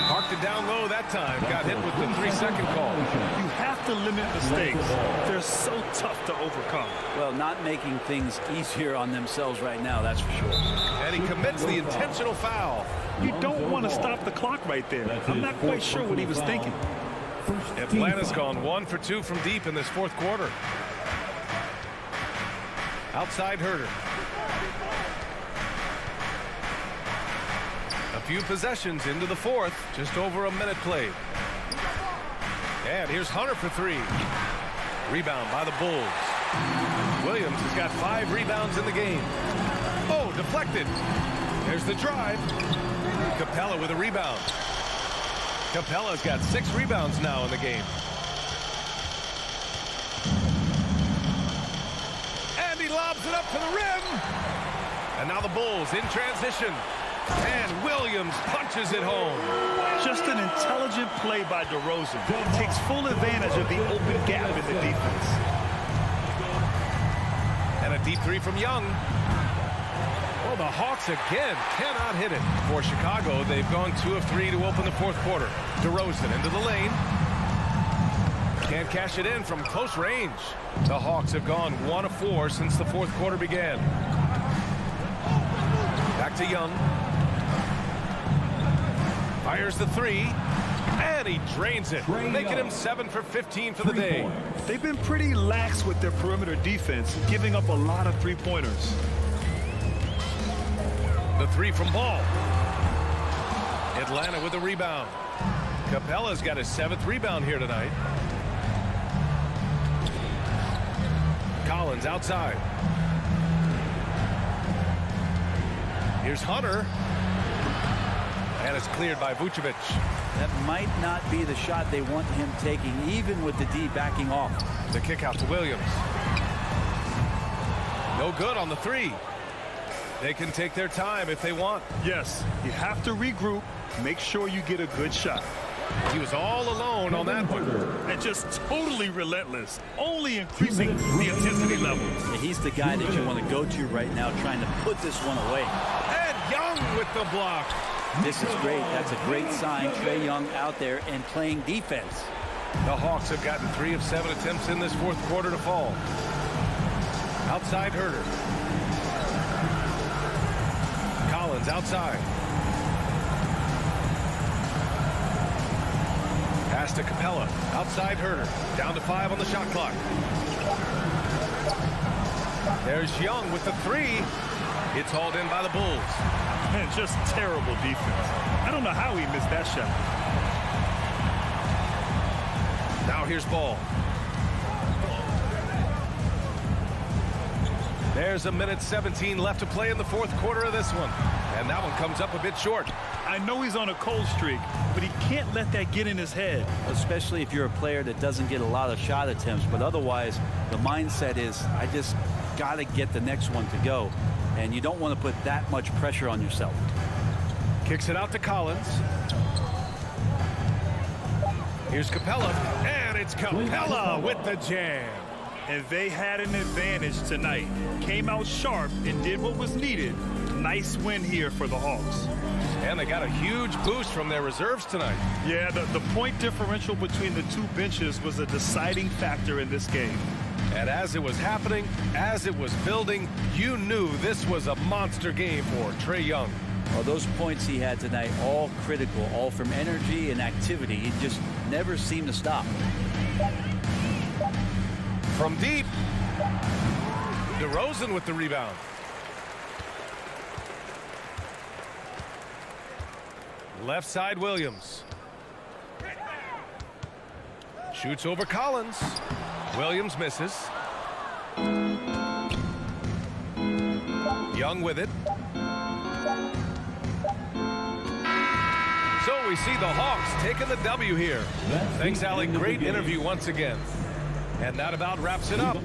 Parked it down low that time. Got hit with the 3-second call. You have to limit mistakes. They're so tough to overcome. Well, not making things easier on themselves right now, that's for sure. And he commits the intentional foul. You don't want to stop the clock right there. I'm not quite sure what he was thinking. Atlanta's gone 1 for 2 from deep in this fourth quarter. Outside Herder. A few possessions into the fourth. Just over a minute played. And here's Hunter for 3. Rebound by the Bulls. Williams has got 5 rebounds in the game. Oh, deflected. There's the drive. Capella with a rebound. Capella's got 6 rebounds now in the game. And he lobs it up to the rim. And now the Bulls in transition. And Williams punches it home. Just an intelligent play by DeRozan. Takes full advantage of the open gap in the defense. And a deep 3 from Young. Well, the Hawks again cannot hit it. For Chicago, they've gone 2 of 3 to open the fourth quarter. DeRozan into the lane. Can't cash it in from close range. The Hawks have gone 1 of 4 since the fourth quarter began. Back to Young. Fires the 3. And he drains it, making him 7 for 15 for the day. They've been pretty lax with their perimeter defense, giving up a lot of three-pointers. The 3 from Ball. Atlanta with a rebound. Capella's got his 7th rebound here tonight. Collins outside. Here's Hunter. And it's cleared by Vucevic. That might not be the shot they want him taking, even with the D backing off. The kick out to Williams. No good on the 3. They can take their time if they want. Yes, you have to regroup. Make sure you get a good shot. He was all alone on that one. And just totally relentless, only increasing the intensity level. Yeah, he's the guy that you want to go to right now, trying to put this one away. And Young with the block. This is great. That's a great sign. Trae Young out there and playing defense. The Hawks have gotten 3 of 7 attempts in this fourth quarter to fall. Outside Herder. Collins outside. Pass to Capella. Outside Herder. Down to 5 on the shot clock. There's Young with the 3. It's hauled in by the Bulls. Man, just terrible defense. I don't know how he missed that shot. Now here's Ball. There's a minute 17 left to play in the fourth quarter of this one. And that one comes up a bit short. I know he's on a cold streak, but he can't let that get in his head. Especially if you're a player that doesn't get a lot of shot attempts. But otherwise, the mindset is, I just got to get the next one to go. And you don't want to put that much pressure on yourself. Kicks it out to Collins. Here's Capella. And it's Capella with the jam. And they had an advantage tonight. Came out sharp and did what was needed. Nice win here for the Hawks. And they got a huge boost from their reserves tonight. Yeah, the point differential between the two benches was a deciding factor in this game. And as it was happening, as it was building, you knew this was a monster game for Trae Young. Well, those points he had tonight, all critical, all from energy and activity. He just never seemed to stop. From deep, DeRozan with the rebound. Left side, Williams. Shoots over Collins. Williams misses. Young with it. So we see the Hawks taking the W here. Thanks, Alec. Great interview once again. And that about wraps it up.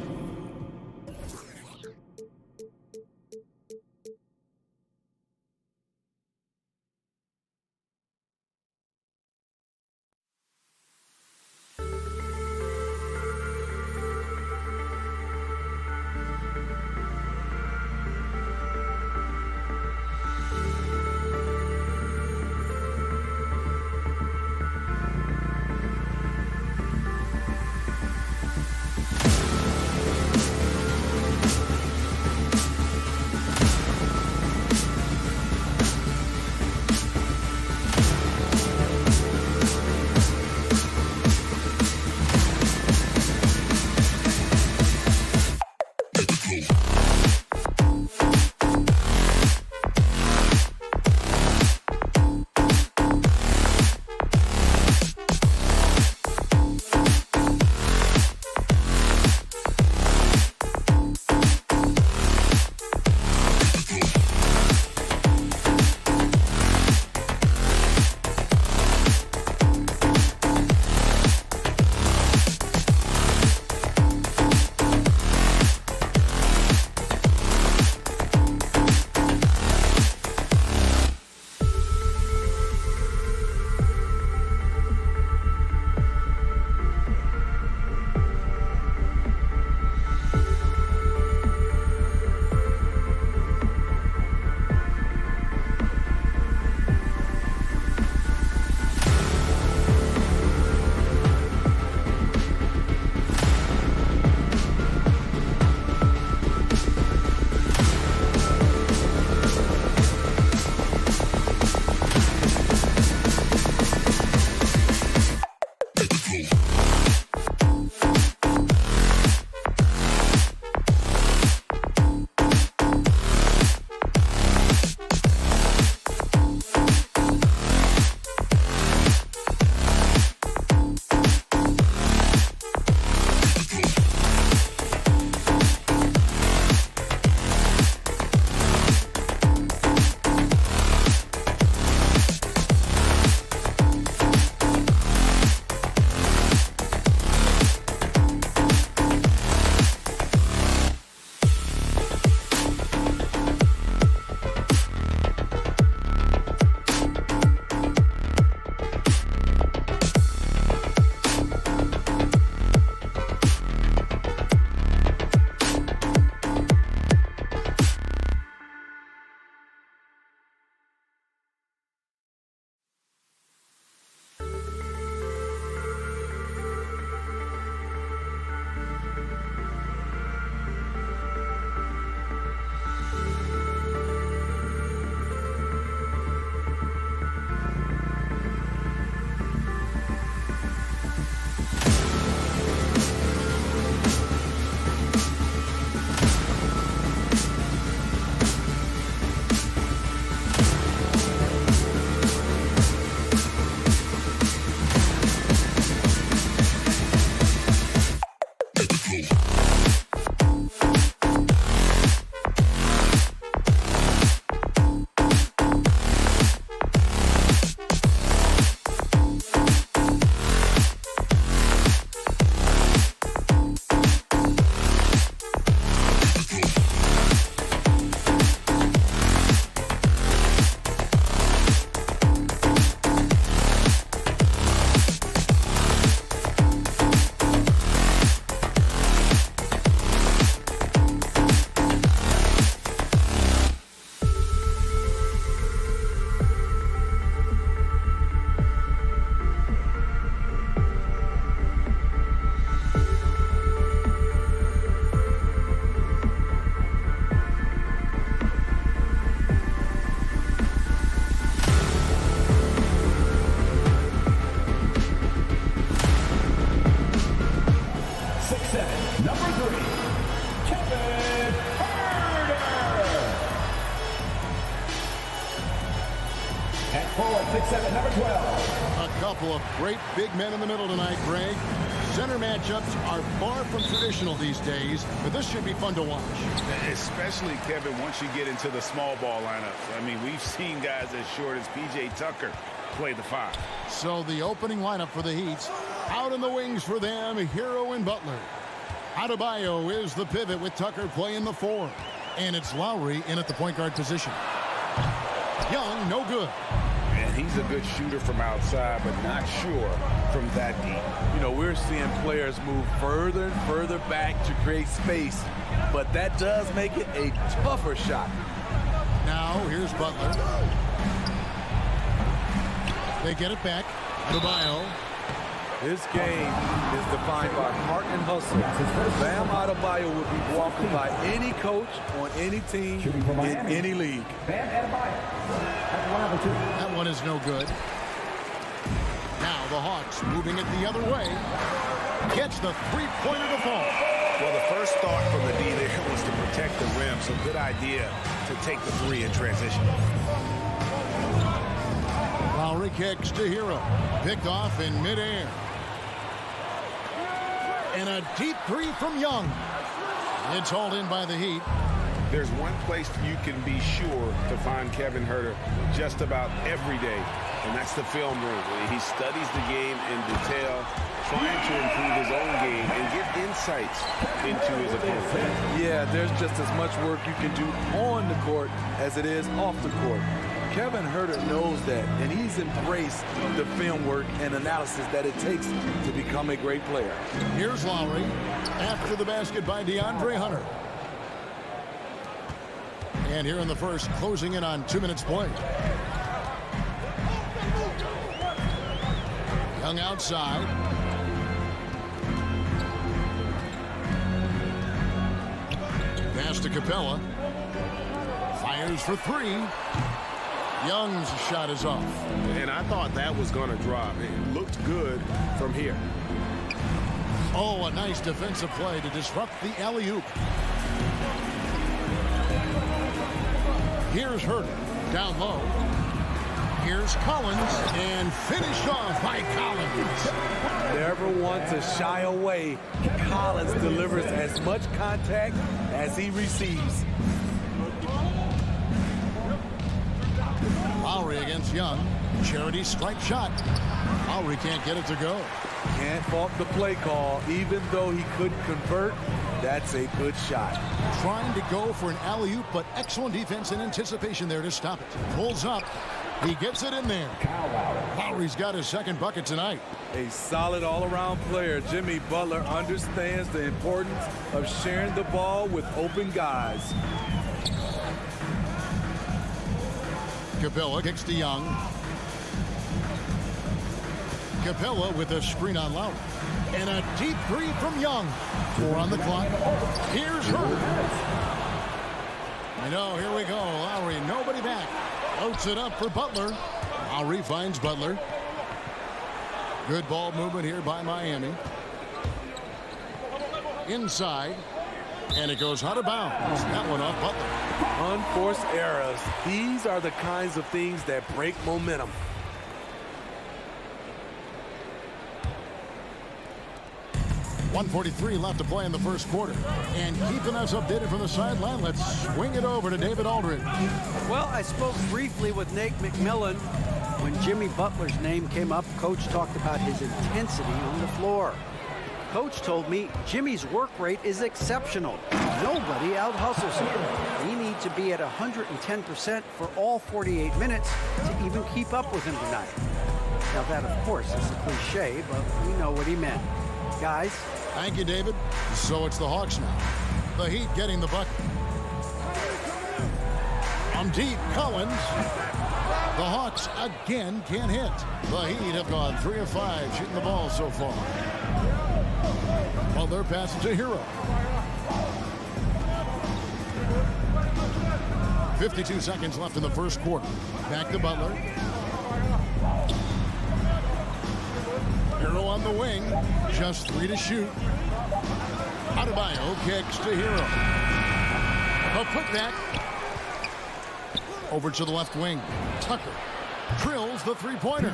Kevin Herter. At forward, 6'7", number 12. A couple of great big men in the middle tonight, Greg. Center matchups are far from traditional these days, but this should be fun to watch. Especially, Kevin, once you get into the small ball lineups. I mean, we've seen guys as short as P.J. Tucker play the 5. So the opening lineup for the Heats. Out in the wings for them, Hero and Butler. Adebayo is the pivot with Tucker playing the 4. And it's Lowry in at the point guard position. Young, no good. And he's a good shooter from outside, but not sure from that deep. You know, we're seeing players move further and further back to create space, but that does make it a tougher shot. Now, here's Butler. They get it back. Adebayo. This game is defined by heart and hustle. Bam Adebayo would be walking by any coach on any team in any league. Bam Adebayo. That one is no good. Now the Hawks moving it the other way. Gets the three-pointer to fall. Well, the first thought from the D there was to protect the rim, so good idea to take the 3 in transition. Lowry kicks to Hero. Picked off in midair. And a deep 3 from Young. It's hauled in by the Heat. There's one place you can be sure to find Kevin Herter just about every day, and that's the film room. He studies the game in detail, trying to improve his own game and get insights into his opponent. Yeah, there's just as much work you can do on the court as it is off the court. Kevin Herter knows that, and he's embraced the film work and analysis that it takes to become a great player. Here's Lowry after the basket by DeAndre Hunter. And here in the first, closing in on 2 minutes played. Young outside. Pass to Capella. Fires for 3. Young's shot is off. And I thought that was going to drop. It looked good from here. Oh, a nice defensive play to disrupt the alley-oop. Here's Herter, down low. Here's Collins, and finished off by Collins. Never want to shy away. Collins delivers as much contact as he receives. Lowry against Young. Charity stripe shot. Lowry can't get it to go. Can't fault the play call. Even though he couldn't convert, that's a good shot. Trying to go for an alley-oop, but excellent defense and anticipation there to stop it. Pulls up. He gets it in there. Lowry's got his second bucket tonight. A solid all-around player. Jimmy Butler understands the importance of sharing the ball with open guys. Capella kicks to Young. Capella with a screen on Lowry. And a deep 3 from Young. 4 on the clock. Here's Herter. No, here we go. Lowry, nobody back. Floats it up for Butler. Lowry finds Butler. Good ball movement here by Miami. Inside. And it goes out of bounds. That one off Butler. Unforced errors. These are the kinds of things that break momentum. .143 left to play in the first quarter. And keeping us updated from the sideline, let's swing it over to David Aldridge. Well, I spoke briefly with Nate McMillan. When Jimmy Butler's name came up, Coach talked about his intensity on the floor. Coach told me Jimmy's work rate is exceptional. Nobody out-hustles him. We need to be at 110% for all 48 minutes to even keep up with him tonight. Now that, of course, is a cliche, but we know what he meant. Guys. Thank you, David. So it's the Hawks now. The Heat getting the bucket. From deep, Collins. The Hawks again can't hit. The Heat have gone 3 of 5 shooting the ball so far. Butler passes to Hero. 52 seconds left in the first quarter. Back to Butler. Hero on the wing. Just 3 to shoot. Adebayo kicks to Hero. A putback. Over to the left wing. Tucker drills the three-pointer.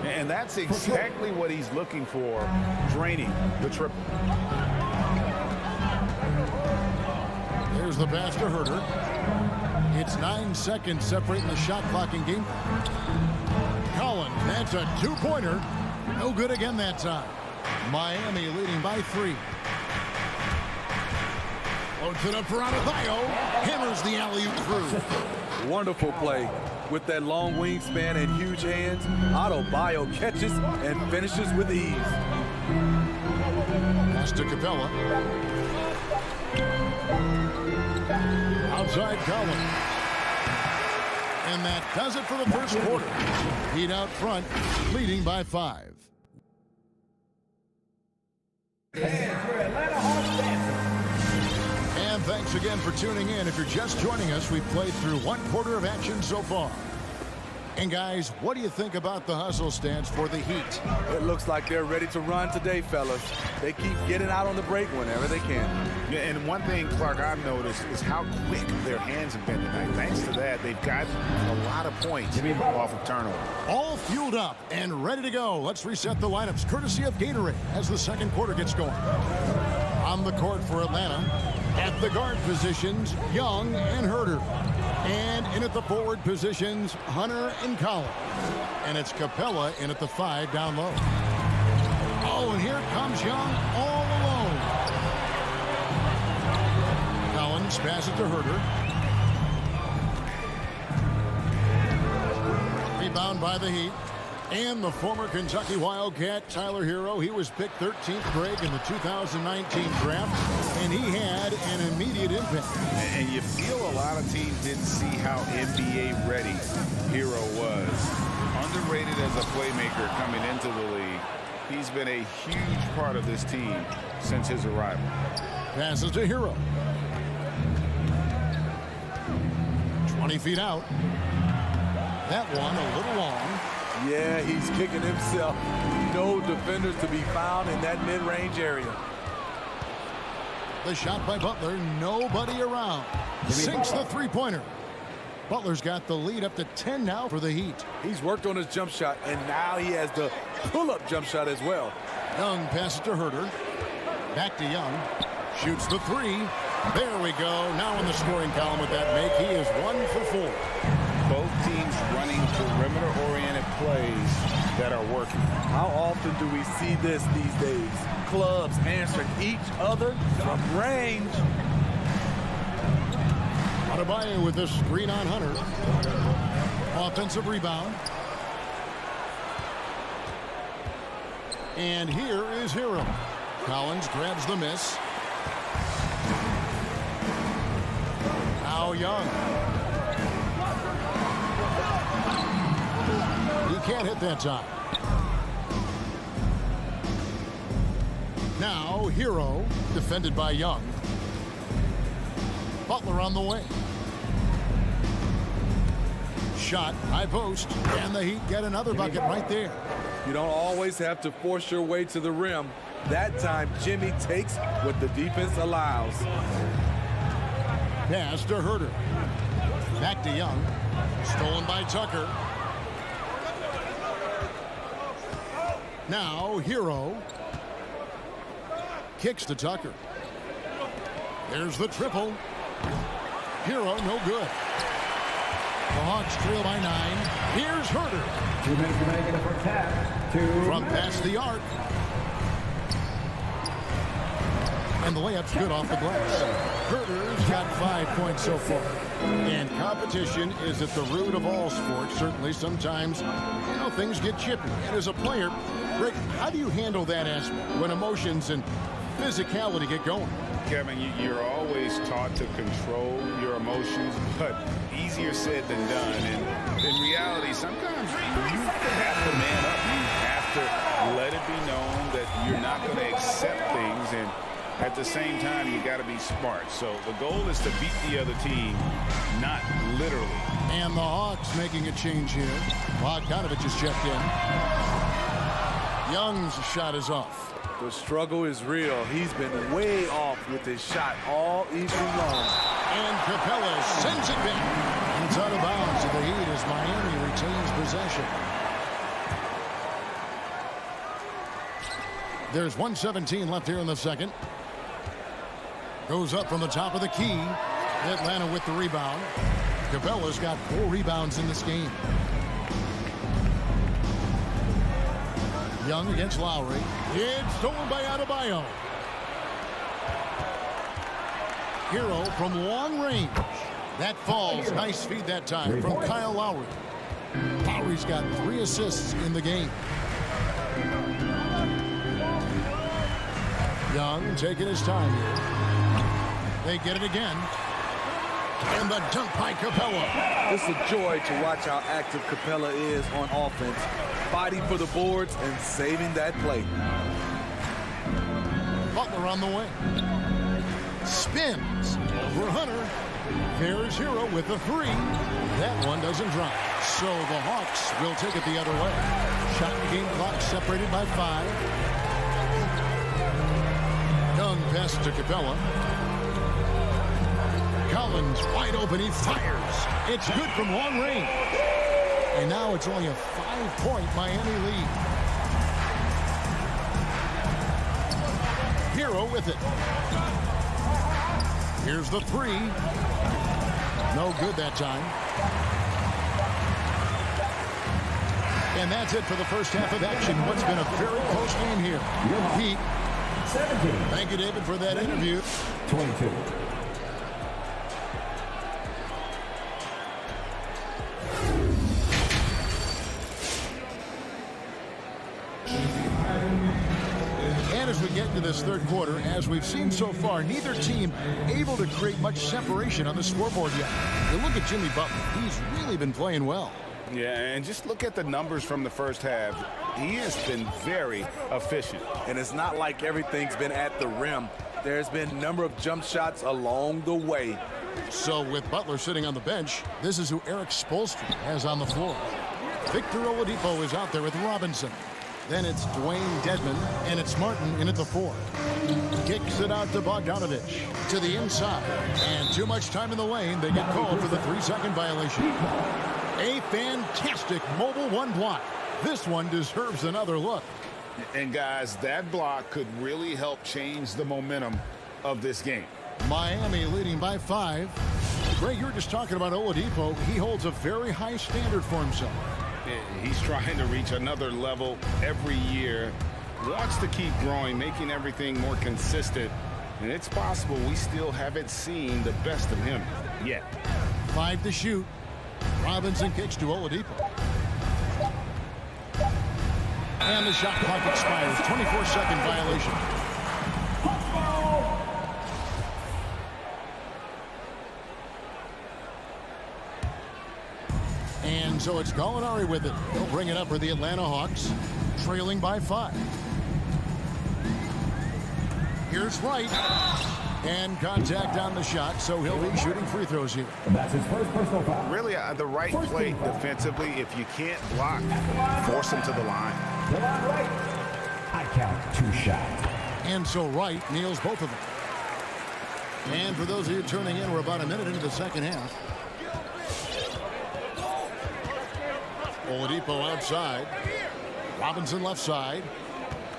And that's exactly what he's looking for, draining the triple. There's the pass to Herter. It's 9 seconds separating the shot clock and game. Collins, that's a two-pointer. No good again that time. Miami leading by 3. Loads it up for Adebayo. Hammers the alley-oop through. Wonderful play. With that long wingspan and huge hands, Adebayo catches and finishes with ease. Pass to Capella. Outside Collins. And that does it for the first quarter. Heat out front, leading by 5. And thanks again for tuning in. If you're just joining us, we've played through 1 quarter of action so far. And guys, what do you think about the hustle stance for the Heat? It looks like they're ready to run today, fellas. They keep getting out on the break whenever they can. Yeah, and one thing, Clark, I've noticed is how quick their hands have been tonight. Thanks to that, they've gotten a lot of points off of turnover. All fueled up and ready to go. Let's reset the lineups courtesy of Gatorade as the second quarter gets going. On the court for Atlanta, at the guard positions, Young and Herter. And in at the forward positions, Hunter and Collins. And it's Capella in at the 5 down low. Oh, and here comes Young all alone. Collins passes to Herter. Rebound by the Heat. And the former Kentucky Wildcat, Tyler Hero, he was picked 13th grade in the 2019 draft, and he had an immediate impact. And you feel a lot of teams didn't see how NBA ready Hero was. Underrated as a playmaker coming into the league. He's been a huge part of this team since his arrival. Passes to Hero. 20 feet out. That one a little long. Yeah, he's kicking himself. No defenders to be found in that mid-range area. The shot by Butler, nobody around. Sinks the three-pointer. Butler's got the lead up to 10 now for the Heat. He's worked on his jump shot, and now he has the pull-up jump shot as well. Young passes to Herter. Back to Young. Shoots the 3. There we go. Now in the scoring column with that make. He is 1 for 4. Both teams running perimeter-oriented plays that are working. How often do we see this these days? Clubs answering each other from range. Adebayo with this screen on Hunter. Offensive rebound. And here is Hero. Collins grabs the miss. Now Young. He can't hit that time. Now Hero, defended by Young. Butler on the way. Shot, high post, and the Heat get another bucket right there. You don't always have to force your way to the rim. That time, Jimmy takes what the defense allows. Pass to Herter. Back to Young. Stolen by Tucker. Now Hero. Kicks to Tucker. There's the triple. Hero, no good. The Hawks trail by 9. Here's Herter. 2 minutes remaining in the first half. From past the arc. And the layup's good off the glass. Herter's got 5 points so far. And competition is at the root of all sports. Certainly sometimes, things get chippy. And as a player, Rick, how do you handle that aspect when emotions and physicality get going? Kevin, you're always taught to control your emotions, but easier said than done. And in reality, sometimes you have to man up. You have to let it be known that you're not going to accept things. And at the same time, you got to be smart. So the goal is to beat the other team, not literally. And the Hawks making a change here. Bogdanovich is checked in. Young's shot is off. The struggle is real. He's been way off with his shot all evening long. And Capella sends it back. And it's out of bounds to the Heat as Miami retains possession. There's 1:17 left here in the second. Goes up from the top of the key. Atlanta with the rebound. Capella's got 4 rebounds in this game. Young against Lowry. It's stolen by Adebayo. Hero from long range. That falls. Nice feed that time from Kyle Lowry. Lowry's got 3 assists in the game. Young taking his time here. They get it again. And the dunk by Capella. It's a joy to watch how active Capella is on offense, fighting for the boards and saving that play. Butler on the way. Spins over Hunter. There's Hero with the 3. That one doesn't drop. So the Hawks will take it the other way. Shot and game clock separated by 5. Young pass to Capella. Collins wide open. He fires. It's good from long range. And now it's only a 5-point Miami lead. Hero with it. Here's the 3. No good that time. And that's it for the first half of action. What's been a very close game here. Heat. 17. Thank you, David, for that interview. 22. And as we get into this third quarter, as we've seen so far, neither team able to create much separation on the scoreboard yet. You look at Jimmy Butler. He's really been playing well. Yeah, and just look at the numbers from the first half. He has been very efficient. And it's not like everything's been at the rim. There's been a number of jump shots along the way. So with Butler sitting on the bench, this is who Eric Spoelstra has on the floor. Victor Oladipo is out there with Robinson. Then it's Dwayne Dedman, and it's Martin in at the 4. Kicks it out to Bogdanovich to the inside. And too much time in the lane. They get called for the 3-second violation. A fantastic mobile 1 block. This one deserves another look. And guys, that block could really help change the momentum of this game. Miami leading by 5. Greg, you were just talking about Oladipo. He holds a very high standard for himself. He's trying to reach another level every year. Wants to keep growing, making everything more consistent. And it's possible we still haven't seen the best of him yet. 5 to shoot. Robinson kicks to Oladipo. And the shot clock expires. 24-second violation. And so it's Gallinari with it. He'll bring it up for the Atlanta Hawks, trailing by 5. Here's Wright. And contact on the shot, so he'll be shooting free throws here. That's his first personal foul. Really, the right play defensively. If you can't block, force him to the line. Right. I count 2 shots. And so Wright nails both of them. And for those of you turning in, we're about a minute into the second half. Oladipo outside. Robinson left side.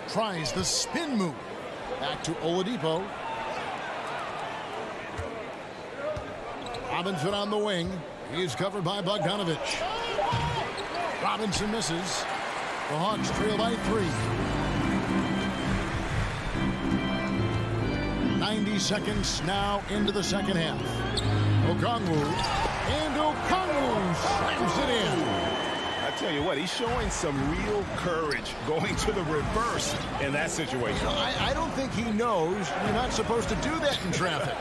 Tries the spin move. Back to Oladipo. Robinson on the wing. He's covered by Bogdanovich. Robinson misses. The Hawks trail by 3. 90 seconds now into the second half. Okongwu. And Okongwu slams it in. I tell you what, he's showing some real courage going to the reverse in that situation. I don't think he knows you're not supposed to do that in traffic.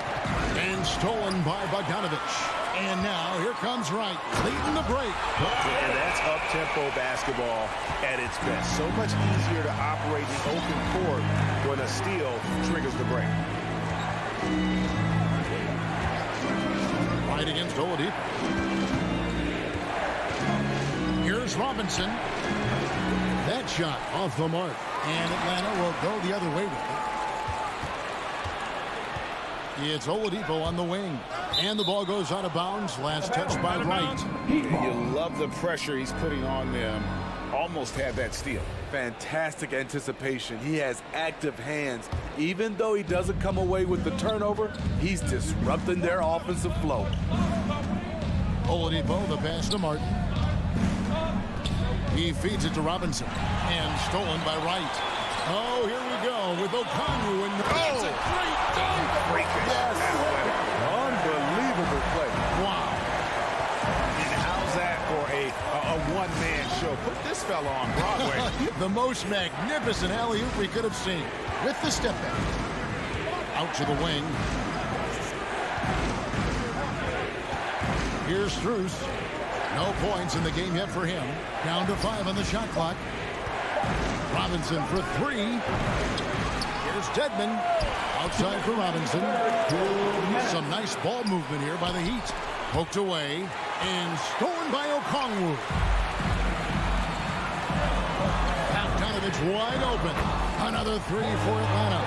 And stolen by Bogdanovich. And now here comes Wright, leading the break. And that's up-tempo basketball at its best. So much easier to operate the open court when a steal triggers the break. Right against Oladipo. Here's Robinson. That shot off the mark. And Atlanta will go the other way with it. It's Oladipo on the wing. And the ball goes out of bounds. Last touch by Wright. You love the pressure he's putting on them. Almost had that steal. Fantastic anticipation. He has active hands. Even though he doesn't come away with the turnover, he's disrupting their offensive flow. Oladipo, the pass to Martin. He feeds it to Robinson. And stolen by Wright. Oh, here we go with Okongwu. And That's a great dunk. Yes. Unbelievable play. Wow. And how's that for a one-man show? Put this fella on Broadway. The most magnificent alley-oop we could have seen with the step back. Out to the wing. Here's Strus. No points in the game yet for him. Down to 5 on the shot clock. Robinson for 3. Here's Dedmon. Outside for Robinson. Some nice ball movement here by the Heat. Poked away and stolen by Okongwu. Bogdanovich wide open. Another 3 for Atlanta.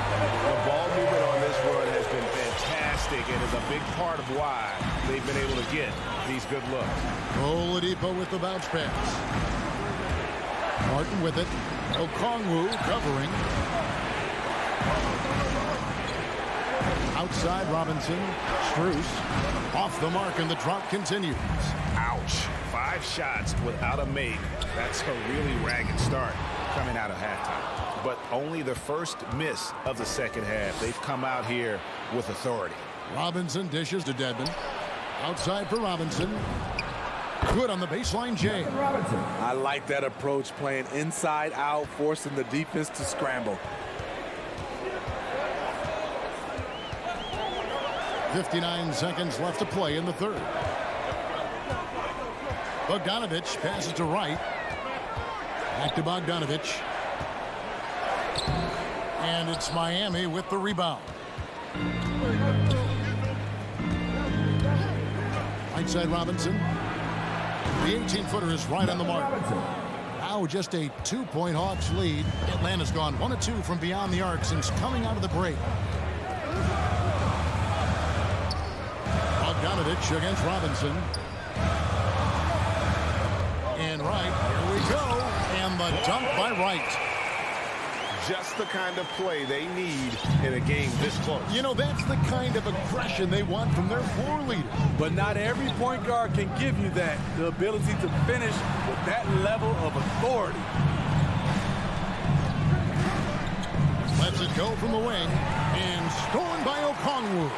The ball movement on this run has been fantastic and is a big part of why they've been able to get these good looks. Oladipo with the bounce pass. Martin with it. Okongwu covering. Outside Robinson. Strus off the mark and the drop continues. Ouch. 5 shots without a make. That's a really ragged start coming out of halftime. But only the first miss of the second half. They've come out here with authority. Robinson dishes to Dedmon. Outside for Robinson. Good on the baseline, Jay. I like that approach, playing inside out, forcing the defense to scramble. 59 seconds left to play in the third. Bogdanovich passes to Wright. Back to Bogdanovich. And it's Miami with the rebound. Right side Robinson. The 18-footer is right on the mark. Now just a 2-point Hawks lead. Atlanta's gone 1 of 2 from beyond the arc since coming out of the break. Bogdanovich against Robinson. And Wright, here we go. And the dunk by Wright. Just the kind of play they need in a game this close. You know, that's the kind of aggression they want from their floor leader. But not every point guard can give you that. The ability to finish with that level of authority. Lets it go from the wing. And stolen by Okongwu.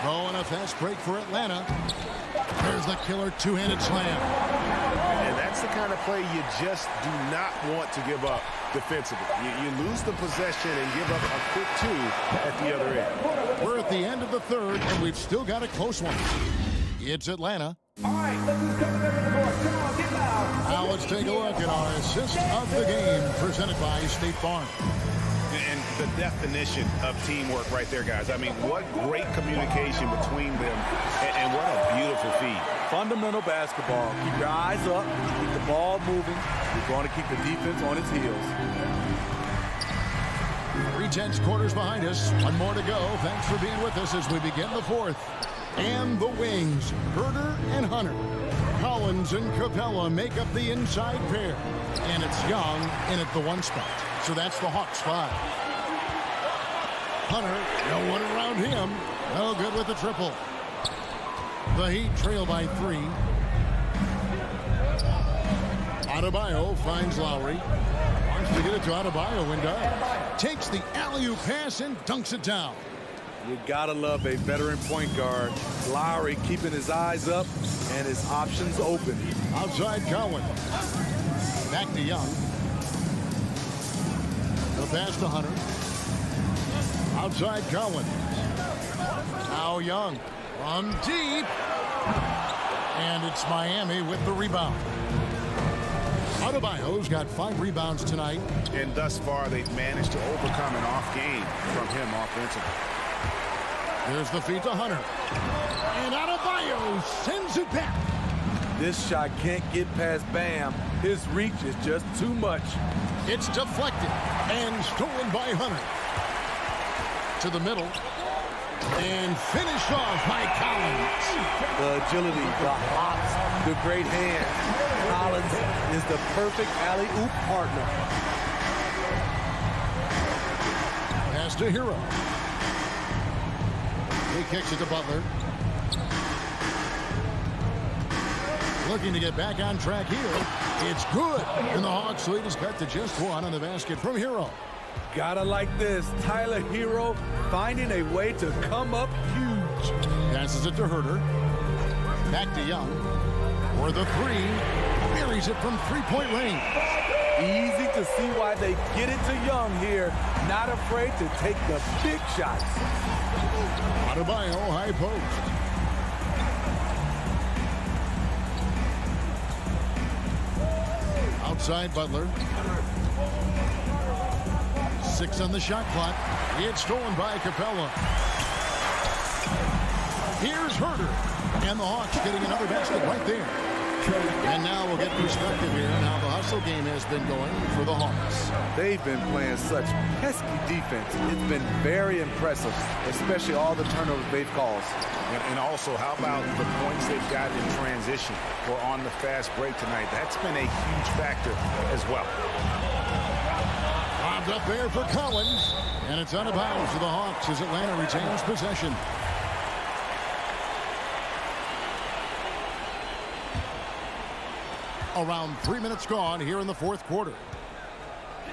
Oh, and a fast break for Atlanta. There's the killer two-handed slam. And that's the kind of play you just do not want to give up defensively. You lose the possession and give up a quick 2 at the other end. We're at the end of the third, and we've still got a close one. It's Atlanta. All right, look who's coming over the court. Come on, get loud. Now let's take a look at our assist of the game, presented by State Farm. And the definition of teamwork right there, guys. I mean, what great communication between them, and what a beautiful feed. Fundamental basketball. Keep your eyes up, keep the ball moving. You're going to keep the defense on its heels. 3/10 quarters behind us. 1 more to go. Thanks for being with us as we begin the fourth. And the wings, Herter and Hunter. Collins and Capella make up the inside pair. And it's Young in at the 1 spot. So that's the Hawks 5. Hunter, no one around him. No good with the triple. The Heat trail by 3. Adebayo finds Lowry. Wants to get it to Adebayo and does. Takes the alley-oop pass and dunks it down. You gotta love a veteran point guard. Lowry keeping his eyes up and his options open. Outside Cowan. Back to Young. The pass to Hunter. Outside Cowan. Now Young from deep. And it's Miami with the rebound. Adebayo's got 5 rebounds tonight. And thus far, they've managed to overcome an off game from him offensively. There's the feed to Hunter. And Adebayo sends it back. This shot can't get past Bam. His reach is just too much. It's deflected and stolen by Hunter. To the middle. And finished off by Collins. The agility, the hops, the great hands. Collins is the perfect alley-oop partner. Pass to Hero. He kicks it to Butler. Looking to get back on track here. It's good. And the Hawks lead is cut to just one on the basket from Hero. Gotta like this. Tyler Hero finding a way to come up huge. Passes it to Herter. Back to Young. For the three. Buries it from three-point range. Easy to see why they get it to Young here. Not afraid to take the big shots. Adebayo, high post. Outside Butler. 6 on the shot clock. It's stolen by Capella. Here's Herter. And the Hawks getting another basket right there. And now we'll get perspective here on how the hustle game has been going for the Hawks. They've been playing such pesky defense. It's been very impressive, especially all the turnovers they've caused. And also, how about the points they've got in transition or on the fast break tonight? That's been a huge factor as well. Bombed up there for Collins. And it's out of bounds to the Hawks as Atlanta retains possession. Around 3 minutes gone here in the fourth quarter.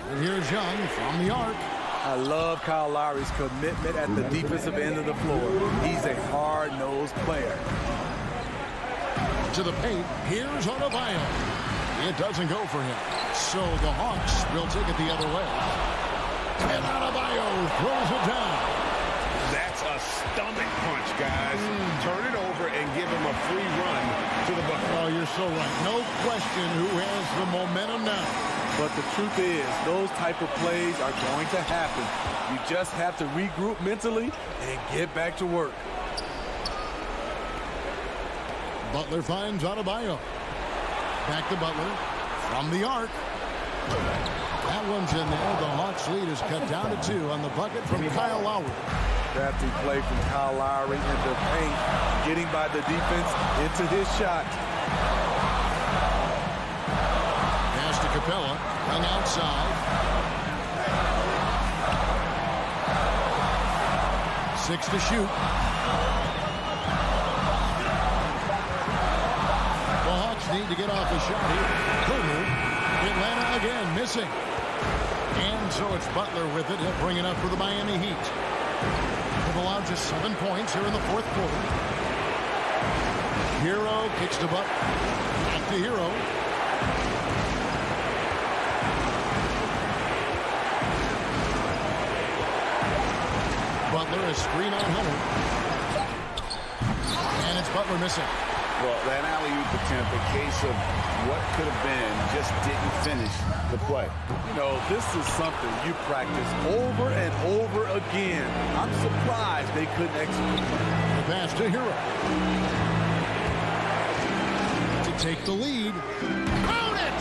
And here's Young from the arc. I love Kyle Lowry's commitment at the defensive end of the floor. He's a hard-nosed player. To the paint, here's Adebayo. It doesn't go for him. So the Hawks will take it the other way. And Adebayo throws it down. That's a stomach punch, guys. Turn it over and give him a free run to the bucket. Oh, you're so right. No question who has the momentum now. But the truth is, those type of plays are going to happen. You just have to regroup mentally and get back to work. Butler finds Adebayo. Back to Butler from the arc. That one's in there. The Hawks lead is cut down to 2 on the bucket from Kyle Lowry. Crafty play from Kyle Lowry in the paint, getting by the defense into his shot. Pass to Capella, hung outside. 6 to shoot. The Hawks need to get off a shot here. Atlanta again missing. And so it's Butler with it. He'll bring it up for the Miami Heat. They've allowed just 7 points here in the fourth quarter. Hero kicks to Butler. Back to Hero. Butler is screen on Hunter. And it's Butler missing. Well, that alley-oop attempt, a case of what could have been, just didn't finish the play. You know, this is something you practice over and over again. I'm surprised they couldn't execute. The pass to Hero. To take the lead. Count it!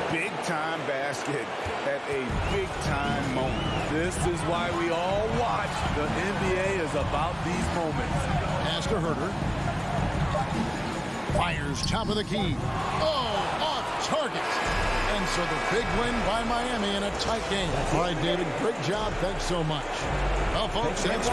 Big-time basket at a big-time moment. This is why we all watch. The NBA is about these moments. Pass to Herter. Fires top of the key. Oh, off target. And so the big win by Miami in a tight game. All right, David, great job. Thanks so much. Well, folks, that's